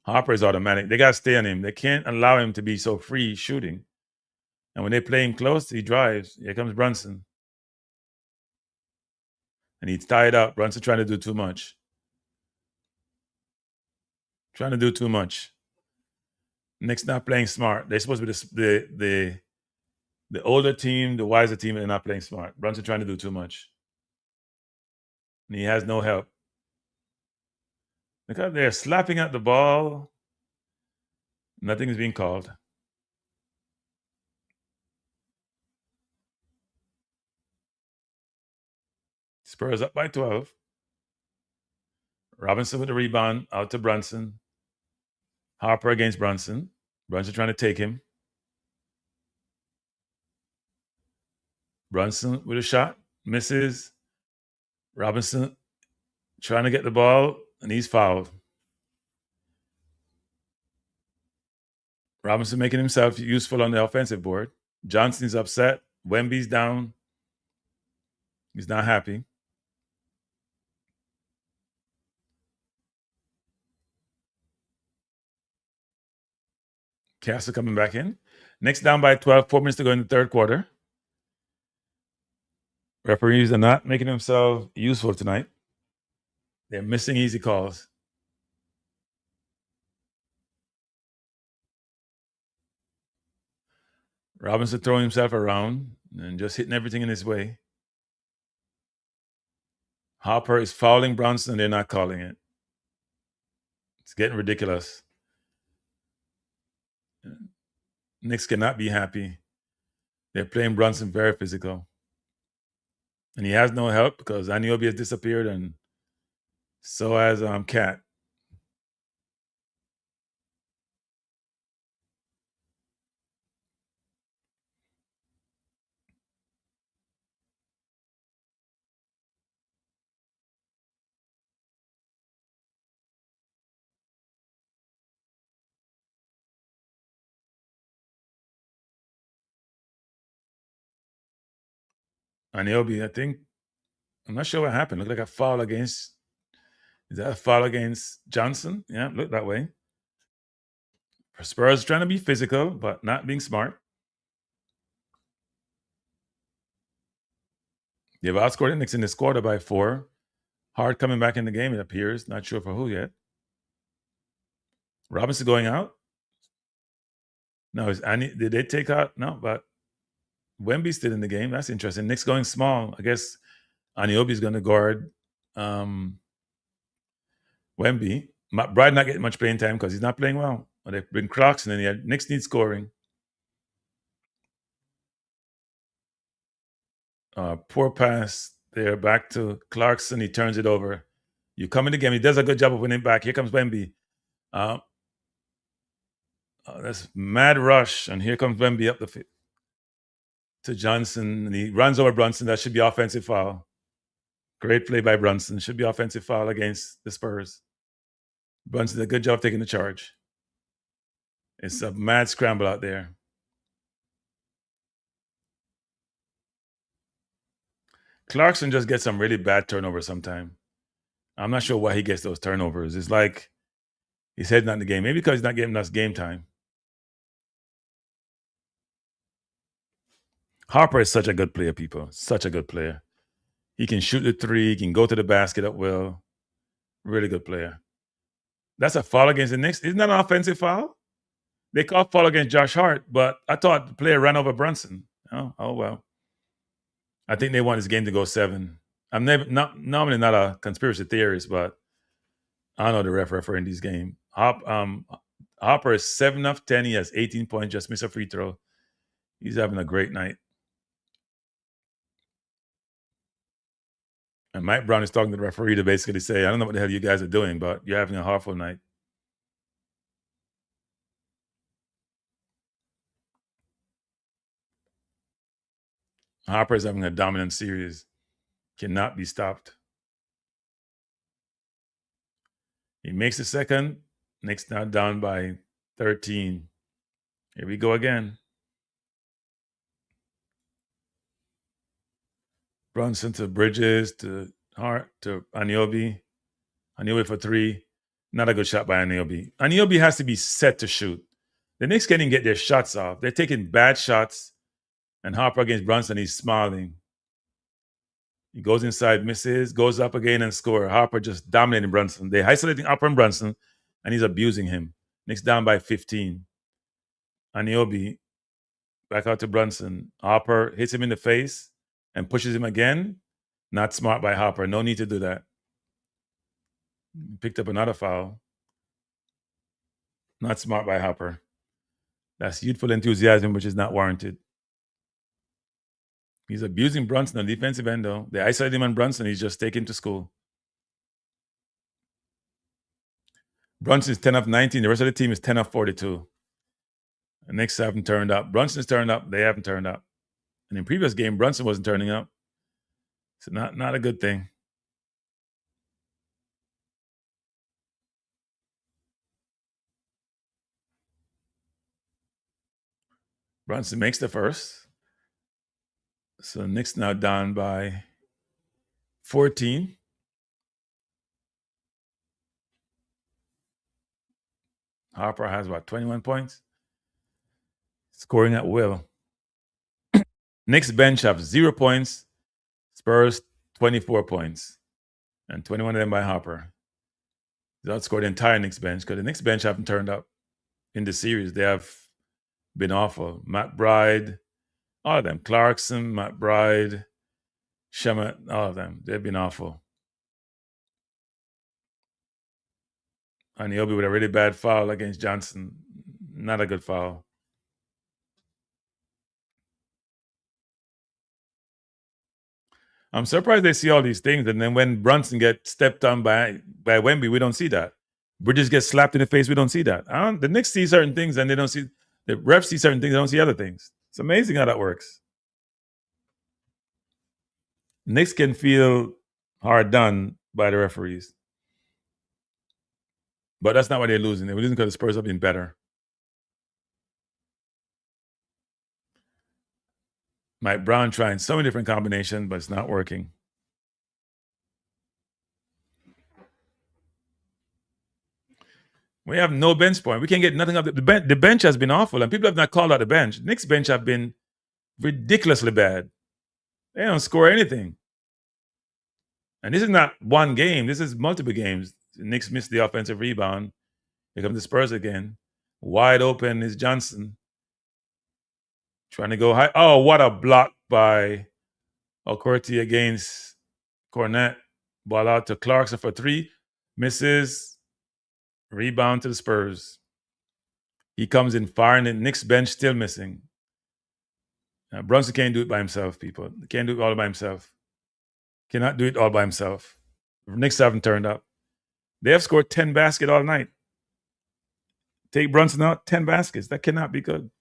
Harper is automatic. They got to stay on him. They can't allow him to be so free shooting. And when they play him close, he drives. Here comes Brunson. And he's tied up. Brunson trying to do too much. Knicks not playing smart. They're supposed to be the older team, the wiser team, and they're not playing smart. Brunson trying to do too much. And he has no help. Look how they're slapping at the ball. Nothing is being called. Spurs up by 12. Robinson with the rebound, out to Brunson. Harper against Brunson. Brunson trying to take him. Brunson with a shot, misses. Robinson trying to get the ball, and he's fouled. Robinson making himself useful on the offensive board. Johnson's upset. Wemby's down. He's not happy. Castle coming back in. Knicks down by 12, 4 minutes to go in the third quarter. Referees are not making themselves useful tonight. They're missing easy calls. Robinson throwing himself around and just hitting everything in his way. Harper is fouling Brunson and they're not calling it. It's getting ridiculous. Knicks cannot be happy. They're playing Brunson very physical. And he has no help because Anunoby has disappeared and so has Cat. Anunoby, I think, I'm not sure what happened. Looked like a foul against, is that a foul against Johnson? Yeah, looked that way. Spurs trying to be physical, but not being smart. They've outscored the Knicks in this quarter by 4. Hard coming back in the game, it appears. Not sure for who yet. Robinson going out? No, did they take out? No, but Wemby's still in the game. That's interesting. Knicks going small. I guess Anunoby's going to guard Wemby. Brad not getting much playing time because he's not playing well. But they bring Clarkson in here. Knicks need scoring. Poor pass there back to Clarkson. He turns it over. You come in the game. He does a good job of winning back. Here comes Wemby. That's mad rush. And here comes Wemby up the field to Johnson. And he runs over Brunson. That should be offensive foul. Great play by Brunson. Should be offensive foul against the Spurs. Brunson did a good job taking the charge. It's a mad scramble out there. Clarkson just gets some really bad turnovers sometimes. I'm not sure why he gets those turnovers. It's like he's heading out in the game. Maybe because he's not getting us game time. Harper is such a good player, people. Such a good player. He can shoot the three. He can go to the basket at will. Really good player. That's a foul against the Knicks. Isn't that an offensive foul? They called foul against Josh Hart, but I thought the player ran over Brunson. Oh well. I think they want this game to go 7. I'm normally not a conspiracy theorist, but I know the referee in this game. Harper is 7 of 10. He has 18 points, just missed a free throw. He's having a great night. And Mike Brown is talking to the referee to basically say, I don't know what the hell you guys are doing, but you're having a horrible night. Harper is having a dominant series. Cannot be stopped. He makes the second. Knicks now down by 13. Here we go again. Brunson to Bridges, to Hart, to Anunoby. Anunoby for 3. Not a good shot by Anunoby. Anunoby has to be set to shoot. The Knicks can't even get their shots off. They're taking bad shots. And Harper against Brunson, he's smiling. He goes inside, misses, goes up again and score. Harper just dominating Brunson. They're isolating Harper and Brunson, and he's abusing him. Knicks down by 15. Anunoby back out to Brunson. Harper hits him in the face and pushes him again. Not smart by Harper. No need to do that. Picked up another foul. Not smart by Harper. That's youthful enthusiasm, which is not warranted. He's abusing Brunson on defensive end, though. They isolate him on Brunson. He's just taken to school. Brunson's 10 of 19. The rest of the team is 10 of 42. The Knicks haven't turned up. Brunson's turned up. They haven't turned up. And in previous game, Brunson wasn't turning up. So not a good thing. Brunson makes the first. So the Knicks now down by 14. Harper has about 21 points. Scoring at will. Knicks bench have 0 points. Spurs 24 points. And 21 of them by Harper. They outscored the entire Knicks bench because the Knicks bench haven't turned up in the series. They have been awful. McBride, all of them. Clarkson, McBride, Shemet, all of them. They've been awful. And Obi with a really bad foul against Johnson. Not a good foul. I'm surprised they see all these things. And then when Brunson gets stepped on by Wemby, we don't see that. Bridges get slapped in the face, we don't see that. The Knicks see certain things and they don't see, the refs see certain things, they don't see other things. It's amazing how that works. Knicks can feel hard done by the referees. But that's not why they're losing. They're losing because the Spurs have been better. Mike Brown trying so many different combinations, but it's not working. We have no bench point. We can't get nothing up. The bench has been awful, and people have not called out the bench. Knicks bench have been ridiculously bad. They don't score anything. And this is not one game. This is multiple games. The Knicks missed the offensive rebound. Here comes the Spurs again. Wide open is Johnson. Trying to go high. Oh, what a block by Okorti against Cornette. Ball out to Clarkson for 3. Misses. Rebound to the Spurs. He comes in firing. The Knicks bench still missing. Brunson can't do it by himself, people. He can't do it all by himself. Cannot do it all by himself. The Knicks haven't turned up. They have scored 10 baskets all night. Take Brunson out, 10 baskets. That cannot be good.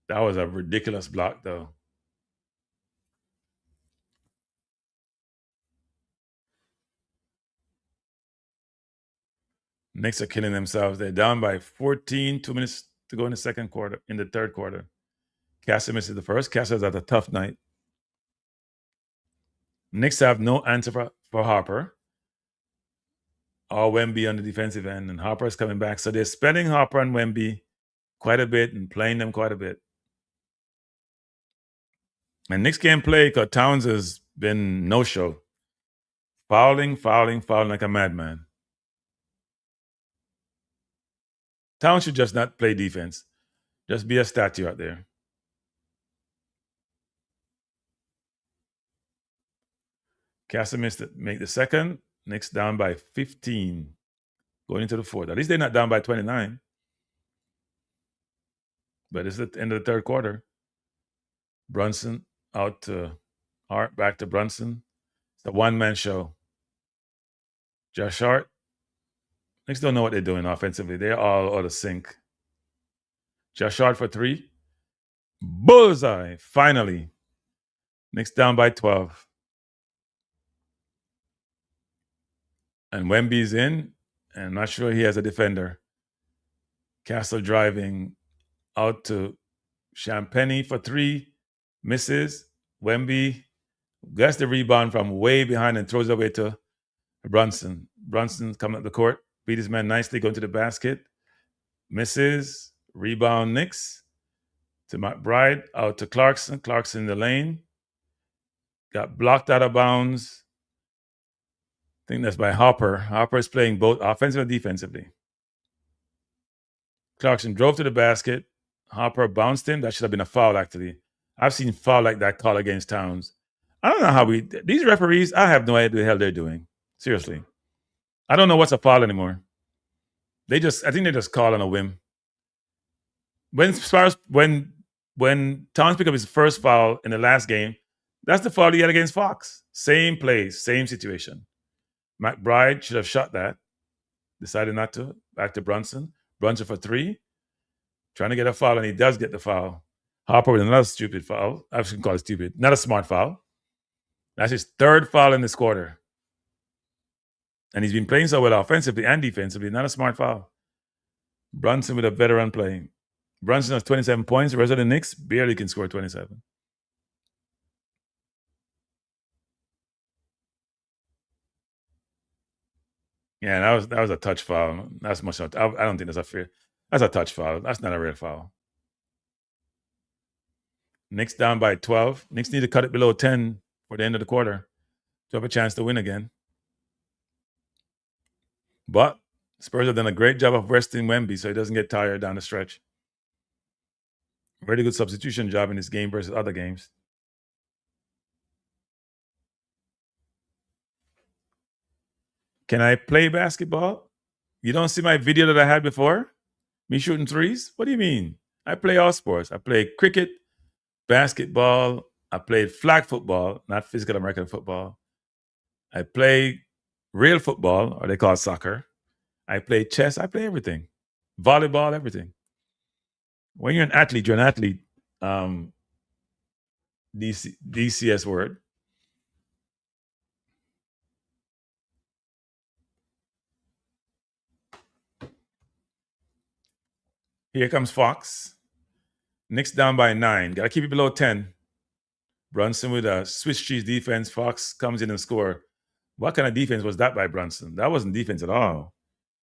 That was a ridiculous block, though. Knicks are killing themselves. They're down by 14, 2 minutes to go in the third quarter. Casser misses the first. Casser's had a tough night. Knicks have no answer for Harper. All Wemby on the defensive end, and Harper's coming back. So they're spending Harper and Wemby quite a bit and playing them quite a bit. And Knicks can't play because Towns has been no-show. Fouling like a madman. Towns should just not play defense. Just be a statue out there. Casser missed it. Make the second. Knicks down by 15. Going into the fourth. At least they're not down by 29. But it's at the end of the third quarter. Brunson out to Hart. Back to Brunson. It's a one-man show. Josh Hart. Knicks don't know what they're doing offensively. They're all out of sync. Josh Hart for 3. Bullseye. Finally. Knicks down by 12. And Wemby's in. And I'm not sure he has a defender. Castle driving out to Champagny for 3. Misses. Wemby gets the rebound from way behind and throws it away to Brunson. Brunson coming up the court. Beat his man nicely, going to the basket. Misses. Rebound Knicks. To McBride. Out to Clarkson. Clarkson in the lane. Got blocked out of bounds. I think that's by Harper. Harper is playing both offensively and defensively. Clarkson drove to the basket. Harper bounced him. That should have been a foul, actually. I've seen foul like that call against Towns. I don't know how these referees, I have no idea what the hell they're doing. Seriously. I don't know what's a foul anymore. I think they just call on a whim. When Towns picked up his first foul in the last game, that's the foul he had against Fox. Same plays, same situation. McBride should have shot that. Decided not to. Back to Brunson. Brunson for 3. Trying to get a foul, and he does get the foul. Harper with another stupid foul. I shouldn't call it stupid. Not a smart foul. That's his 3rd foul in this quarter. And he's been playing so well offensively and defensively. Not a smart foul. Brunson with a veteran play. Brunson has 27 points. The rest of the Knicks barely can score 27. Yeah, that was a touch foul. That's much. I don't think that's a fair. That's a touch foul. That's not a real foul. Knicks down by 12. Knicks need to cut it below 10 for the end of the quarter to have a chance to win again. But Spurs have done a great job of resting Wemby so he doesn't get tired down the stretch. Very good substitution job in this game versus other games. Can I play basketball? You don't see my video that I had before? Me shooting threes? What do you mean? I play all sports. I play cricket, basketball. I played flag football, not physical American football. I play real football, or they call it soccer. I play chess. I play everything. Volleyball, everything. When you're an athlete, you're an athlete. DCS word. Here comes Fox. Knicks down by 9. Got to keep it below 10. Brunson with a Swiss cheese defense. Fox comes in and score. What kind of defense was that by Brunson? That wasn't defense at all.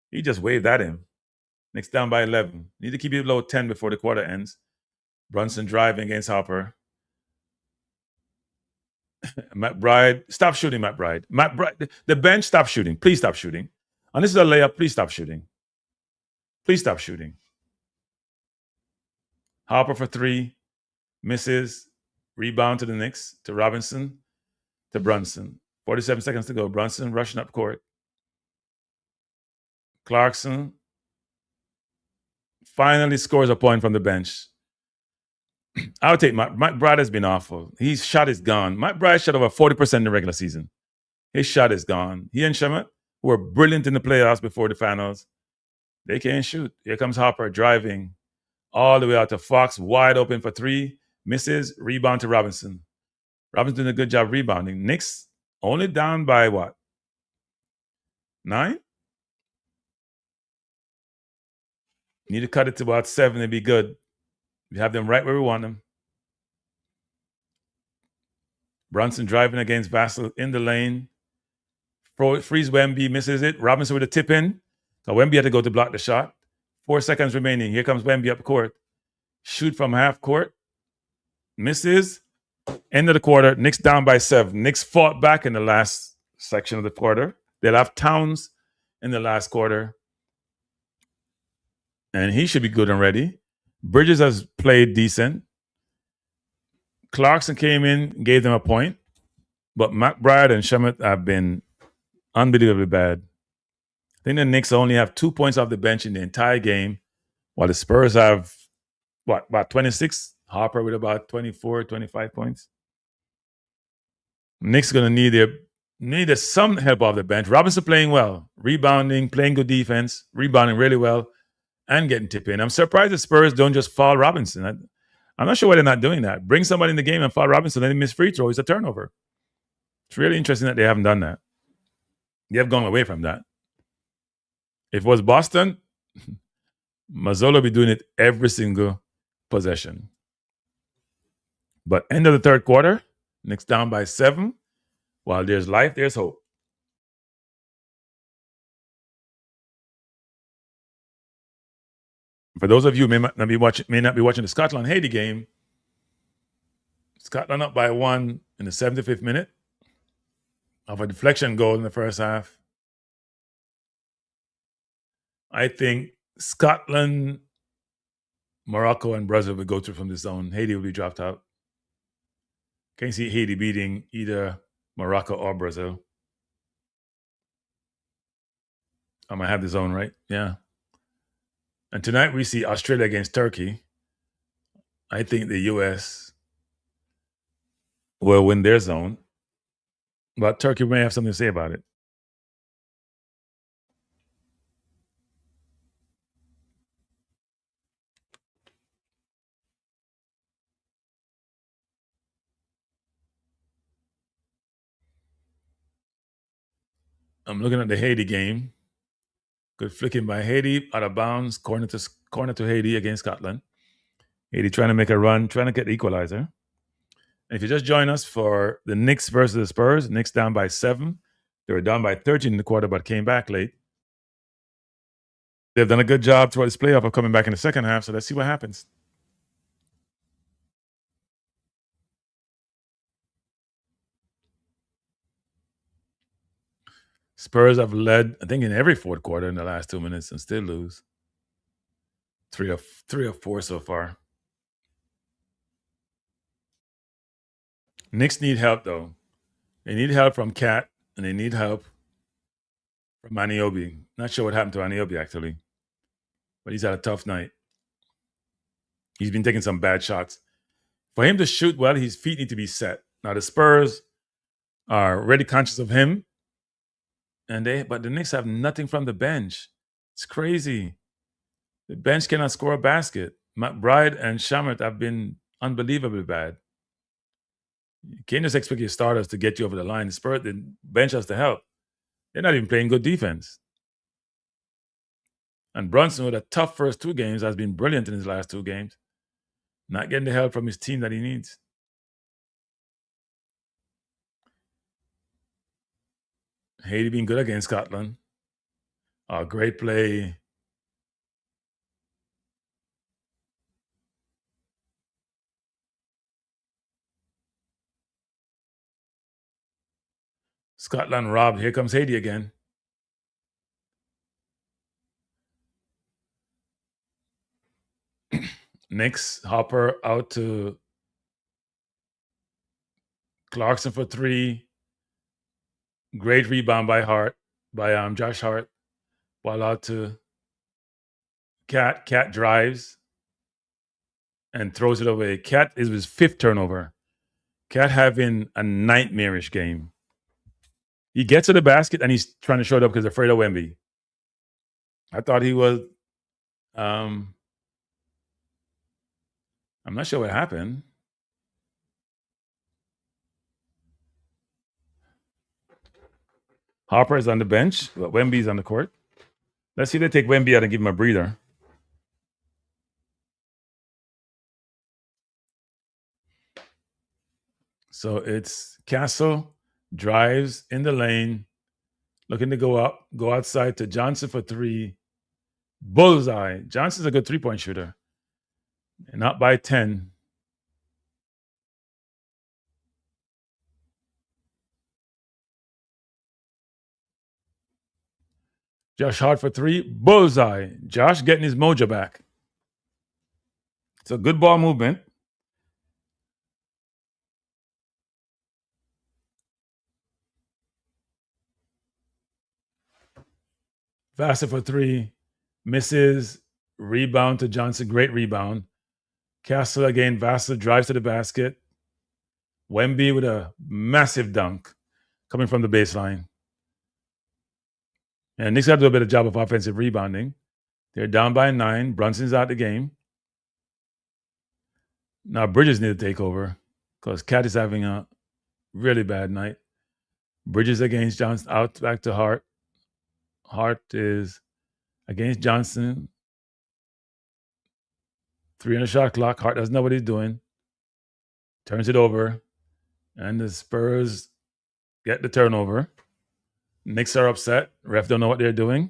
He just waved at him. Knicks down by 11. Need to keep it below 10 before the quarter ends. Brunson driving against Harper. McBride. Stop shooting, McBride. The bench, stop shooting. Please stop shooting. And this is a layup. Please stop shooting. Please stop shooting. Harper for 3. Misses. Rebound to the Knicks. To Robinson. To Brunson. 47 seconds to go. Brunson rushing up court. Clarkson finally scores a point from the bench. I would take McBride has been awful. His shot is gone. McBride shot over 40% in the regular season. His shot is gone. He and Shemet, who were brilliant in the playoffs before the finals, they can't shoot. Here comes Harper driving all the way out to Fox, wide open for 3. Misses. Rebound to Robinson. Robinson doing a good job rebounding. Knicks only down by what? 9? Need to cut it to about 7 to be good. We have them right where we want them. Brunson driving against Vassell in the lane. Frees Wemby, misses it. Robinson with a tip in. So Wemby had to go to block the shot. 4 seconds remaining. Here comes Wemby up court. Shoot from half court. Misses. End of the quarter. Knicks down by 7. Knicks fought back in the last section of the quarter. They'll have Towns in the last quarter. And he should be good and ready. Bridges has played decent. Clarkson came in, gave them a point. But McBride and Shemet have been unbelievably bad. I think the Knicks only have 2 points off the bench in the entire game, while the Spurs have, about 26? Harper with about 24, 25 points. Knicks going to need some help off the bench. Robinson playing well, rebounding, playing good defense, rebounding really well, and getting tip in. I'm surprised the Spurs don't just foul Robinson. I'm not sure why they're not doing that. Bring somebody in the game and foul Robinson, then they miss free throw. It's a turnover. It's really interesting that they haven't done that. They have gone away from that. If it was Boston, Mazzola would be doing it every single possession. But end of the third quarter, Knicks down by 7. While there's life, there's hope. For those of you who may not be watching the Scotland-Haiti game, Scotland up by 1 in the 75th minute of a deflection goal in the first half. I think Scotland, Morocco, and Brazil will go through from the zone. Haiti will be dropped out. Can't see Haiti beating either Morocco or Brazil. I might have the zone right. Yeah. And tonight we see Australia against Turkey. I think the U.S. will win their zone, but Turkey may have something to say about it. I'm looking at the Haiti game. Good flicking by Haiti, out of bounds, corner to Haiti against Scotland. Haiti trying to make a run, trying to get the equalizer. And if you just join us for the Knicks versus the Spurs, Knicks down by 7. They were down by 13 in the quarter, but came back late. They've done a good job throughout this playoff of coming back in the second half, so let's see what happens. Spurs have led, I think, in every fourth quarter in the last 2 minutes and still lose. Three or four so far. Knicks need help, though. They need help from Cat, and they need help from Anunoby. Not sure what happened to Anunoby, actually. But he's had a tough night. He's been taking some bad shots. For him to shoot well, his feet need to be set. Now, the Spurs are already conscious of him, but the Knicks have nothing from the bench. It's crazy. The bench cannot score a basket. McBride and Shamet have been unbelievably bad. You can't just expect your starters to get you over the line. The bench has to help. They're not even playing good defense. And Brunson, with a tough first 2 games, has been brilliant in his last 2 games. Not getting the help from his team that he needs. Haiti being good against Scotland. Great play. Scotland robbed. Here comes Haiti again. Knicks, Hopper out to Clarkson for 3. Great rebound by Josh Hart. Ball out to Cat. Cat drives and throws it away. Cat is his 5th turnover. Cat having a nightmarish game. He gets to the basket and he's trying to show it up because he's afraid of Wemby. I thought he was. I'm not sure what happened. Harper is on the bench, but Wemby's on the court. Let's see if they take Wemby out and give him a breather. So it's Castle, drives in the lane, looking to go outside to Johnson for 3. Bullseye. Johnson's a good 3-point shooter. And not by 10. Josh Hart for 3. Bullseye. Josh getting his mojo back. It's a good ball movement. Vassar for 3. Misses. Rebound to Johnson. Great rebound. Castle again. Vassar drives to the basket. Wemby with a massive dunk coming from the baseline. And Knicks got to do a better job of offensive rebounding. They're down by 9. Brunson's out the game. Now Bridges need to take over because Cat is having a really bad night. Bridges against Johnson, out back to Hart. Hart is against Johnson. 3 on the shot clock. Hart doesn't know what he's doing. Turns it over. And the Spurs get the turnover. Knicks are upset. Ref don't know what they're doing.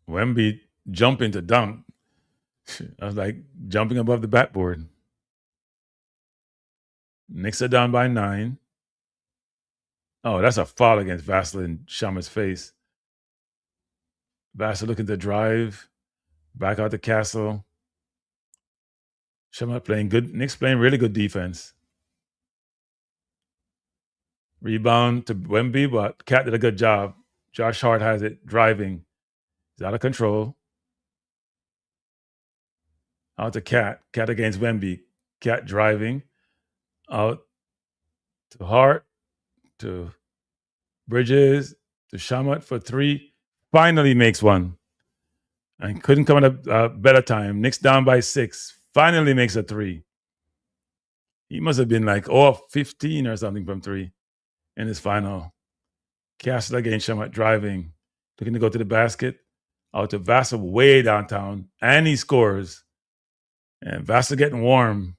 Wemby jumping to dunk. I was like jumping above the backboard. Knicks are down by 9. Oh, that's a foul against Vassar in Shaman's face. Vassar looking to drive. Back out to Castle. Shamat playing good. Knicks playing really good defense. Rebound to Wemby, but Cat did a good job. Josh Hart has it driving. He's out of control. Out to Cat. Cat against Wemby. Cat driving. Out to Hart. To Bridges. To Shamat for 3. Finally makes one. And couldn't come at a better time. Knicks down by 6. Finally makes a 3. He must have been like 15 or something from 3 in his final. Castle against Shamat driving. Looking to go to the basket. Out to Vassell way downtown. And he scores. And Vassell getting warm.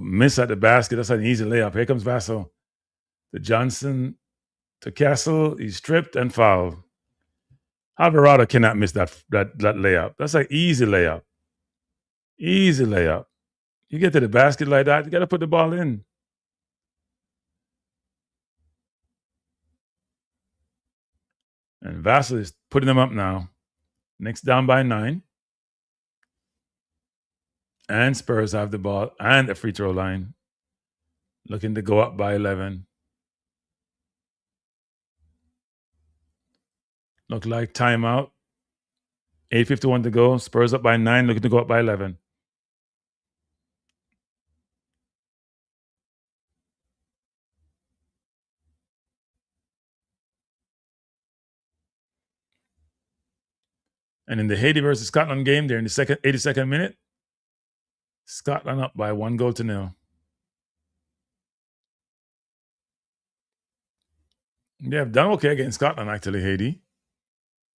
Miss at the basket. That's an easy layup. Here comes Vassell. To Johnson. To Castle. He's stripped and fouled. Alvarado cannot miss that layup. That's an easy layup. Easy layup. You get to the basket like that, you got to put the ball in. And Vassell is putting them up now. Knicks down by 9. And Spurs have the ball and the free throw line. Looking to go up by 11. Look like timeout. 8:51 to go. Spurs up by 9, looking to go up by 11. And in the Haiti versus Scotland game, they're in the 82nd minute. Scotland up by 1-0. They have done okay against Scotland, actually, Haiti.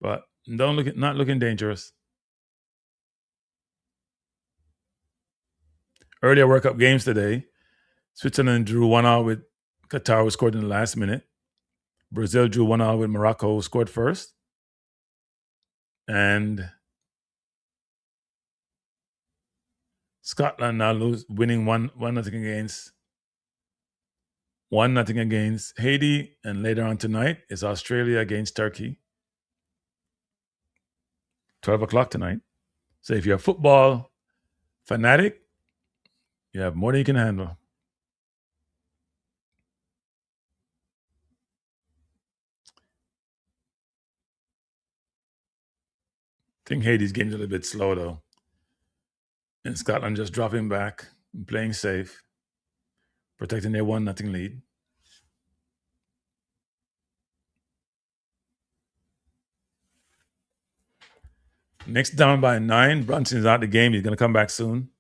But not looking dangerous. Earlier World Cup games today, Switzerland drew 1-1 with Qatar, who scored in the last minute. Brazil drew 1-1 with Morocco, who scored first. And Scotland now winning 1-0 against Haiti. And later on tonight is Australia against Turkey. 12 o'clock tonight. So if you're a football fanatic, you have more than you can handle. I think Haiti's game's a little bit slow, though. And Scotland just dropping back and playing safe, protecting their 1-0 lead. Knicks down by 9. Brunson's out the game. He's going to come back soon.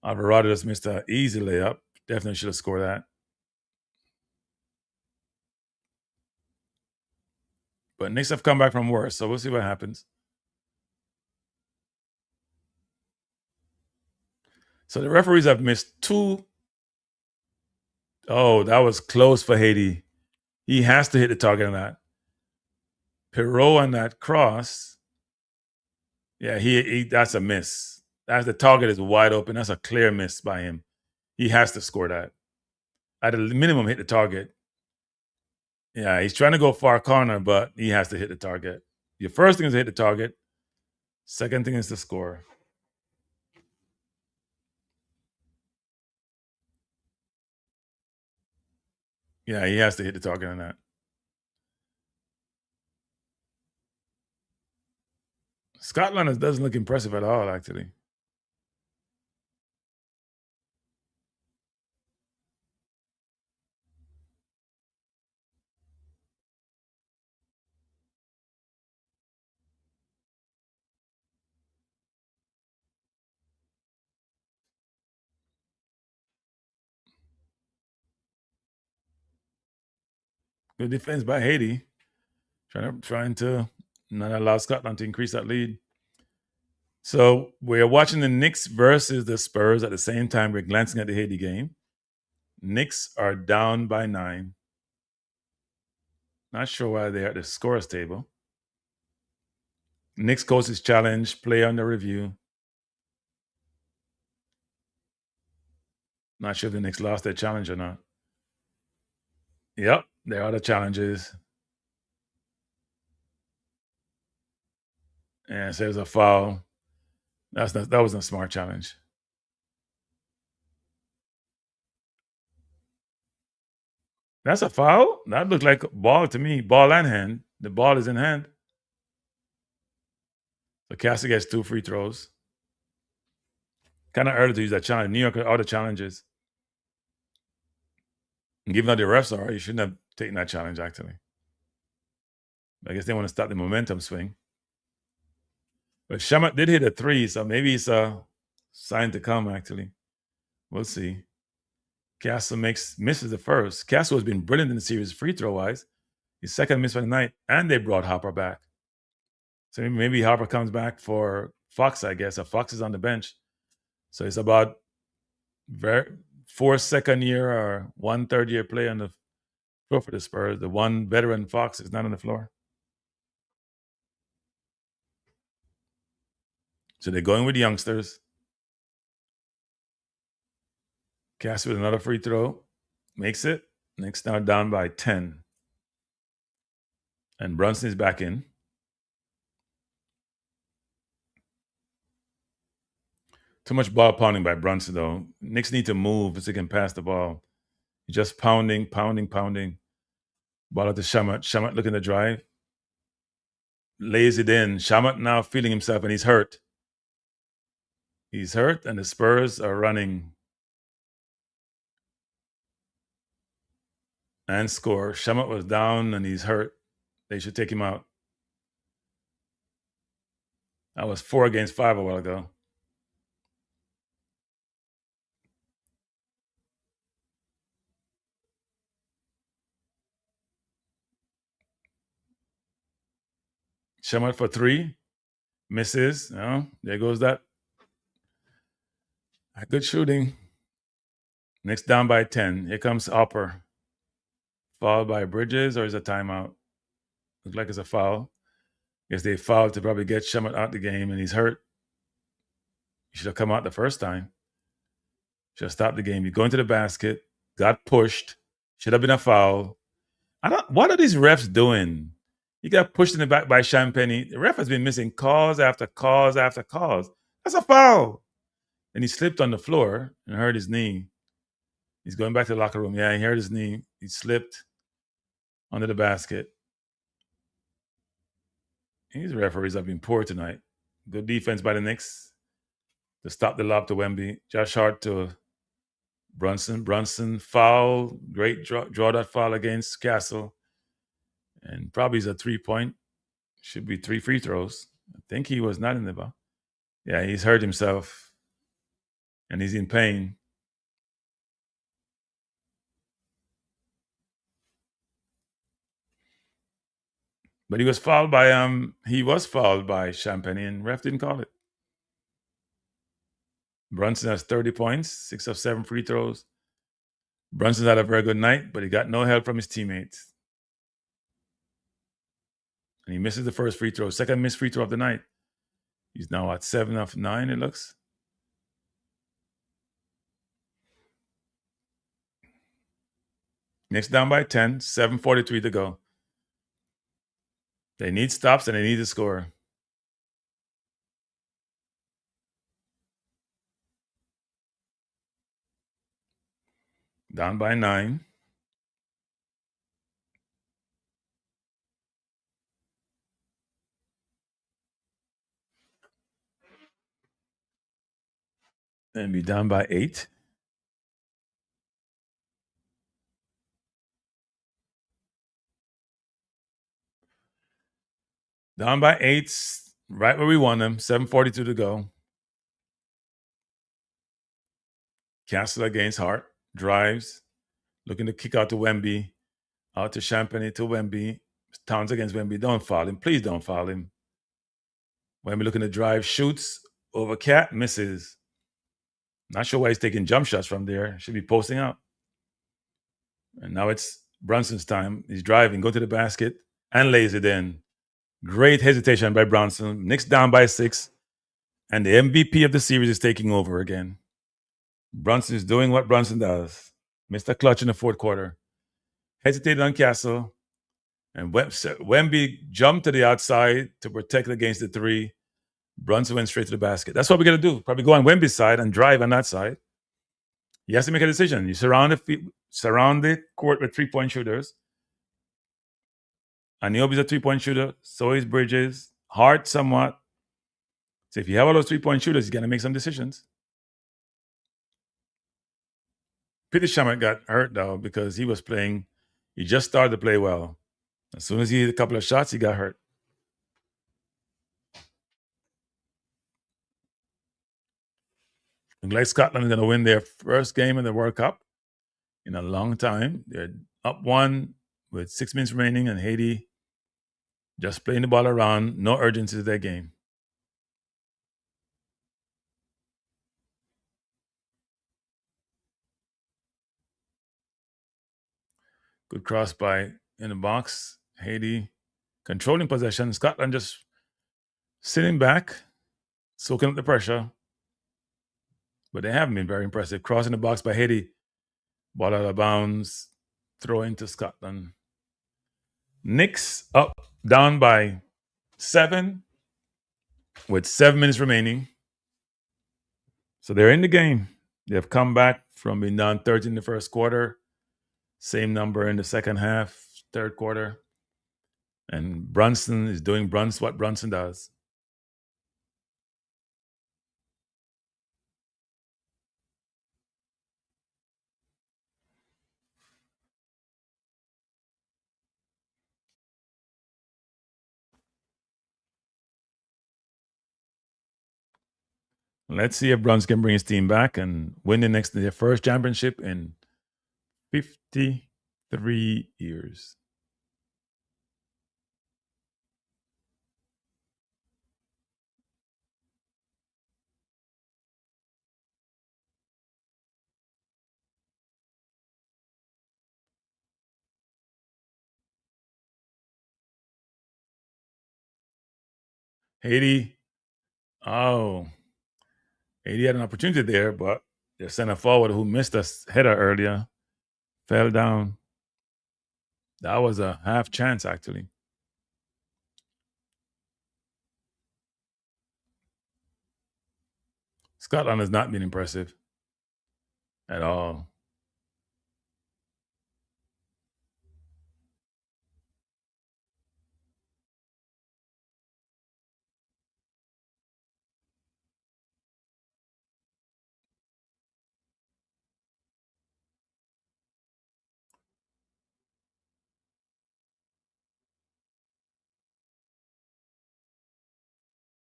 Alvarado just missed an easy layup. Definitely should have scored that. But Knicks have come back from worse, so we'll see what happens. So the referees have missed 2. Oh, that was close for Haiti. He has to hit the target on that. Perot on that cross. Yeah, that's a miss. The target is wide open. That's a clear miss by him. He has to score that. At a minimum, hit the target. Yeah, he's trying to go far corner, but he has to hit the target. Your first thing is to hit the target. Second thing is to score. Yeah, he has to hit the target on that. Scotland doesn't look impressive at all, actually. Good defense by Haiti. Trying to not allow Scotland to increase that lead. So we're watching the Knicks versus the Spurs at the same time. We're glancing at the Haiti game. Knicks are down by 9. Not sure why they're at the scores table. Knicks coach's challenge, play under review. Not sure if the Knicks lost their challenge or not. Yep, there are the challenges. And so there's a foul. That wasn't a smart challenge. That's a foul? That looked like a ball to me. Ball and hand. The ball is in hand. So Cassie gets 2 free throws. Kind of early to use that challenge. New York all the challenges. And given that the refs are, you shouldn't have taken that challenge, actually. I guess they want to stop the momentum swing. But Shamat did hit a 3, so maybe it's a sign to come, actually. We'll see. Castle misses the first. Castle has been brilliant in the series free throw-wise. His second miss for the night, and they brought Harper back. So maybe Harper comes back for Fox, I guess. Fox is on the bench. So it's about 4 second-year or 1 third-year play on the floor for the Spurs. The one veteran Fox is not on the floor. So they're going with the youngsters. Cass with another free throw. Makes it. Knicks now down by 10. And Brunson is back in. Too much ball pounding by Brunson, though. Knicks need to move so they can pass the ball. Just pounding. Ball out to Shamat. Shamat looking to drive. Lays it in. Shamat now feeling himself, and he's hurt. He's hurt, and the Spurs are running. And score. Shamat was down, and he's hurt. They should take him out. That was 4 against 5 a while ago. Shamat for 3. Misses. Oh, there goes that. Good shooting. Knicks down by 10. Here comes Hopper. Fouled by Bridges, or is it a timeout? Looks like it's a foul. Guess they fouled to probably get Shamat out the game, and he's hurt. He should have come out the first time. Should have stopped the game. You go into the basket, got pushed. Should have been a foul. What are these refs doing? He got pushed in the back by Champagne. The ref has been missing calls after calls after calls. That's a foul. And he slipped on the floor and hurt his knee. He's going back to the locker room. Yeah, he hurt his knee. He slipped under the basket. These referees have been poor tonight. Good defense by the Knicks to stop the lob to Wemby. Josh Hart to Brunson. Brunson foul. Great draw that foul against Castle. And probably is a 3-point. Should be 3 free throws. I think he was not in the ball. Yeah, he's hurt himself. And he's in pain. But he was fouled by Champagne, and ref didn't call it. Brunson has 30 points, 6 of 7 free throws. Brunson's had a very good night, but he got no help from his teammates. And he misses the first free throw. Second missed free throw of the night. He's now at 7 of 9, it looks. Knicks down by 10, 7:43 to go. They need stops and they need to score. Down by 9. And be down by 8. Down by 8, right where we want them. 7:42 to go. Castle against Hart. Drives. Looking to kick out to Wemby. Out to Champagne to Wemby. Towns against Wemby. Don't foul him. Please don't foul him. Wemby looking to drive. Shoots. Over Cat. Misses. Not sure why he's taking jump shots from there. Should be posting out. And now it's Brunson's time. He's driving. Go to the basket. And lays it in. Great hesitation by Brunson. Knicks down by 6. And the MVP of the series is taking over again. Brunson is doing what Brunson does. Mr. Clutch in the fourth quarter. Hesitated on Castle. And Wemby jumped to the outside to protect against the three. Brunson went straight to the basket. That's what we're going to do. Probably go on Wemby's side and drive on that side. He has to make a decision. You surround the court with three-point shooters. Aniobi's a three-point shooter. So is Bridges. Hart somewhat. So if you have all those three-point shooters, you got to make some decisions. Peter Shamet got hurt, though, because he just started to play well. As soon as he hit a couple of shots, he got hurt. Looks like Scotland is going to win their first game in the World Cup in a long time. They're up 1 with 6 minutes remaining, and Haiti just playing the ball around. No urgency to their game. Good cross by in the box. Haiti controlling possession. Scotland just sitting back, soaking up the pressure. But they haven't been very impressive. Crossing the box by Haiti. Ball out of bounds. Throw into Scotland. Knicks down by 7 with 7 minutes remaining. So they're in the game. They have come back from being down 13 in the first quarter. Same number in the second half, third quarter. And Brunson is doing what Brunson does. Let's see if Brunson can bring his team back and win their first championship in 53 years. Haiti had an opportunity there, but their center forward who missed a header earlier fell down. That was a half chance, actually. Scotland has not been impressive at all.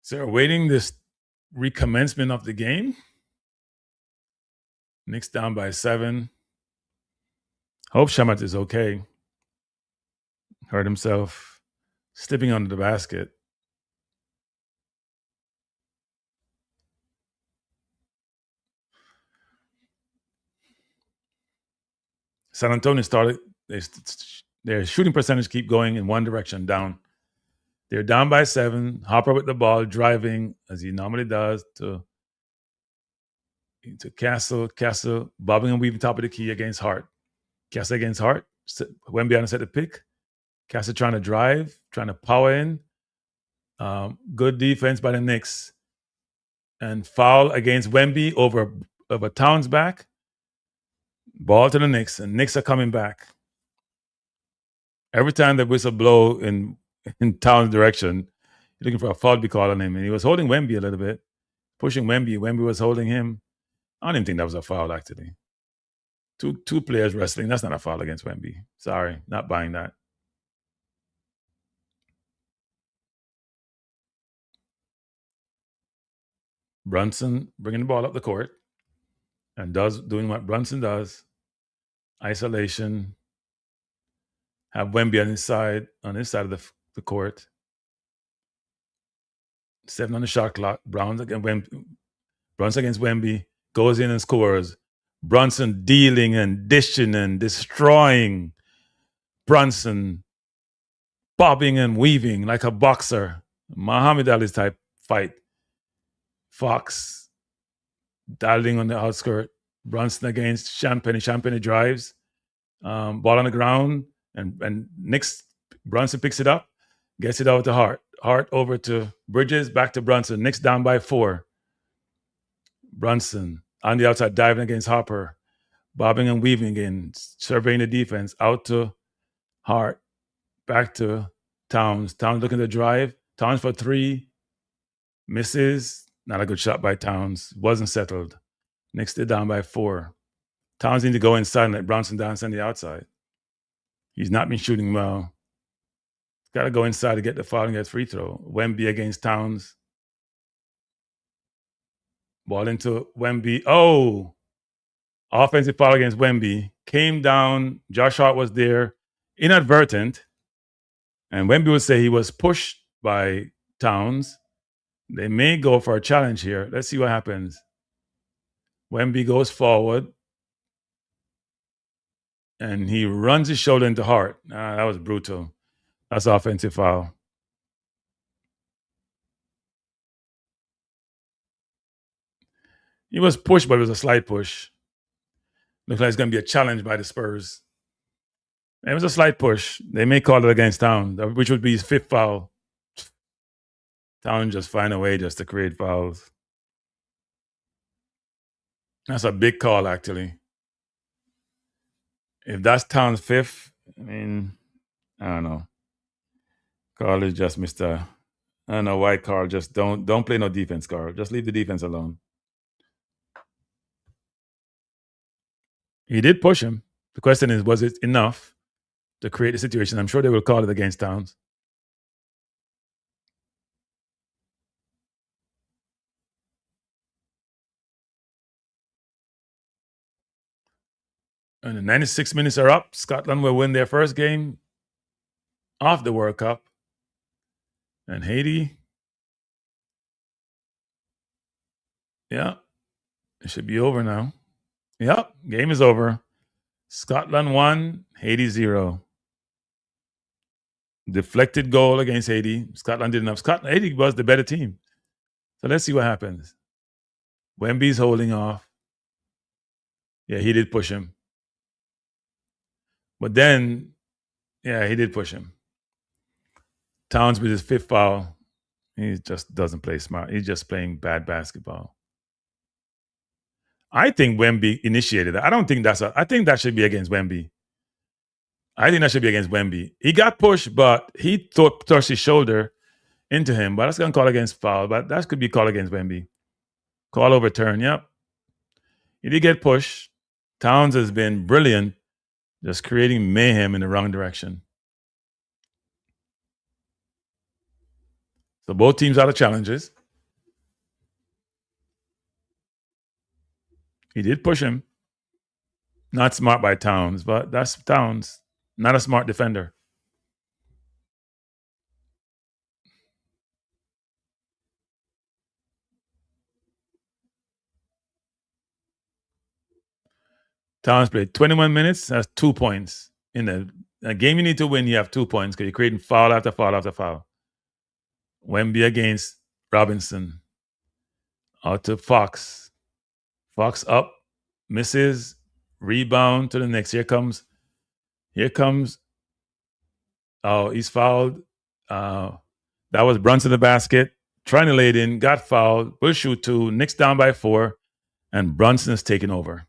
So awaiting this recommencement of the game. Knicks down by 7. Hope Shamet is okay. Hurt himself slipping under the basket. San Antonio started, their shooting percentage keep going in one direction, down. They're down by 7. Hopper with the ball, driving, as he normally does, to Castle. Castle bobbing and weaving top of the key against Hart. Castle against Hart. Wemby on the set to pick. Castle trying to drive, trying to power in. Good defense by the Knicks. And foul against Wemby over Towns' back. Ball to the Knicks, and Knicks are coming back. Every time the whistle blow in Towns' direction, you're looking for a foul to be called on him. And he was holding Wemby a little bit, pushing Wemby. Wemby was holding him. I don't even think that was a foul, actually. Two players wrestling. That's not a foul against Wemby. Sorry, not buying that. Brunson bringing the ball up the court and doing what Brunson does. Isolation. Have Wemby on his side of the court. 7 on the shot clock. Brunson against Wemby. Goes in and scores. Brunson dealing and dishing and destroying. Brunson bobbing and weaving like a boxer. Muhammad Ali's type fight. Fox dialing on the outskirt. Brunson against Champagne. Champagne drives. Ball on the ground. And Knicks, Brunson picks it up. Gets it out to Hart. Hart over to Bridges. Back to Brunson. Knicks down by 4. Brunson on the outside diving against Hopper. Bobbing and weaving again. Surveying the defense. Out to Hart. Back to Towns. Towns looking to drive. Towns for 3. Misses. Not a good shot by Towns. Wasn't settled. Knicks they're down by 4. Towns need to go inside and let Brunson dance on the outside. He's not been shooting well. He's got to go inside to get the foul and get free throw. Wemby against Towns. Ball into Wemby. Oh! Offensive foul against Wemby. Came down. Josh Hart was there. Inadvertent. And Wemby would say he was pushed by Towns. They may go for a challenge here. Let's see what happens. Wemby goes forward. And he runs his shoulder into Hart. That was brutal. That's offensive foul. He was pushed, but it was a slight push. Looks like it's going to be a challenge by the Spurs. It was a slight push. They may call it against Towns, which would be his 5th foul. Towns just find a way just to create fouls. That's a big call, actually. If that's Towns' 5th, I mean, I don't know. Carl is just Mr. I don't know why Carl just don't play no defense, Carl. Just leave the defense alone. He did push him. The question is, was it enough to create the situation? I'm sure they will call it against Towns. And the 96 minutes are up. Scotland will win their first game of the World Cup. And Haiti, yeah, it should be over now. Yep, game is over. Scotland 1, Haiti 0. Deflected goal against Haiti. Scotland did enough. Haiti was the better team. So let's see what happens. Wemby's holding off. Yeah, he did push him. But then, yeah, he did push him. Towns with his 5th foul. He just doesn't play smart. He's just playing bad basketball. I think Wemby initiated that. I think that should be against Wemby. I think that should be against Wemby. He got pushed, but he touched his shoulder into him. But that's going to call against foul. But that could be called against Wemby. Call overturn, yep. He did get pushed. Towns has been brilliant, just creating mayhem in the wrong direction. So both teams out of challenges. He did push him. Not smart by Towns, but that's Towns. Not a smart defender. Towns played 21 minutes. That's 2 points. In a game you need to win, you have 2 points because you're creating foul after foul after foul. Wemby against Robinson. Out to Fox. Fox up. Misses. Rebound to the Knicks. Here comes. Oh, he's fouled. That was Brunson in the basket. Trying to lay it in. Got fouled. Will shoot 2. Knicks down by 4. And Brunson is taking over.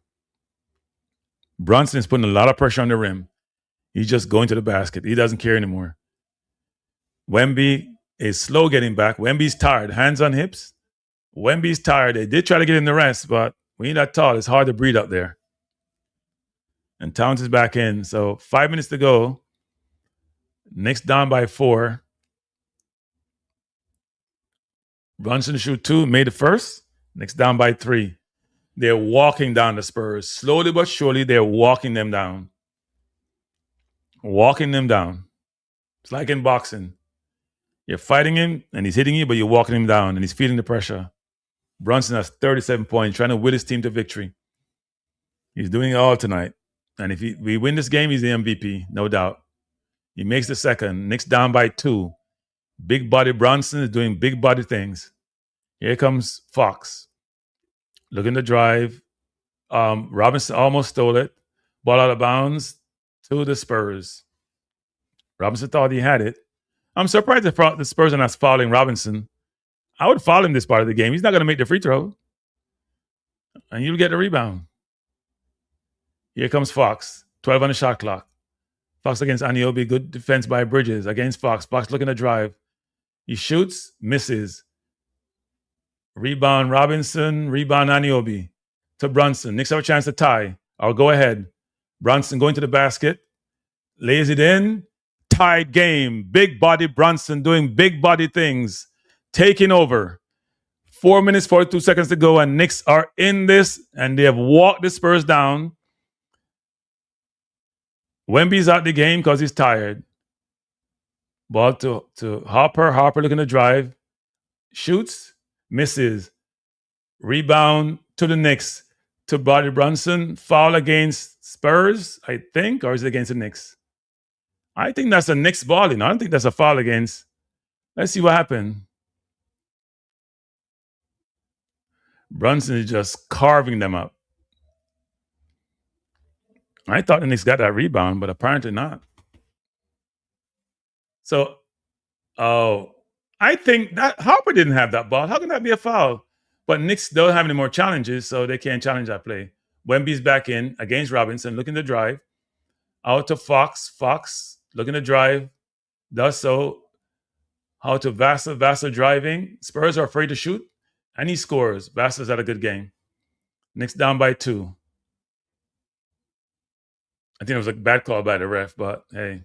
Brunson is putting a lot of pressure on the rim. He's just going to the basket. He doesn't care anymore. Wemby is slow getting back. Wemby's tired. Hands on hips. Wemby's tired. They did try to get him the rest, but when you're that tall, it's hard to breathe up there. And Towns is back in. So 5 minutes to go. Knicks down by 4. Brunson shoot 2. Made the first. Knicks down by 3. They're walking down the Spurs. Slowly but surely, they're walking them down. Walking them down. It's like in boxing. You're fighting him, and he's hitting you, but you're walking him down, and he's feeling the pressure. Brunson has 37 points, trying to win his team to victory. He's doing it all tonight. And if we win this game, he's the MVP, no doubt. He makes the second. Knicks down by 2. Big body Brunson is doing big body things. Here comes Fox. Looking to drive. Robinson almost stole it. Ball out of bounds to the Spurs. Robinson thought he had it. I'm surprised the Spurs are not fouling Robinson. I would foul him this part of the game. He's not going to make the free throw. And you'll get the rebound. Here comes Fox. 12 on the shot clock. Fox against Anunoby. Good defense by Bridges against Fox. Fox looking to drive. He shoots, misses. Rebound Robinson. Rebound Anunoby to Brunson. Knicks have a chance to tie. I'll go ahead. Brunson going to the basket. Lays it in. Tied game. Big body Brunson doing big body things. Taking over. 4 minutes, 42 seconds to go, and Knicks are in this, and they have walked the Spurs down. Wemby's out the game because he's tired. Ball to Harper. Harper looking to drive. Shoots. Misses. Rebound to the Knicks. To Body Brunson. Foul against Spurs, I think, or is it against the Knicks? I think that's a Knicks ball. I don't think that's a foul against. Let's see what happened. Brunson is just carving them up. I thought the Knicks got that rebound, but apparently not. So, I think that Harper didn't have that ball. How can that be a foul? But Knicks don't have any more challenges, so they can't challenge that play. Wemby's back in against Robinson, looking to drive. Out to Fox. Fox looking to drive. Does so. Out to Vassar. Vassar driving. Spurs are afraid to shoot, and he scores. Vassar's had a good game. Knicks down by 2. I think it was a bad call by the ref, but hey.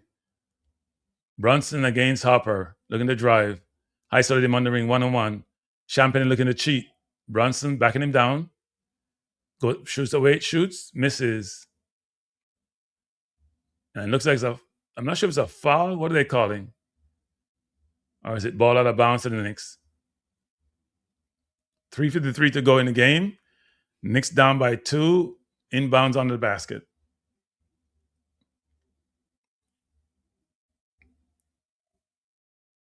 Brunson against Harper, looking to drive. Isolated him on the ring, 1-on-1. Champagne looking to cheat. Brunson backing him down. Shoots away, shoots, misses. And it looks like I'm not sure if it's a foul. What are they calling? Or is it ball out of bounds to the Knicks? 3:53 to go in the game. Knicks down by 2. Inbounds on the basket.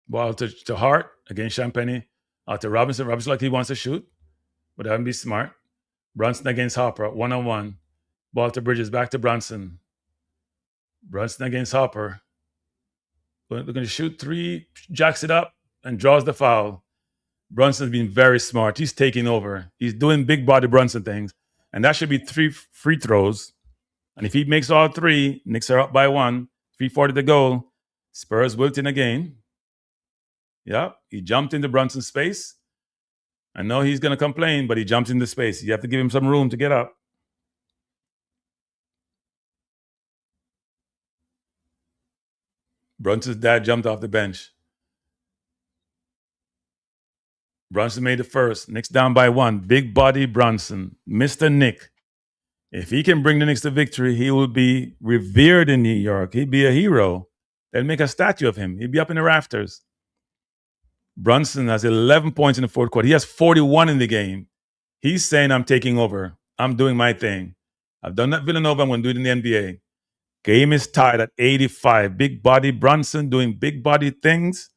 Ball to Hart against Champagne. Out to Robinson. Robinson like he wants to shoot, but that would be smart. Brunson against Harper, 1-on-1. Ball to Bridges, back to Brunson. Brunson against Harper. Looking to shoot 3, jacks it up, and draws the foul. Brunson's been very smart. He's taking over. He's doing big body Brunson things, and that should be 3 free throws. And if he makes all 3, Knicks are up by 1. 3:40 to go. Spurs wilt in again. Yeah, he jumped into Brunson's space. I know he's going to complain, but he jumped into space. You have to give him some room to get up. Brunson's dad jumped off the bench. Brunson made the first. Knicks down by 1. Big body Brunson. Mr. Nick. If he can bring the Knicks to victory, he will be revered in New York. He'd be a hero. They'll make a statue of him. He'd be up in the rafters. Brunson has 11 points in the fourth quarter. He has 41 in the game. He's saying, I'm taking over. I'm doing my thing. I've done that Villanova. I'm going to do it in the NBA. Game is tied at 85. Big body Brunson doing big body things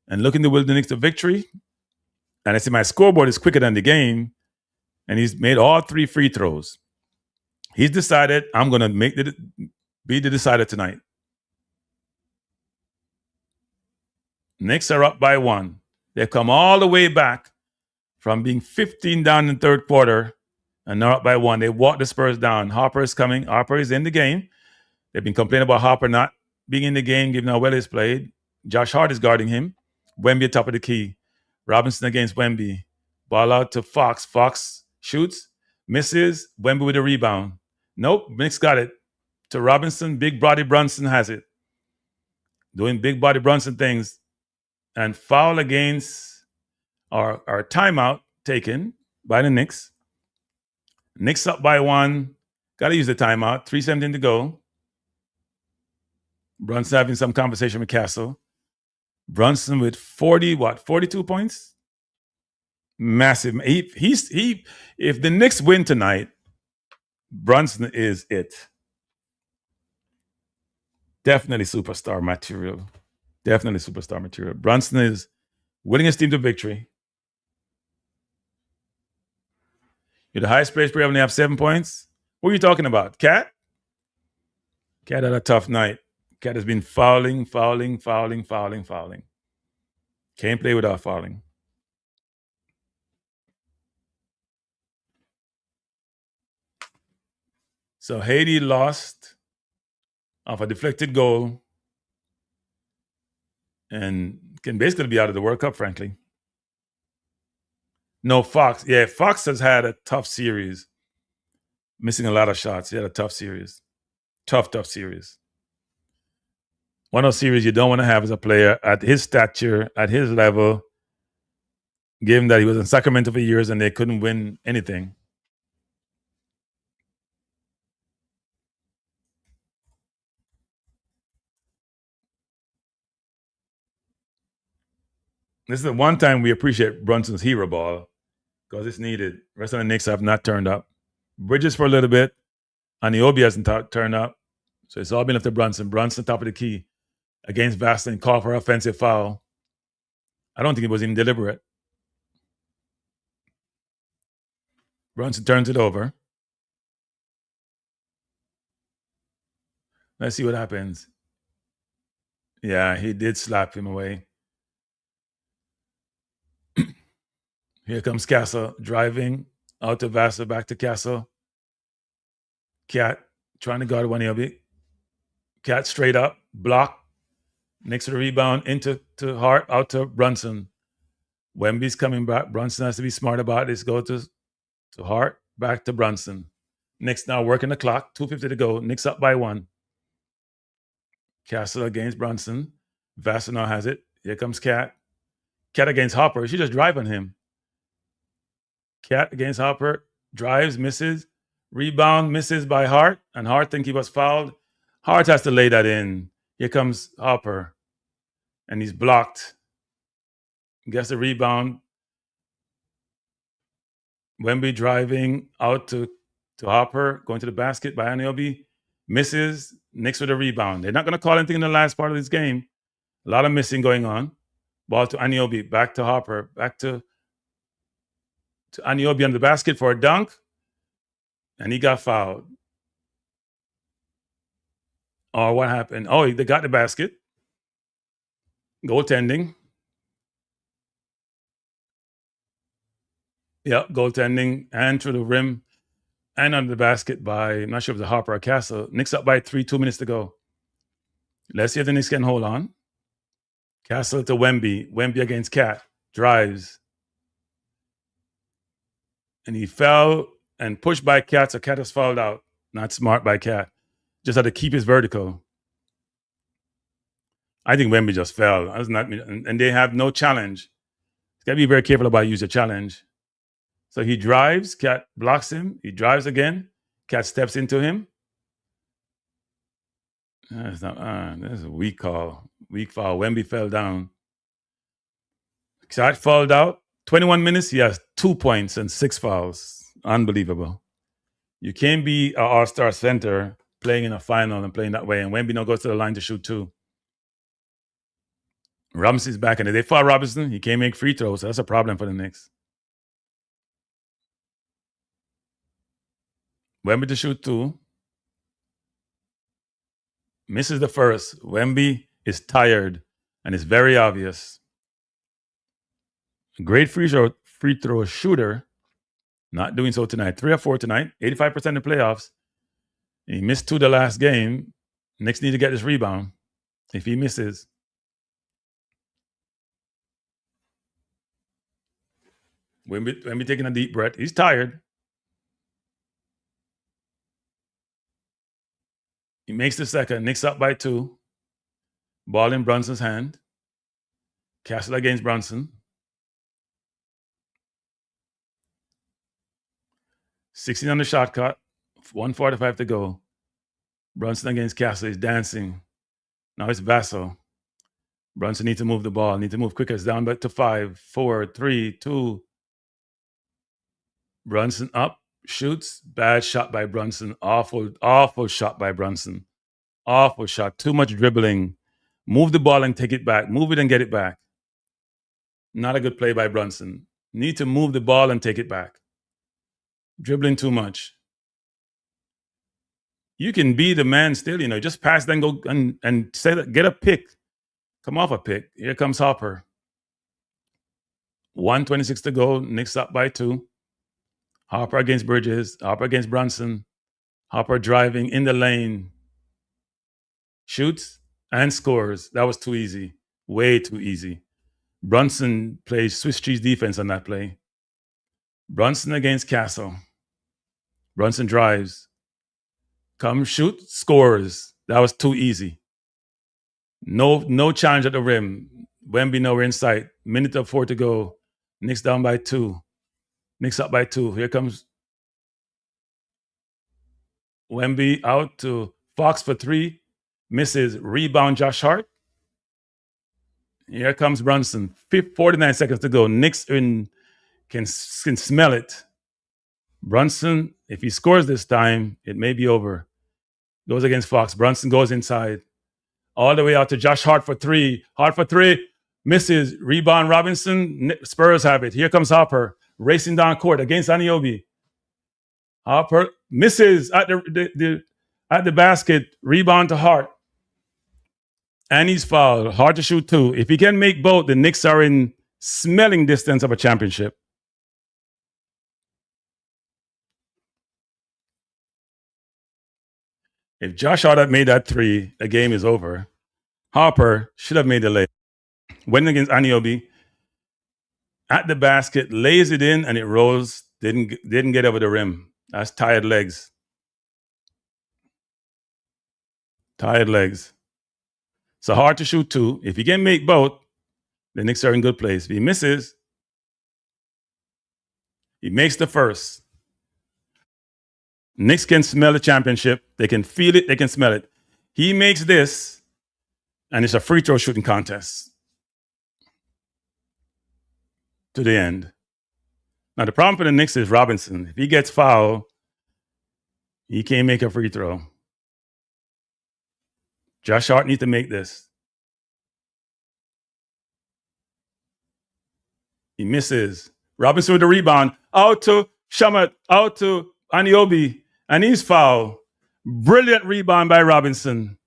and looking to will the Knicks to victory. And I see my scoreboard is quicker than the game. And he's made all 3 free throws. He's decided, I'm going to be the decider tonight. Knicks are up by 1. They've come all the way back from being 15 down in the third quarter, and they're up by 1. They walked the Spurs down. Harper is coming. Harper is in the game. They've been complaining about Harper not being in the game, given how well he's played. Josh Hart is guarding him. Wemby top of the key. Robinson against Wemby. Ball out to Fox. Fox shoots, misses. Wemby with a rebound. Nope, Knicks got it. To Robinson, big body Brunson has it. Doing big body Brunson things. And foul against our timeout taken by the Knicks. Knicks up by 1. Got to use the timeout. 3:17 to go. Brunson having some conversation with Castle. Brunson with 42 points? Massive. If the Knicks win tonight, Brunson is it. Definitely superstar material. Brunson is winning his team to victory. You're the highest placed player, only have 7 points. What are you talking about? Cat? Cat had a tough night. Cat has been fouling. Can't play without fouling. So Haiti lost off a deflected goal and can basically be out of the World Cup, frankly. No, Fox. Yeah, Fox has had a tough series. Missing a lot of shots. He had a tough series. Tough series. One of those series you don't want to have as a player at his stature, at his level, given that he was in Sacramento for years and they couldn't win anything. This is the one time we appreciate Brunson's hero ball because it's needed. The rest of the Knicks have not turned up. Bridges for a little bit. Anunoby hasn't turned up. So it's all been left to Brunson. Brunson, top of the key against Vaseline, call for offensive foul. I don't think it was even deliberate. Brunson turns it over. Let's see what happens. Yeah, he did slap him away. Here comes Castle driving out to Vassar, back to Castle. Cat trying to guard Anunoby. Cat straight up, block. Next to the rebound, into Hart, out to Brunson. Wemby's coming back. Brunson has to be smart about this. Go to Hart, back to Brunson. Knicks now working the clock. 2:50 to go. Knicks up by 1. Castle against Brunson. Vassar now has it. Here comes Cat. Cat against Hopper. She just drive on him. Cat against Hopper. Drives, misses. Rebound, misses by Hart. And Hart think he was fouled. Hart has to lay that in. Here comes Hopper. And he's blocked. Gets the rebound. Wemby driving out to Hopper, going to the basket by Anunoby. Misses. Knicks with a rebound. They're not going to call anything in the last part of this game. A lot of missing going on. Ball to Anunoby. Back to Hopper. Back to Anunoby on the basket for a dunk. And he got fouled. Oh, what happened? Oh, they got the basket. Goaltending. Yeah, goaltending and through the rim and under the basket by, I'm not sure if it was Hopper or Castle. Knicks up by 3, 2 minutes to go. Let's see if the Knicks can hold on. Castle to Wemby. Wemby against Cat. Drives. And he fell and pushed by Cat, so Cat has fouled out. Not smart by Cat. Just had to keep his vertical. I think Wemby just fell. That's not, and they have no challenge. You got to be very careful about using challenge. So he drives, Cat blocks him. He drives again. Cat steps into him. That's a weak call. Weak foul. Wemby fell down. Cat fouled out. 21 minutes, he has 2 points and 6 fouls. Unbelievable. You can't be an all-star center playing in a final and playing that way. And Wemby now goes to the line to shoot 2. Robinson's back, and if they foul Robinson, he can't make free throws. So that's a problem for the Knicks. Wemby to shoot 2. Misses the first. Wemby is tired, and it's very obvious. Great free throw shooter. Not doing so tonight. 3 or 4 tonight. 85% in the playoffs. And he missed 2 the last game. Knicks need to get this rebound. If he misses. Wemby taking a deep breath. He's tired. He makes the second. Knicks up by 2. Ball in Brunson's hand. Castle against Brunson. 16 on the shot clock. 1:45 to go. Brunson against Castle. He's dancing. Now it's Vassell. Brunson needs to move the ball. Need to move quicker. It's down back to 5, 4, 3, 2. Brunson up. Shoots. Bad shot by Brunson. Awful shot by Brunson. Awful shot. Too much dribbling. Move the ball and take it back. Move it and get it back. Not a good play by Brunson. Need to move the ball and take it back. dribbling too much. You can be the man still, just pass, then go and get a pick. Come off a pick. Here comes Harper. 1:26 to go. Knicks up by 2. Harper against Bridges. Harper against Brunson. Harper driving in the lane. Shoots and scores. That was too easy. Way too easy. Brunson plays Swiss cheese defense on that play. Brunson against Castle. Brunson drives. Come shoot, scores. That was too easy. No challenge at the rim. Wemby nowhere in sight. Minute of 4 to go. Knicks down by 2. Knicks up by 2. Here comes Wemby out to Fox for 3. Misses. Rebound Josh Hart. Here comes Brunson. 49 seconds to go. Knicks can smell it. Brunson, if he scores this time, it may be over. Goes against Fox. Brunson goes inside. All the way out to Josh Hart for 3. Hart for 3. Misses. Rebound Robinson. Spurs have it. Here comes Harper. Racing down court against Anunoby. Harper misses at the basket. Rebound to Hart. And he's fouled. Hard to shoot 2. If he can make both, the Knicks are in smelling distance of a championship. If Josh Hart had made that 3, the game is over. Harper should have made the lay. Went against Anunoby. At the basket, lays it in, and it rolls. Didn't get over the rim. That's tired legs. Tired legs. So hard to shoot 2. If he can make both, the Knicks are in good place. If he misses, he makes the first. Knicks can smell the championship. They can feel it. They can smell it. He makes this, and it's a free throw shooting contest to the end. Now, the problem for the Knicks is Robinson. If he gets fouled, he can't make a free throw. Josh Hart needs to make this. He misses. Robinson with the rebound. Out to Shamet. Out to Anunoby. And he's fouled. Brilliant rebound by Robinson.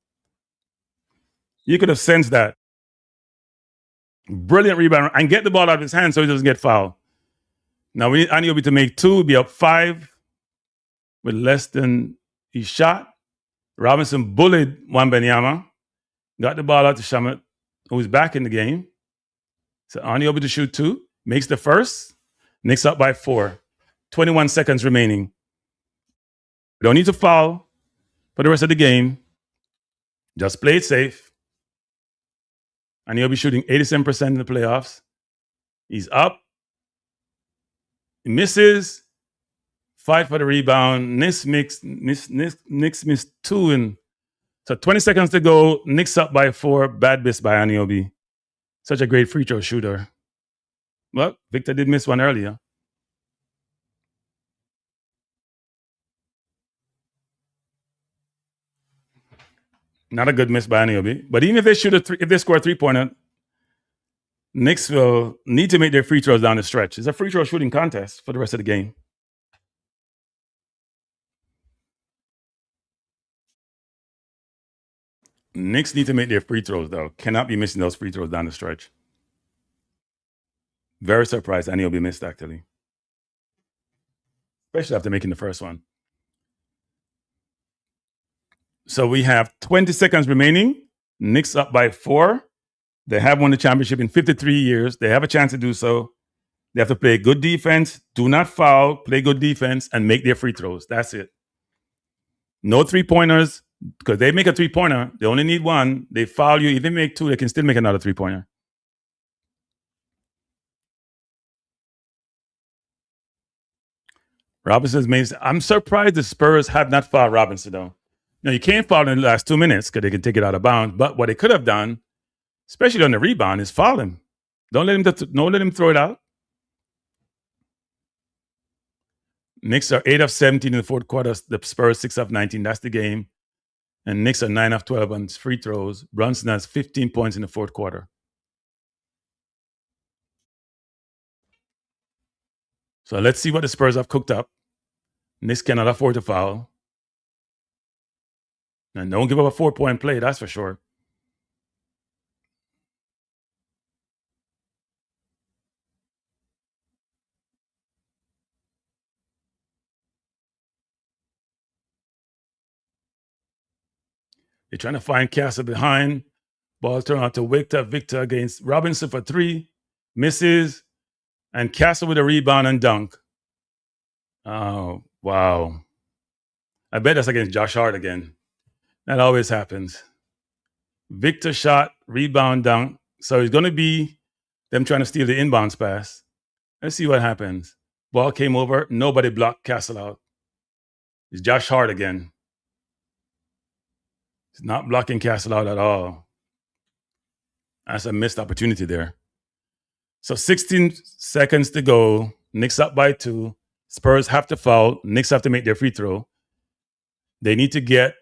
You could have sensed that. Brilliant rebound. And get the ball out of his hand so he doesn't get fouled. Now we need Anunoby to make 2, be up 5 with less than he shot. Robinson bullied Wembanyama. Got the ball out to Shamet, who's back in the game. So Anunoby to shoot 2. Makes the first. Knicks up by 4. 21 seconds remaining. We don't need to foul for the rest of the game. Just play it safe. And he'll be shooting 87% in the playoffs. He's up. He misses. Fight for the rebound. Knicks missed 2. And so 20 seconds to go. Knicks up by 4. Bad miss by Anunoby. Such a great free throw shooter. Well, Victor did miss one earlier. Not a good miss by Anunoby. But even if they if they score a 3-pointer, Knicks will need to make their free throws down the stretch. It's a free throw shooting contest for the rest of the game. Knicks need to make their free throws, though. Cannot be missing those free throws down the stretch. Very surprised Anunoby missed, actually. Especially after making the first one. So we have 20 seconds remaining. Knicks up by 4. They have won the championship in 53 years. They have a chance to do so. They have to play good defense, do not foul, play good defense, and make their free throws. That's it. No 3-pointers, because they make a 3-pointer. They only need 1. They foul you. If they make 2, they can still make another 3-pointer. Robinson's made. I'm surprised the Spurs have not fouled Robinson, though. Now, you can't foul in the last 2 minutes because they can take it out of bounds. But what they could have done, especially on the rebound, is foul him. Don't let him throw it out. Knicks are 8 of 17 in the fourth quarter. The Spurs 6 of 19. That's the game. And Knicks are 9 of 12 on free throws. Brunson has 15 points in the fourth quarter. So let's see what the Spurs have cooked up. Knicks cannot afford to foul. And don't give up a 4-point play, that's for sure. They're trying to find Castle behind. Ball turned out to Victor against Robinson for 3. Misses. And Castle with a rebound and dunk. Oh, wow. I bet that's against Josh Hart again. That always happens. Victor shot, rebound, dunk. So it's going to be them trying to steal the inbounds pass. Let's see what happens. Ball came over. Nobody blocked Castle out. It's Josh Hart again. He's not blocking Castle out at all. That's a missed opportunity there. So 16 seconds to go. Knicks up by 2. Spurs have to foul. Knicks have to make their free throw. They need to get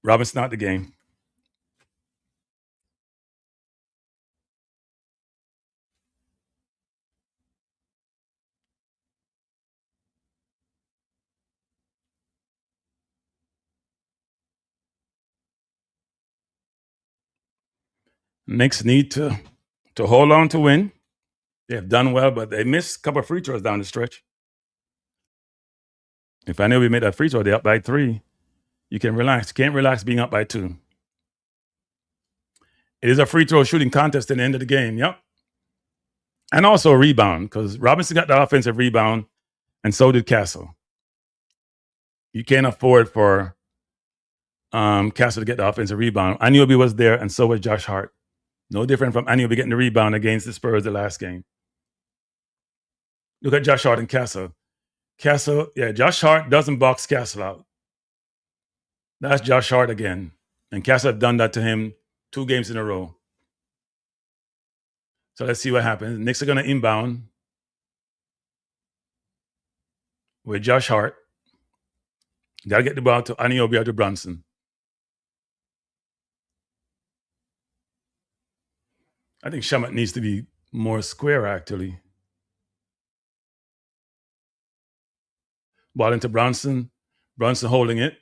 Robinson out the game. Knicks need to hold on to win. They have done well, but they missed a couple of free throws down the stretch. If I knew we made that free throw, they're up by 3. You can relax. You can't relax being up by 2. It is a free throw shooting contest at the end of the game. Yep. And also a rebound, because Robinson got the offensive rebound, and so did Castle. You can't afford for Castle to get the offensive rebound. Anunoby was there, and so was Josh Hart. No different from Anunoby getting the rebound against the Spurs the last game. Look at Josh Hart and Castle. Josh Hart doesn't box Castle out. That's Josh Hart again. And Castle have done that to him 2 games in a row. So let's see what happens. Knicks are going to inbound with Josh Hart. Got to get the ball to Anunoby or to Brunson. I think Shamet needs to be more square, actually. Ball into Brunson. Brunson holding it.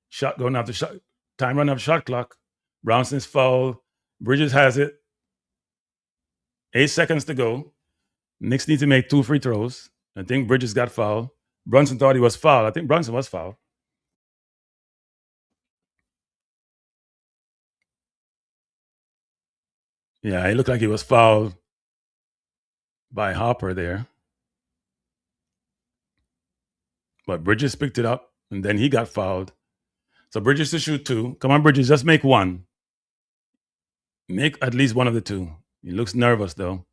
Shot going after shot. Time running up shot clock. Bronson's foul. Bridges has it. 8 seconds to go. Knicks need to make 2 free throws. I think Bridges got fouled. Brunson thought he was fouled. I think Brunson was fouled. Yeah, it looked like he was fouled by Hopper there. But Bridges picked it up, and then he got fouled. So Bridges to shoot 2. Come on, Bridges, just make 1. Make at least one of the 2. He looks nervous, though.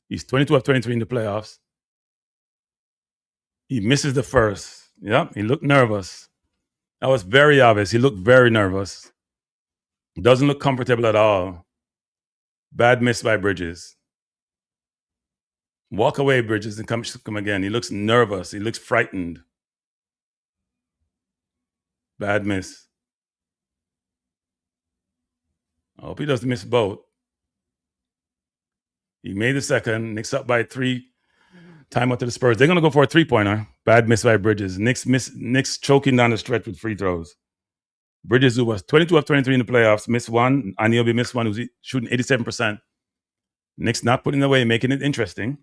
He's 22 of 23 in the playoffs. He misses the first. Yep, he looked nervous. That was very obvious. He looked very nervous. Doesn't look comfortable at all. Bad miss by Bridges. Walk away, Bridges, and come again. He looks nervous. He looks frightened. Bad miss. I hope he doesn't miss both. He made the second. Knicks up by 3. Timeout to the Spurs. They're going to go for a 3-pointer. Bad miss by Bridges. Knicks choking down the stretch with free throws. Bridges, who was 22 of 23 in the playoffs, missed 1. Anunoby missed 1, who's shooting 87%. Knicks not putting it away, making it interesting.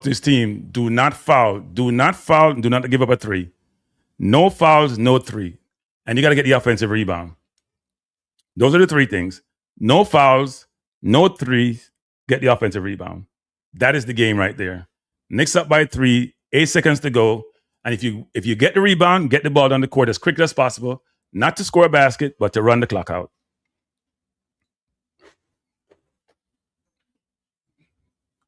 This team, do not foul. Do not foul. Do not give up a 3. No fouls, no 3. And you got to get the offensive rebound. Those are the 3 things. No fouls, no 3s, get the offensive rebound. That is the game right there. Knicks up by 3, 8 seconds to go. And if you get the rebound, get the ball down the court as quickly as possible, not to score a basket, but to run the clock out.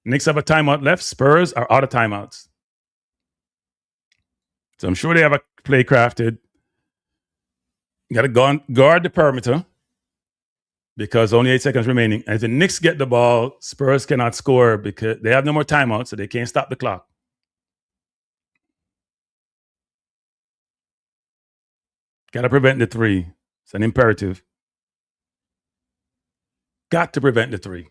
Knicks have a timeout left. Spurs are out of timeouts. So I'm sure they have a play crafted. You got to guard the perimeter because only 8 seconds remaining. And if the Knicks get the ball, Spurs cannot score because they have no more timeouts, so they can't stop the clock. Got to prevent the 3. It's an imperative. Got to prevent the 3.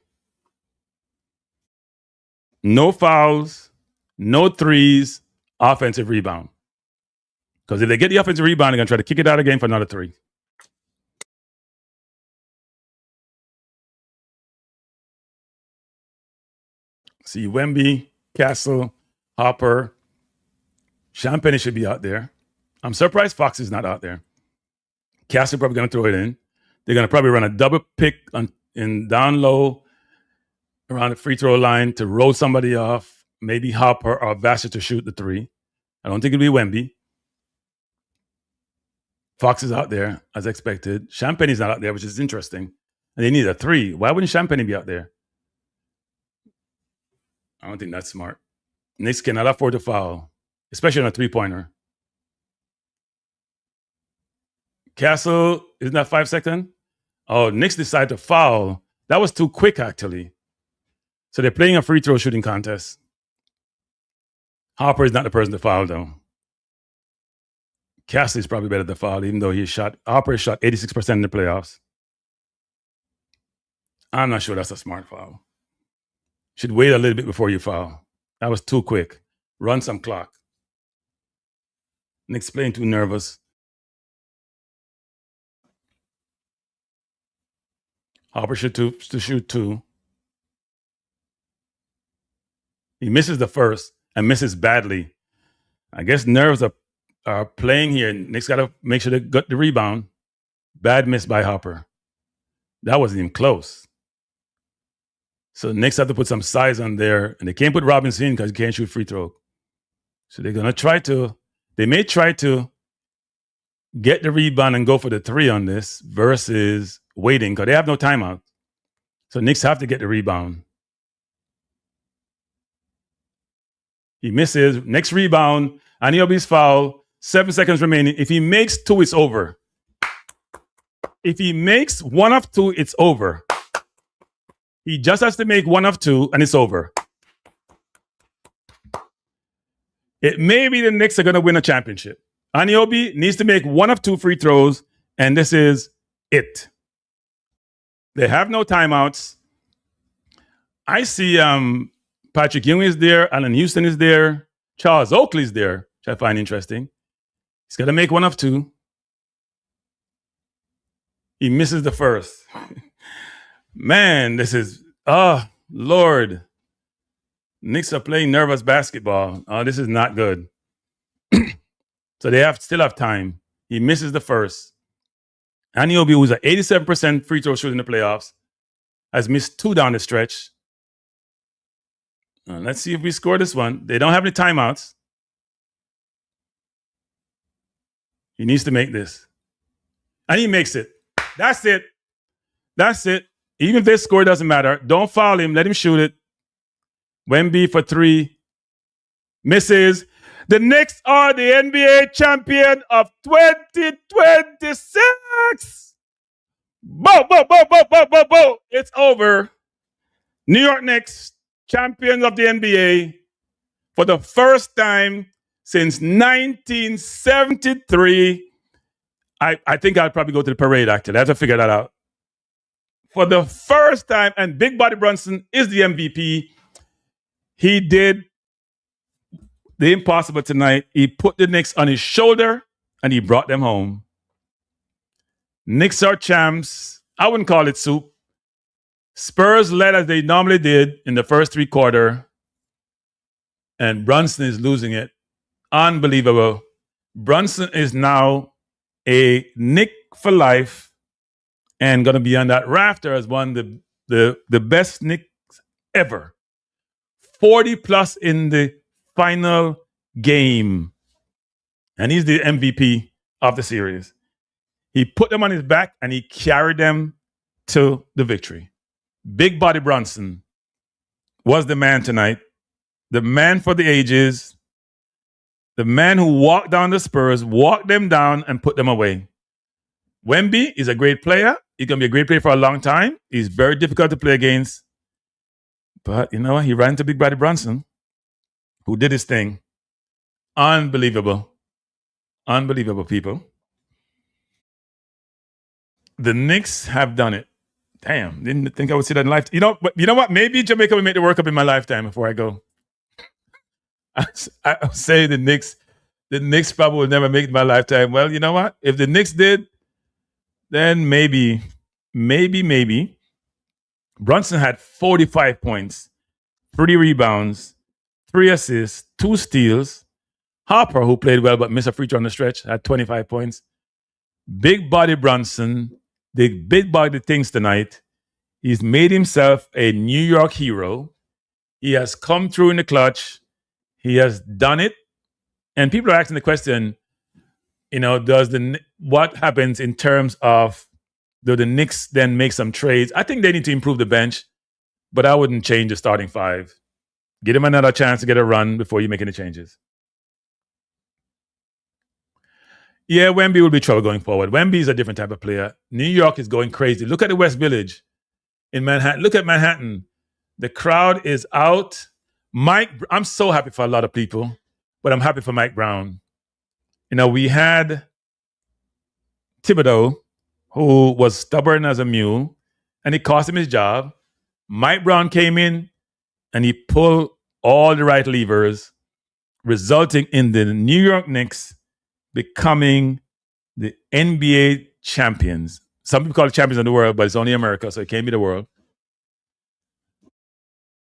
no fouls, no threes, offensive rebound. Because if they get the offensive rebound, they're going to try to kick it out again for another 3. See, Wemby, Castle, Hopper, Champagne should be out there. I'm surprised Fox is not out there. Castle probably going to throw it in. They're going to probably run a double pick in down low around the free throw line to roll somebody off, maybe Hopper or Vassar to shoot the 3. I don't think it'll be Wemby. Fox is out there, as expected. Champagne's not out there, which is interesting. And they need a 3. Why wouldn't Champagne be out there? I don't think that's smart. Knicks cannot afford to foul, especially on a 3-pointer. Castle, isn't that 5 seconds? Oh, Knicks decided to foul. That was too quick, actually. So they're playing a free throw shooting contest. Hopper is not the person to foul, though. Castle is probably better to foul, even though Hopper shot 86% in the playoffs. I'm not sure that's a smart foul. Should wait a little bit before you foul. That was too quick. Run some clock. Knicks playing too nervous. Hopper should shoot 2. He misses the first and misses badly. I guess nerves are playing here. Knicks got to make sure they got the rebound. Bad miss by Hopper. That wasn't even close. So Knicks have to put some size on there, and they can't put Robinson in because he can't shoot free throw. So they're going to they may try to get the rebound and go for the 3 on this versus waiting because they have no timeout. So Knicks have to get the rebound. He misses. Next rebound, Anunoby's foul. 7 seconds remaining. If he makes 2, it's over. If he makes 1 of 2, it's over. He just has to make 1 of 2, and it's over. It may be the Knicks are going to win a championship. Anunoby needs to make 1 of 2 free throws, and this is it. They have no timeouts. I see Patrick Ewing is there, Allen Houston is there, Charles Oakley is there, which I find interesting. He's got to make 1 of 2. He misses the first. Man, this is, Lord. Knicks are playing nervous basketball. This is not good. So they still have time. He misses the first. Anunoby, who's at 87% free throw shooting in the playoffs, has missed 2 down the stretch. Let's see if we score this one. They don't have any timeouts. He needs to make this. And he makes it. That's it. That's it. Even if they score, it doesn't matter. Don't foul him. Let him shoot it. Wemby for 3. Misses. The Knicks are the NBA champion of 2026. Bo, bo, bo, bo, bo, bo, bo. It's over. New York Knicks, champions of the NBA for the first time since 1973. I think I'll probably go to the parade, actually. I have to figure that out. For the first time, and Big Body Brunson is the MVP. He did the impossible tonight. He put the Knicks on his shoulder, and he brought them home. Knicks are champs. I wouldn't call it soup. Spurs led as they normally did in the first 3 quarters, and Brunson is losing it. Unbelievable. Brunson is now a Knick for life and going to be on that rafter as one of the best Knicks ever. 40 plus in the final game. And he's the MVP of the series. He put them on his back and he carried them to the victory. Big Body Brunson was the man tonight. The man for the ages. The man who walked down the Spurs, walked them down and put them away. Wemby is a great player. He's going to be a great player for a long time. He's very difficult to play against. But you know what? He ran into Big Body Brunson, who did his thing. Unbelievable. Unbelievable, people. The Knicks have done it. Damn, didn't think I would see that in life. But you know what? Maybe Jamaica will make the World Cup in my lifetime before I go. I say the Knicks probably will never make it in my lifetime. Well, you know what? If the Knicks did, then maybe. Brunson had 45 points, 3 rebounds, 3 assists, 2 steals. Harper, who played well but missed a free throw on the stretch, had 25 points. Big body Brunson did big body things tonight. He's made himself a New York hero. He has come through in the clutch. He has done it. And people are asking the question, what happens in terms of, do the Knicks then make some trades? I think they need to improve the bench, but I wouldn't change the starting 5. Give him another chance to get a run before you make any changes. Yeah, Wemby will be trouble going forward. Wemby is a different type of player. New York is going crazy. Look at the West Village in Manhattan. Look at Manhattan. The crowd is out. I'm so happy for a lot of people, but I'm happy for Mike Brown. We had Thibodeau, who was stubborn as a mule, and it cost him his job. Mike Brown came in, and he pulled all the right levers, resulting in the New York Knicks becoming the NBA champions. Some people call it champions of the world, but it's only America, so it can't be the world.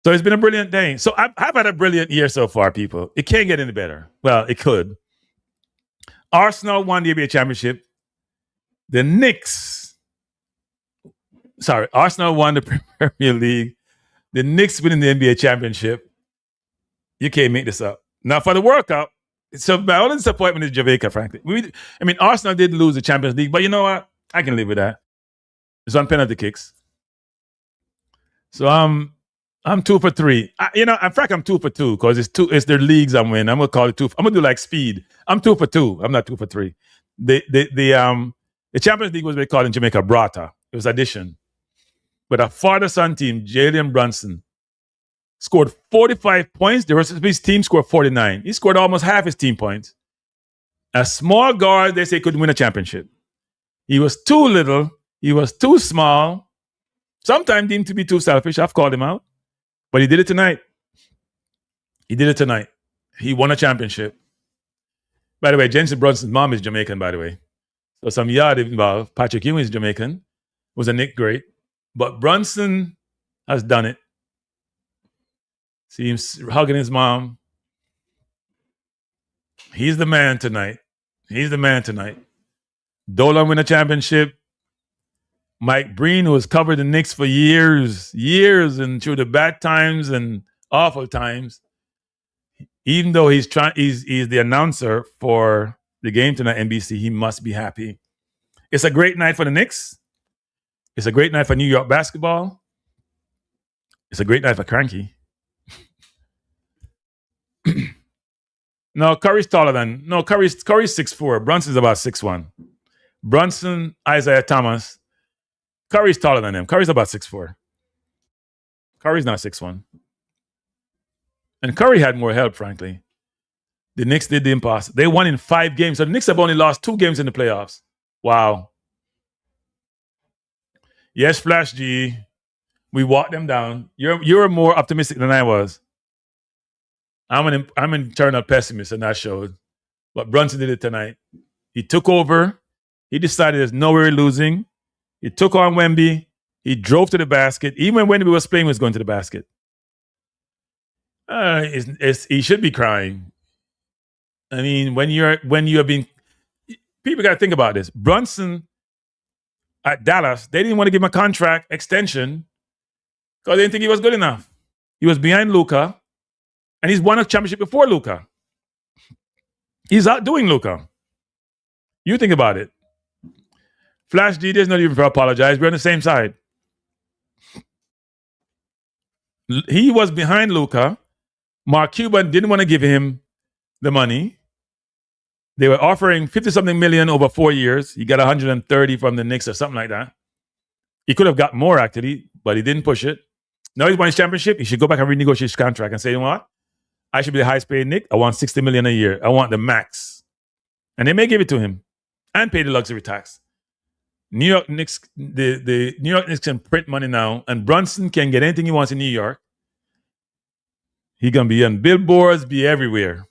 So it's been a brilliant day. So I've had a brilliant year so far, people. It can't get any better. Well, it could. Arsenal won the NBA championship. Arsenal won the Premier League. The Knicks winning the NBA championship. You can't make this up. Now, for the World Cup, so my only disappointment is Jamaica, frankly. Arsenal did lose the Champions League, but you know what? I can live with that. It's on penalty kicks. So I'm 2 for 3. In fact, I'm 2 for 2 because it's their leagues I'm winning. I'm gonna call it 2. I'm gonna do like speed. I'm 2 for 2. I'm not 2 for 3. The Champions League was what they called in Jamaica Brata. It was addition. But a father-son team, Jalen Brunson, scored 45 points. The rest of his team scored 49. He scored almost half his team points. A small guard, they say, couldn't win a championship. He was too little. He was too small. Sometimes deemed to be too selfish. I've called him out. But he did it tonight. He won a championship. By the way, Jensen Brunson's mom is Jamaican, by the way. So some yard involved. Patrick Ewing is Jamaican. Was a Knick great. But Brunson has done it. See him hugging his mom. He's the man tonight. Dolan win a championship. Mike Breen, who has covered the Knicks for years, and through the bad times and awful times, even though he's the announcer for the game tonight, NBC, he must be happy. It's a great night for the Knicks. It's a great night for New York basketball. It's a great night for Kranky. No, Curry's taller than... No, Curry's 6'4". Brunson's about 6'1". Brunson, Isaiah Thomas. Curry's taller than him. Curry's about 6'4". Curry's not 6'1". And Curry had more help, frankly. The Knicks did the impossible. They won in 5 games. So the Knicks have only lost 2 games in the playoffs. Wow. Yes, Flash G. We walked them down. You're more optimistic than I was. I'm an internal pessimist, and that showed. But Brunson did it tonight. He took over. He decided there's no way losing. He took on Wemby. He drove to the basket. Even when Wemby was playing, he was going to the basket. He should be crying. I mean, when you have been, people got to think about this. Brunson at Dallas, they didn't want to give him a contract extension because they didn't think he was good enough. He was behind Luka, and he's won a championship before Luka. He's outdoing Luka. You think about it. Flash D, there's not even for apologize. We're on the same side. He was behind Luka. Mark Cuban didn't want to give him the money. They were offering 50-something million over 4 years. He got 130 from the Knicks or something like that. He could have got more, actually, but he didn't push it. Now he's won his championship. He should go back and renegotiate his contract and say, you know what? I should be the highest paid Knick. I want 60 million a year. I want the max. And they may give it to him and pay the luxury tax. New York Knicks, the New York Knicks can print money now, and Brunson can get anything he wants in New York. He gonna be on billboards, be everywhere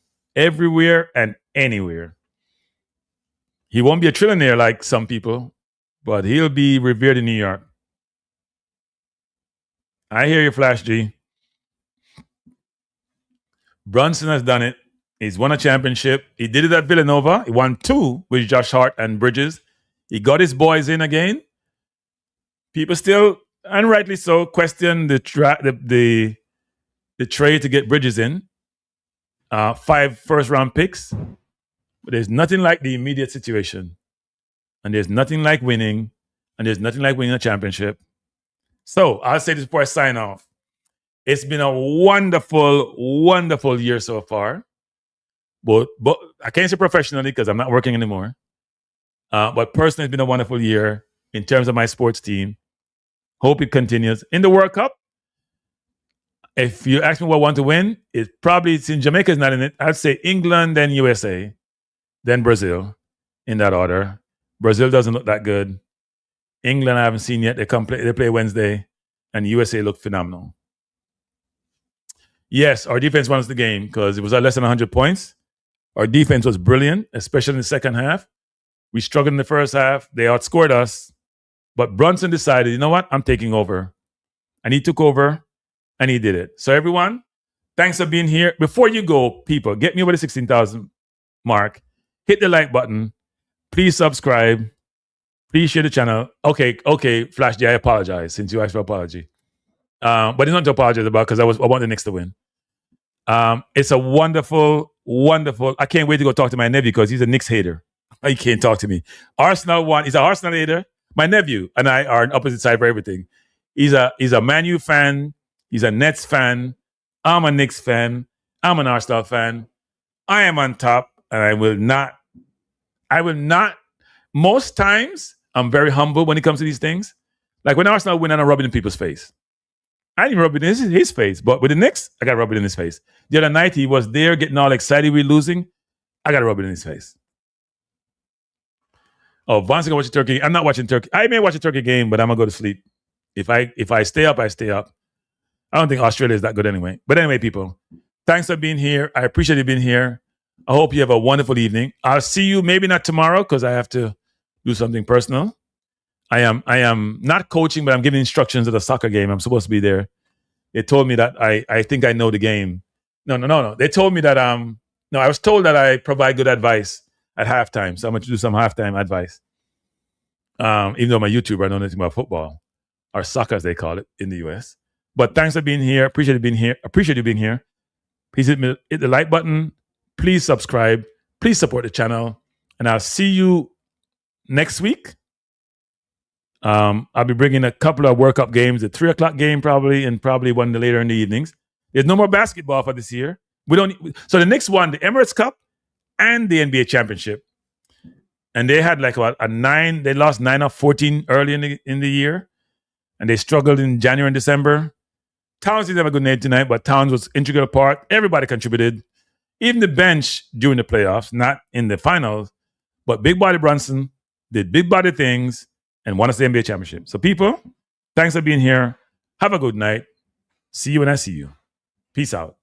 and anywhere. He won't be a trillionaire like some people, but he'll be revered in New York. I hear you, Flash G. Brunson has done it. He's won a championship. He did it at Villanova. He won 2 with Josh Hart and Bridges. He got his boys in again. People still, and rightly so, question the trade to get Bridges in. 5 first-round picks. But there's nothing like the immediate situation. And there's nothing like winning. And there's nothing like winning a championship. So I'll say this before I sign off. It's been a wonderful, wonderful year so far. But I can't say professionally because I'm not working anymore. But personally, it's been a wonderful year in terms of my sports team. Hope it continues. In the World Cup, if you ask me what I want to win, it's in Jamaica's not in it. I'd say England, then USA, then Brazil, in that order. Brazil doesn't look that good. England I haven't seen yet. They play Wednesday, and USA look phenomenal. Yes, our defense won us the game because it was at less than 100 points. Our defense was brilliant, especially in the second half. We struggled in the first half. They outscored us. But Brunson decided, you know what? I'm taking over. And he took over, and he did it. So everyone, thanks for being here. Before you go, people, get me over the 16,000 mark. Hit the like button. Please subscribe. Please share the channel. Okay, Flash J, I apologize since you asked for apology. But it's not to apologize about because I want the Knicks to win. It's a wonderful, wonderful. I can't wait to go talk to my nephew because he's a Knicks hater. He can't talk to me. Arsenal won. He's an Arsenal hater. My nephew and I are on opposite side for everything. He's a Man U fan. He's a Nets fan. I'm a Knicks fan. I'm an Arsenal fan. I am on top, and I will not. Most times, I'm very humble when it comes to these things. Like when Arsenal win, I'm rubbing in people's face. I didn't rub it in his face, but with the Knicks, I got to rub it in his face. The other night, he was there getting all excited we're losing. I got to rub it in his face. Oh, Vaughn's going to watch the Turkey. I'm not watching Turkey. I may watch a Turkey game, but I'm going to go to sleep. If I stay up, I stay up. I don't think Australia is that good anyway. But anyway, people, thanks for being here. I appreciate you being here. I hope you have a wonderful evening. I'll see you maybe not tomorrow because I have to do something personal. I am not coaching, but I'm giving instructions at a soccer game. I'm supposed to be there. They told me that I think I know the game. No. They told me that I was told that I provide good advice at halftime. So I'm going to do some halftime advice. Even though I'm a YouTuber, I know nothing about football or soccer, as they call it in the US. But thanks for being here. Appreciate you being here. Please hit the like button. Please subscribe. Please support the channel. And I'll see you next week. I'll be bringing a couple of World Cup games, the 3:00 game probably, and probably one later in the evenings. There's no more basketball for this year. So the Knicks won the Emirates Cup and the NBA Championship. And they had like about they lost 9 of 14 early in the year. And they struggled in January and December. Towns didn't have a good night tonight, but Towns was integral part. Everybody contributed. Even the bench during the playoffs, not in the finals. But Big Body Brunson did big body things and won us the NBA championship. So people, thanks for being here. Have a good night. See you when I see you. Peace out.